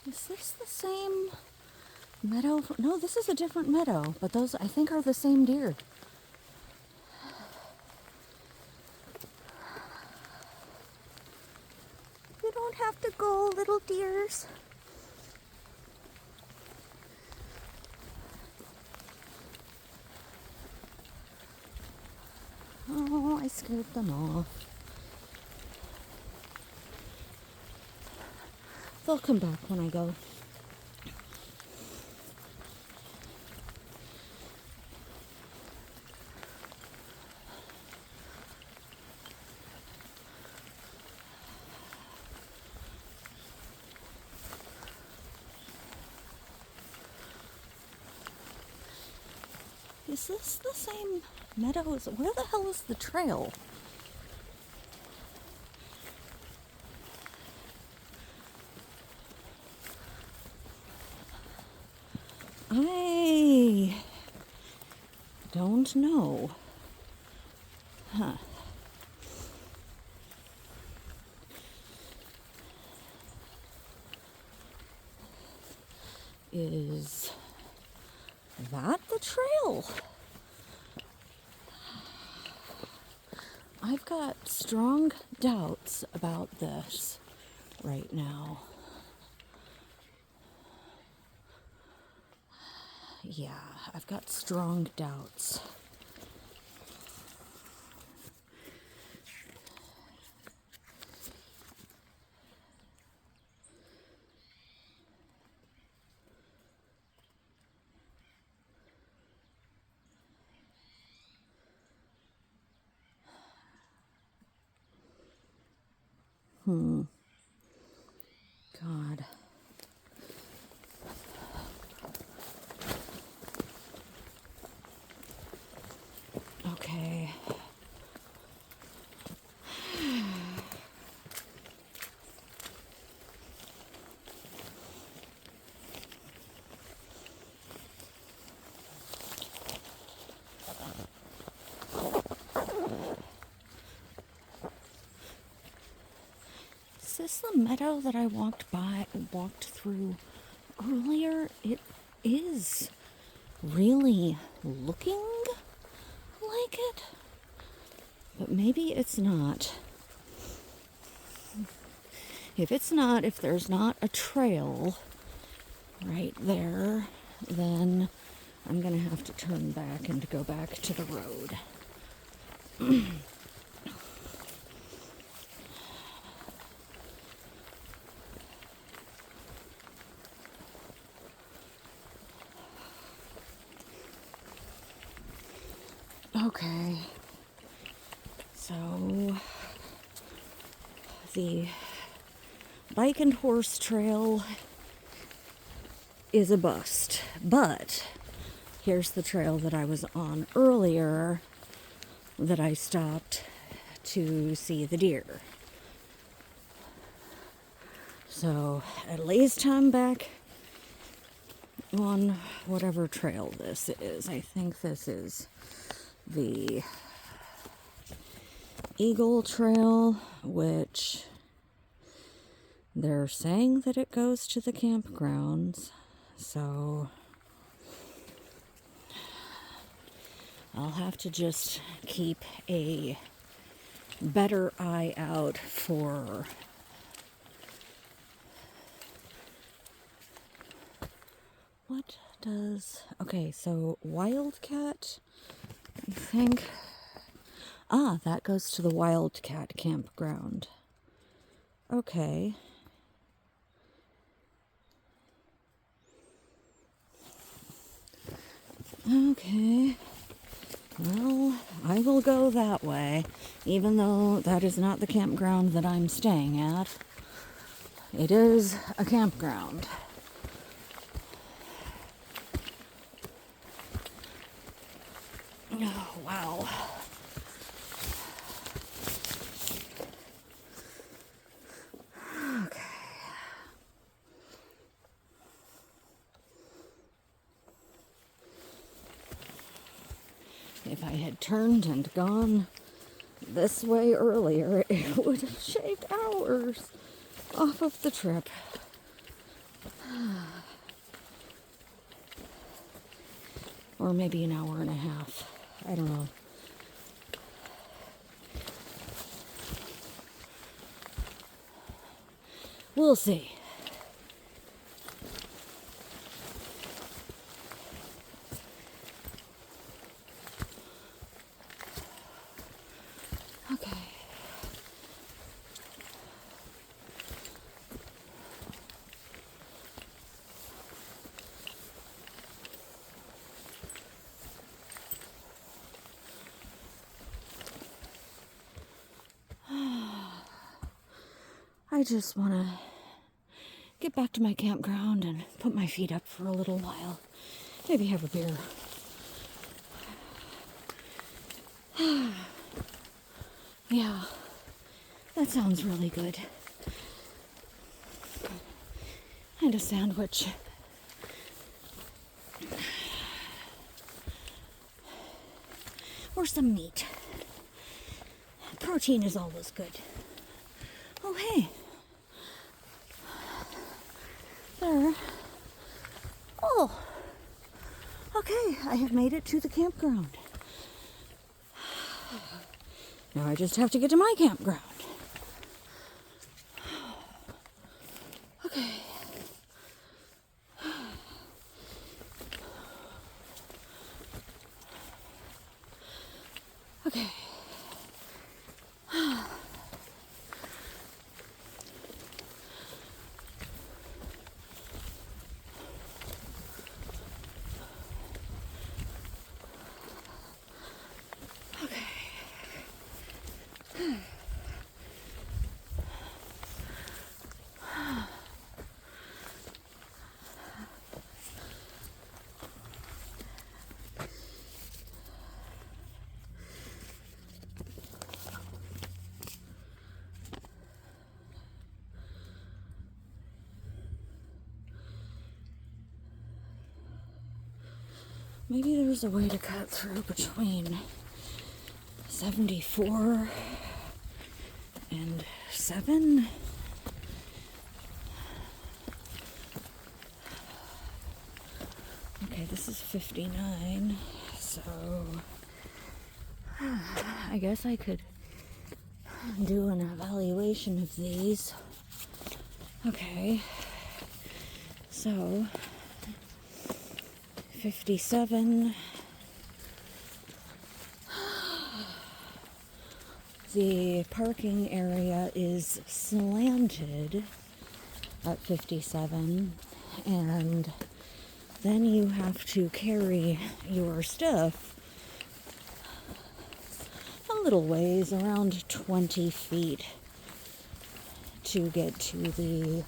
Is this the same meadow? No, this is a different meadow, but those I think are the same deer. You don't have to go, little deers. Oh, I scared them off. They'll come back when I go. Is this the same meadow? Where the hell is the trail? I don't know. Huh. Is that the trail? I've got strong doubts about this right now. Yeah, I've got strong doubts. God. Okay. Is this the meadow that I walked through earlier? It is really looking like it, but maybe it's not. If it's not, if there's not a trail right there, then I'm gonna have to turn back and go back to the road. Okay, So the bike and horse trail is a bust, but here's the trail that I was on earlier that I stopped to see the deer. So at least I'm back on whatever trail this is. I think this is the Eagle Trail, which they're saying that it goes to the campgrounds. So I'll have to just keep a better eye out for what does, okay, so Wildcat, I think, that goes to the Wildcat campground. Okay. Okay. Well, I will go that way, even though that is not the campground that I'm staying at. It is a campground. Oh, wow. Okay. If I had turned and gone this way earlier, it would have shaved hours off of the trip. Or maybe an hour and a half. I don't know. We'll see. Okay. I just want to get back to my campground and put my feet up for a little while. Maybe have a beer. Yeah, that sounds really good. And a sandwich. Or some meat. Protein is always good. Oh, hey. There. Oh. Okay, I have made it to the campground. Now I just have to get to my campground. Okay. Okay. Maybe there's a way to cut through between 74 and 7. Okay, this is 59, so I guess I could do an evaluation of these. Okay, so 57. The parking area is slanted at 57, and then you have to carry your stuff a little ways, around 20 feet, to get to the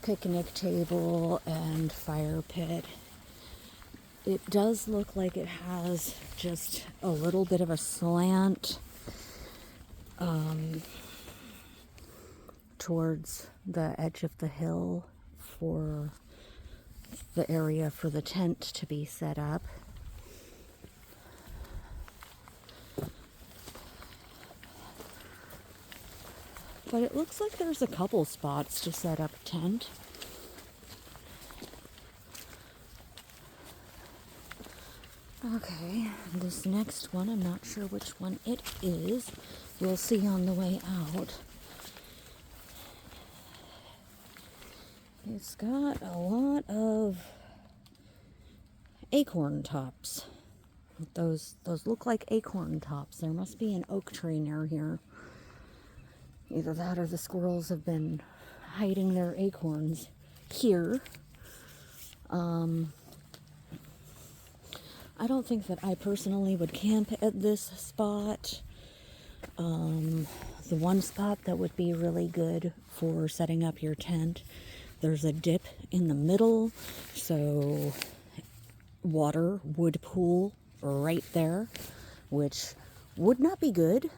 picnic table and fire pit. It does look like it has just a little bit of a slant towards the edge of the hill for the area for the tent to be set up. But it looks like there's a couple spots to set up a tent. Okay, this next one, I'm not sure which one it is. We'll see on the way out. It's got a lot of acorn tops. Those look like acorn tops. There must be an oak tree near here. Either that or the squirrels have been hiding their acorns here. I don't think that I personally would camp at this spot. The one spot that would be really good for setting up your tent, there's a dip in the middle, so water would pool right there, which would not be good.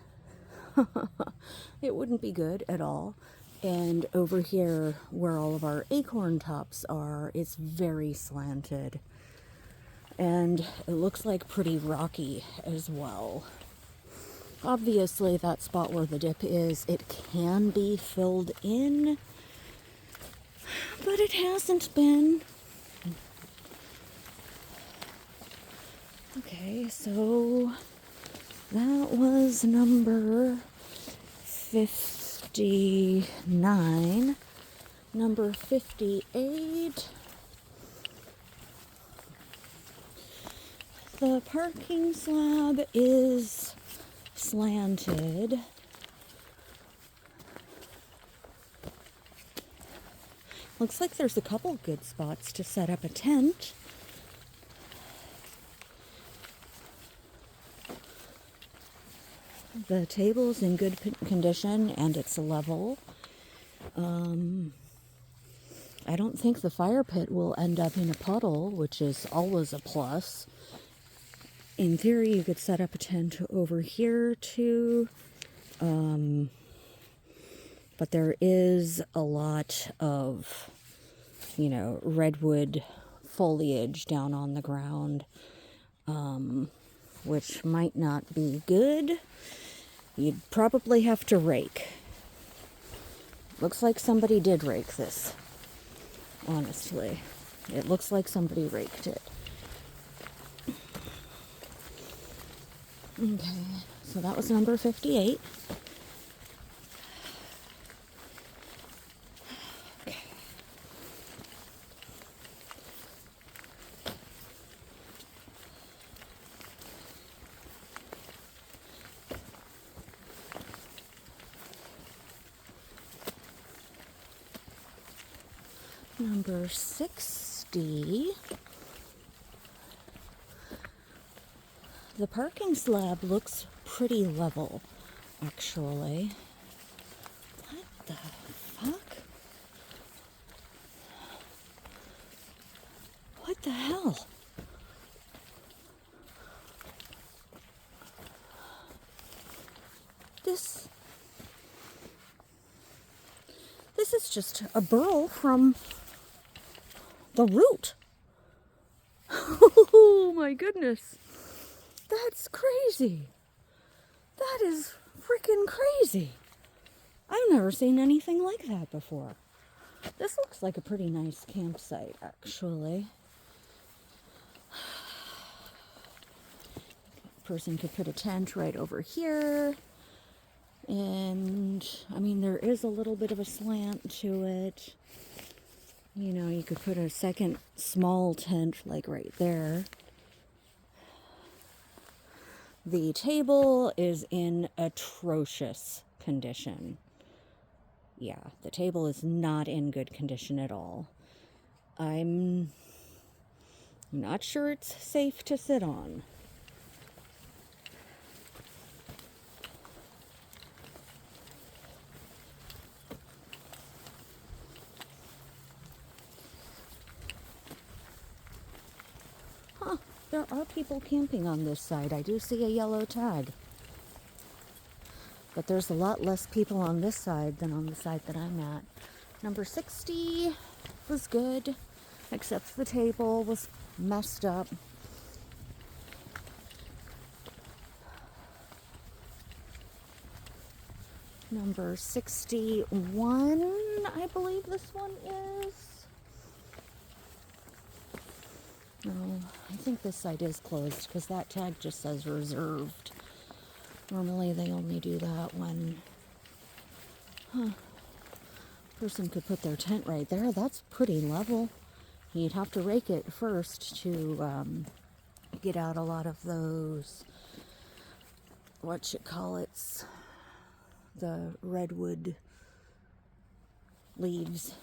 It wouldn't be good at all. And over here where all of our acorn tops are, it's very slanted. And it looks like pretty rocky as well. Obviously, that spot where the dip is, it can be filled in, but it hasn't been. Okay, so that was number 59. Number 58. The parking slab is slanted. Looks like there's a couple good spots to set up a tent. The table's in good condition and it's level. I don't think the fire pit will end up in a puddle, which is always a plus. In theory, you could set up a tent over here too. But there is a lot of, redwood foliage down on the ground, which might not be good. You'd probably have to rake. Looks like somebody did rake this, honestly. It looks like somebody raked it. Okay, so that was number 58. Okay. Number 60. The parking slab looks pretty level, actually. What the fuck? What the hell? This is just a burl from the root. Oh my goodness. That's crazy. That is freaking crazy. I've never seen anything like that before. This looks like a pretty nice campsite, actually. Person could put a tent right over here. And, there is a little bit of a slant to it. You could put a second small tent, like right there. The table is in atrocious condition. Yeah, the table is not in good condition at all. I'm not sure it's safe to sit on. are people camping on this side. I do see a yellow tag. But there's a lot less people on this side than on the side that I'm at. Number 60 was good, except the table was messed up. Number 61, I believe this one is. No, I think this side is closed because that tag just says reserved. Normally they only do that when person could put their tent right there. That's pretty level. You'd have to rake it first to get out a lot of those, the redwood leaves.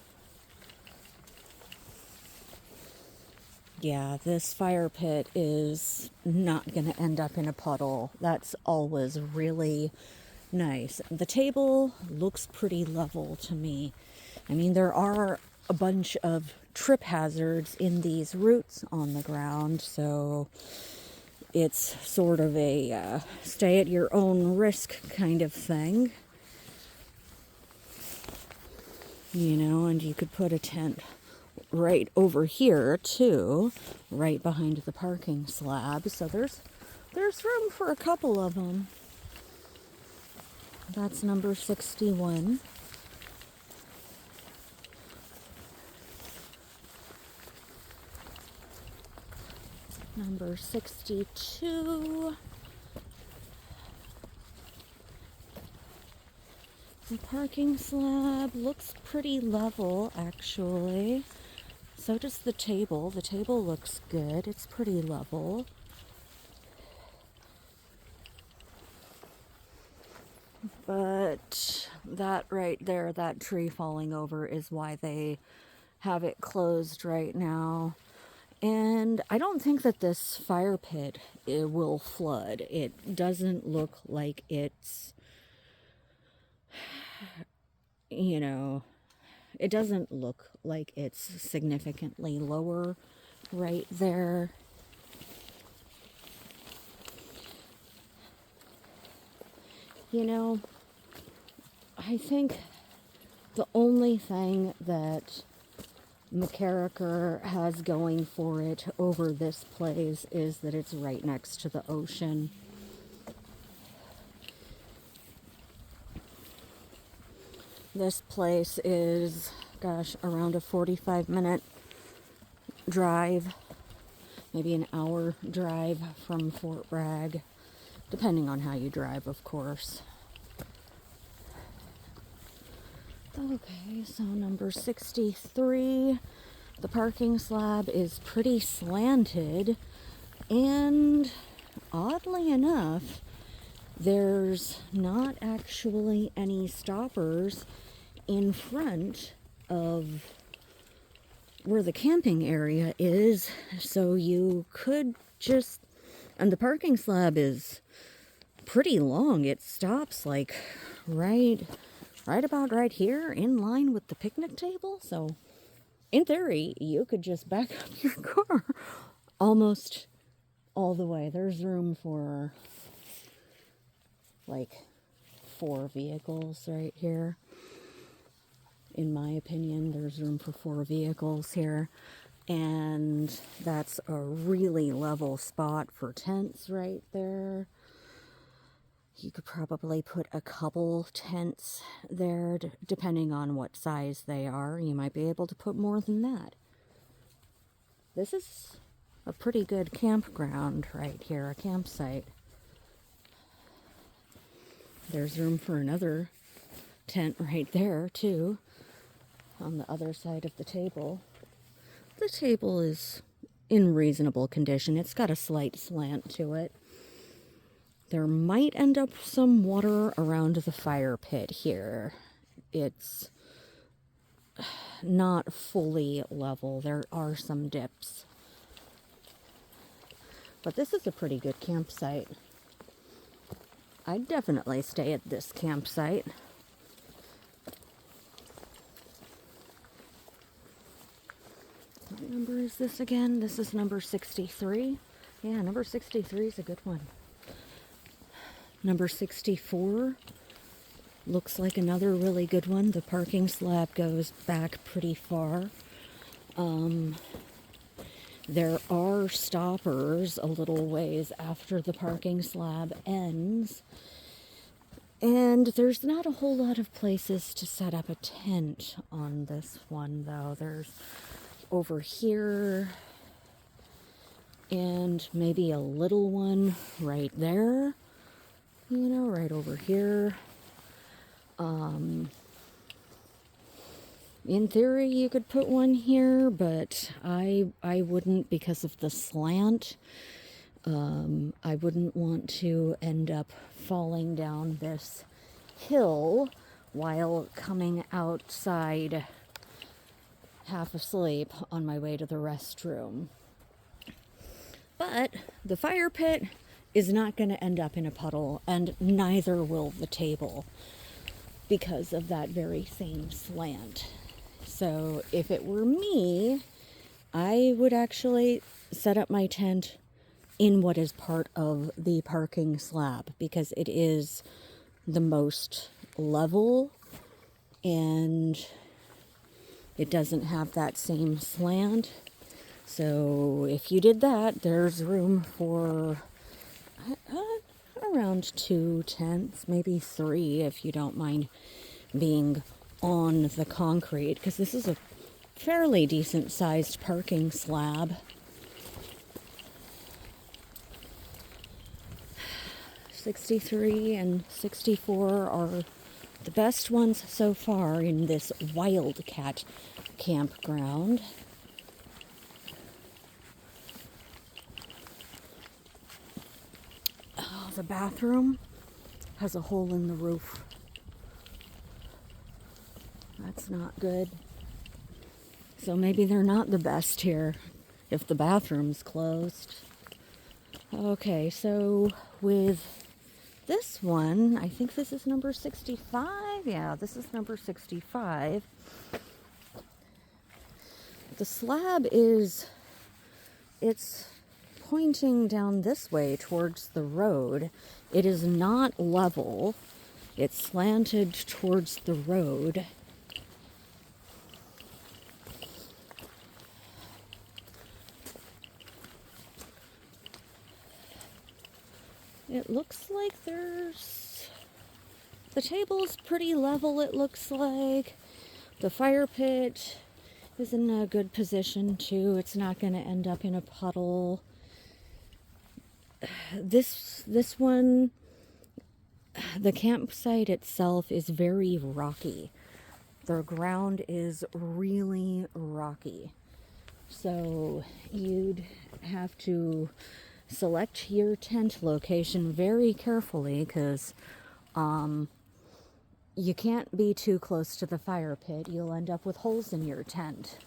Yeah, this fire pit is not going to end up in a puddle. That's always really nice. The table looks pretty level to me. I mean, there are a bunch of trip hazards in these roots on the ground, so it's sort of a stay at your own risk kind of thing. You know, and you could put a tent right over here too, right behind the parking slab. So there's room for a couple of them. That's number 61. Number 62. The parking slab looks pretty level, actually. So does the table. The table looks good. It's pretty level. But that right there, that tree falling over is why they have it closed right now. And I don't think that this fire pit will flood. It doesn't look like it's, you know, it doesn't look like it's significantly lower right there. You know, I think the only thing that McCarricker has going for it over this place is that it's right next to the ocean. This place is, gosh, around a 45-minute drive, maybe an hour drive from Fort Bragg, depending on how you drive, of course. Okay, so number 63, the parking slab is pretty slanted, and oddly enough, there's not actually any stoppers in front of where the camping area is, so you could just, and the parking slab is pretty long. It stops like right about right here in line with the picnic table. So in theory, you could just back up your car almost all the way. There's room for like 4 vehicles right here. In my opinion, there's room for 4 vehicles here. And that's a really level spot for tents right there. You could probably put a couple tents there, depending on what size they are. You might be able to put more than that. This is a pretty good campground right here, a campsite. There's room for another tent right there, too, on the other side of the table. The table is in reasonable condition. It's got a slight slant to it. There might end up some water around the fire pit here. It's not fully level. There are some dips. But this is a pretty good campsite. I'd definitely stay at this campsite. What number is this again? This is number 63. Yeah, number 63 is a good one. Number 64 looks like another really good one. The parking slab goes back pretty far. There are stoppers a little ways after the parking slab ends. And there's not a whole lot of places to set up a tent on this one, though. There's over here and maybe a little one right there. You know, right over here. In theory, you could put one here, but I wouldn't because of the slant. I wouldn't want to end up falling down this hill while coming outside half asleep on my way to the restroom. But the fire pit is not going to end up in a puddle, and neither will the table because of that very same slant. So if it were me, I would actually set up my tent in what is part of the parking slab because it is the most level and it doesn't have that same slant. So if you did that, there's room for around 2 tents, maybe 3 if you don't mind being on the concrete, because this is a fairly decent sized parking slab. 63 and 64 are the best ones so far in this wildcat campground. Oh, the bathroom has a hole in the roof. That's not good. So maybe they're not the best here if the bathroom's closed. Okay, so with this one, I think this is number 65. Yeah, this is number 65. The slab it's pointing down this way towards the road. It is not level. It's slanted towards the road. It looks like the table's pretty level, it looks like. The fire pit is in a good position too. It's not going to end up in a puddle. This one, the campsite itself is very rocky. The ground is really rocky. So you'd have to select your tent location very carefully because you can't be too close to the fire pit. You'll end up with holes in your tent.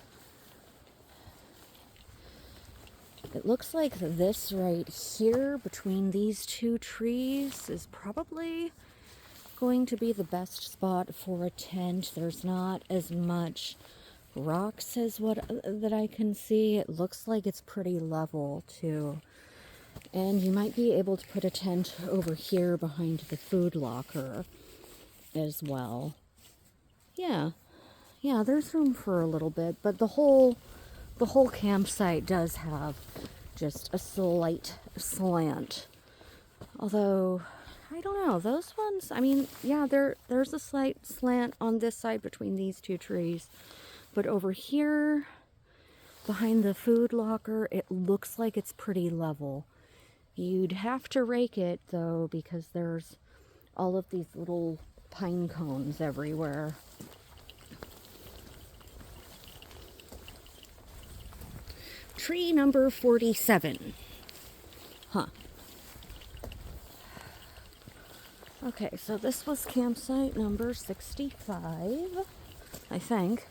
It looks like this right here between these 2 trees is probably going to be the best spot for a tent. There's not as much rocks as that I can see. It looks like it's pretty level too. And you might be able to put a tent over here behind the food locker as well. Yeah, there's room for a little bit, but the whole campsite does have just a slight slant. Although, I don't know, those ones, I mean, yeah, there's a slight slant on this side between these 2 trees. But over here, behind the food locker, it looks like it's pretty level. You'd have to rake it, though, because there's all of these little pine cones everywhere. Tree number 47. Huh. Okay, so this was campsite number 65, I think.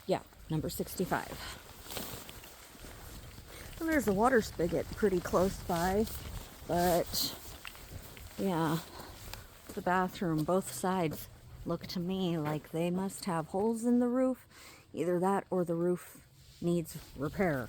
Yeah, number 65. And there's a water spigot pretty close by, but yeah, the bathroom, both sides look to me like they must have holes in the roof, Either that or the roof needs repair.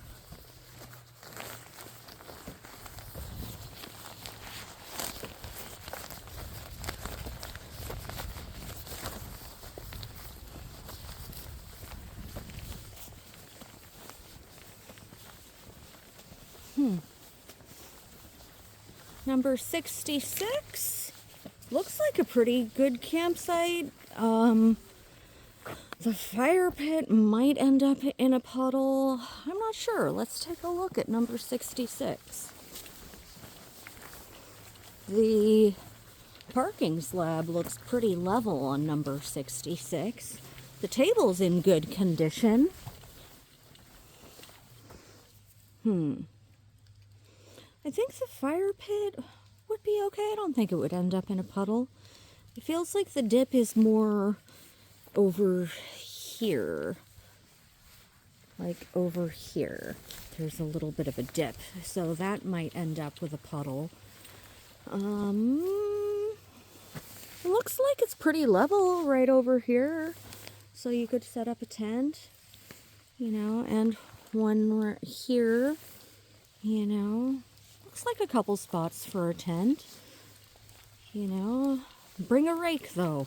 Number 66 looks like a pretty good campsite. The fire pit might end up in a puddle. I'm not sure. Let's take a look at number 66. The parking slab looks pretty level on number 66. The table's in good condition. I think the fire pit would be okay. I don't think it would end up in a puddle. It feels like the dip is more over here. Like over here. There's a little bit of a dip. So that might end up with a puddle. It looks like it's pretty level right over here. So you could set up a tent, and one right here, Looks like a couple spots for a tent, Bring a rake, though.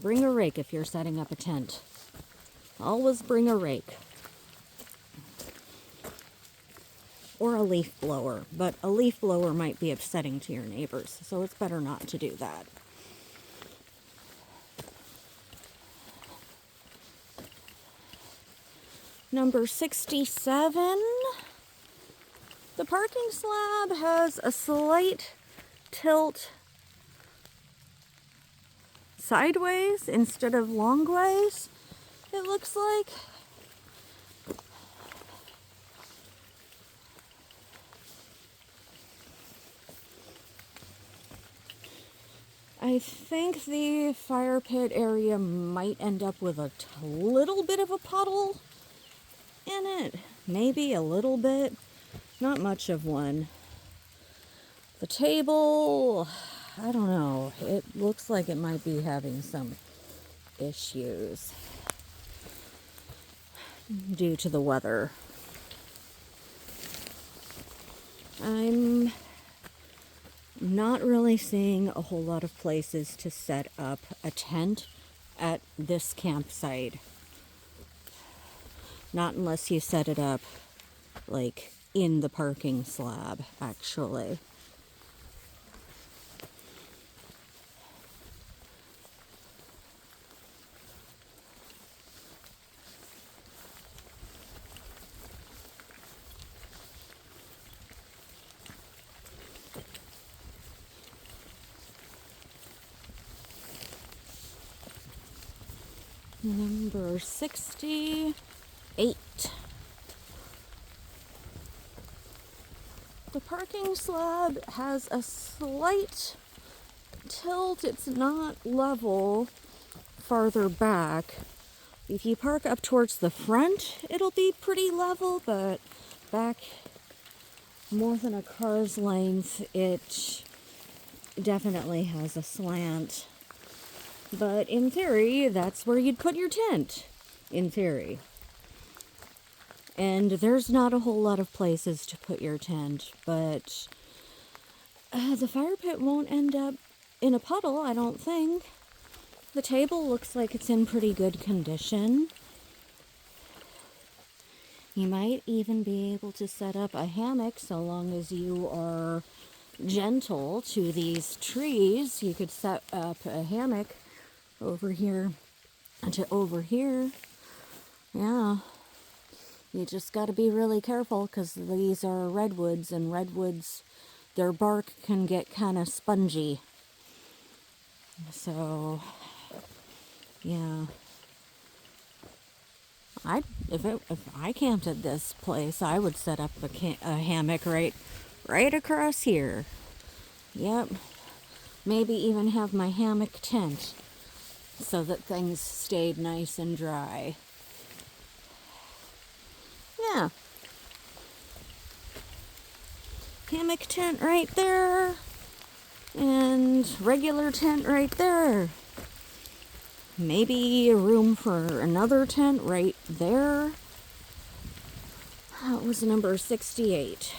Bring a rake if you're setting up a tent. Always bring a rake. Or a leaf blower, but a leaf blower might be upsetting to your neighbors, so it's better not to do that. Number 67. The parking slab has a slight tilt sideways instead of longways, it looks like. I think the fire pit area might end up with a little bit of a puddle in it. Maybe a little bit. Not much of one. The table, I don't know. It looks like it might be having some issues due to the weather. I'm not really seeing a whole lot of places to set up a tent at this campsite. Not unless you set it up like in the parking slab, actually. Number 68. The parking slab has a slight tilt. It's not level farther back. If you park up towards the front, it'll be pretty level, but back more than a car's length, it definitely has a slant. But in theory, that's where you'd put your tent, in theory. And there's not a whole lot of places to put your tent, but the fire pit won't end up in a puddle, I don't think. The table looks like it's in pretty good condition. You might even be able to set up a hammock so long as you are gentle to these trees. You could set up a hammock over here to over here. Yeah. You just got to be really careful because these are redwoods, and redwoods, their bark can get kind of spongy. So, yeah. If I camped at this place, I would set up a hammock right across here. Yep. Maybe even have my hammock tent so that things stayed nice and dry. Yeah. Hammock tent right there. And regular tent right there. maybe room for another tent right there. That was number 68.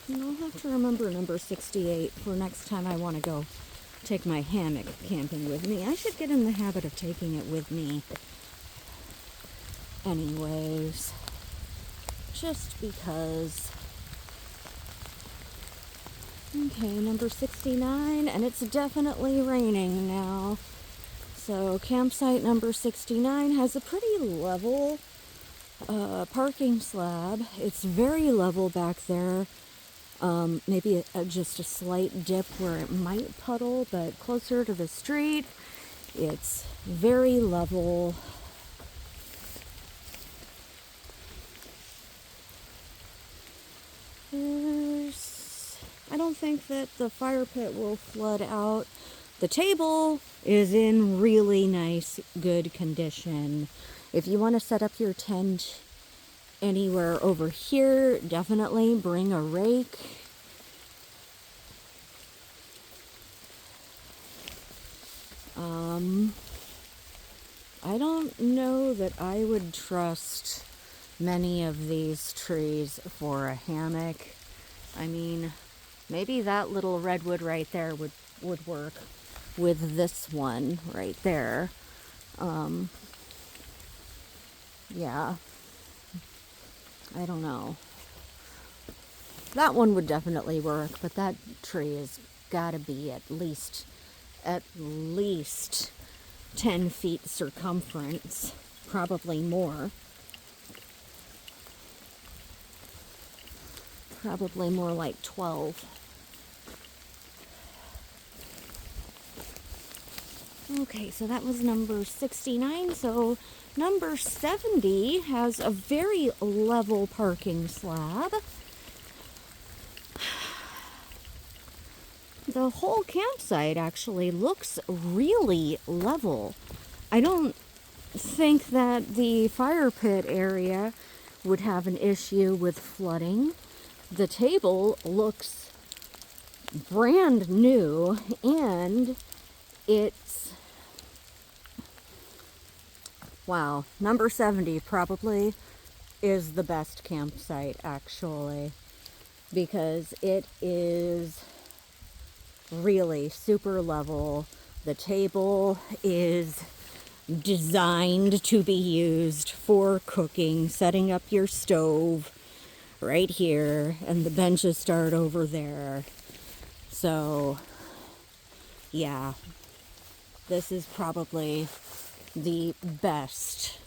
And I'll have to remember number 68 for next time I want to go take my hammock camping with me. I should get in the habit of taking it with me. Anyways, just because. Okay, number 69, and it's definitely raining now. So campsite number 69 has a pretty level parking slab. It's very level back there. Maybe just a slight dip where it might puddle, but closer to the street, it's very level. I don't think that the fire pit will flood out. The table is in really nice, good condition. If you want to set up your tent anywhere over here, definitely bring a rake. I don't know that I would trust many of these trees for a hammock. I mean, maybe that little redwood right there would work with this one right there. Yeah. I don't know. That one would definitely work, but that tree has got to be at least 10 feet circumference, probably more. Probably more like 12. Okay, so that was number 69. So number 70 has a very level parking slab. The whole campsite actually looks really level. I don't think that the fire pit area would have an issue with flooding. The table looks brand new, and it's, wow, number 70 probably is the best campsite actually, because it is really super level. The table is designed to be used for cooking, setting up your stove right here, and the benches start over there. So yeah, this is probably the best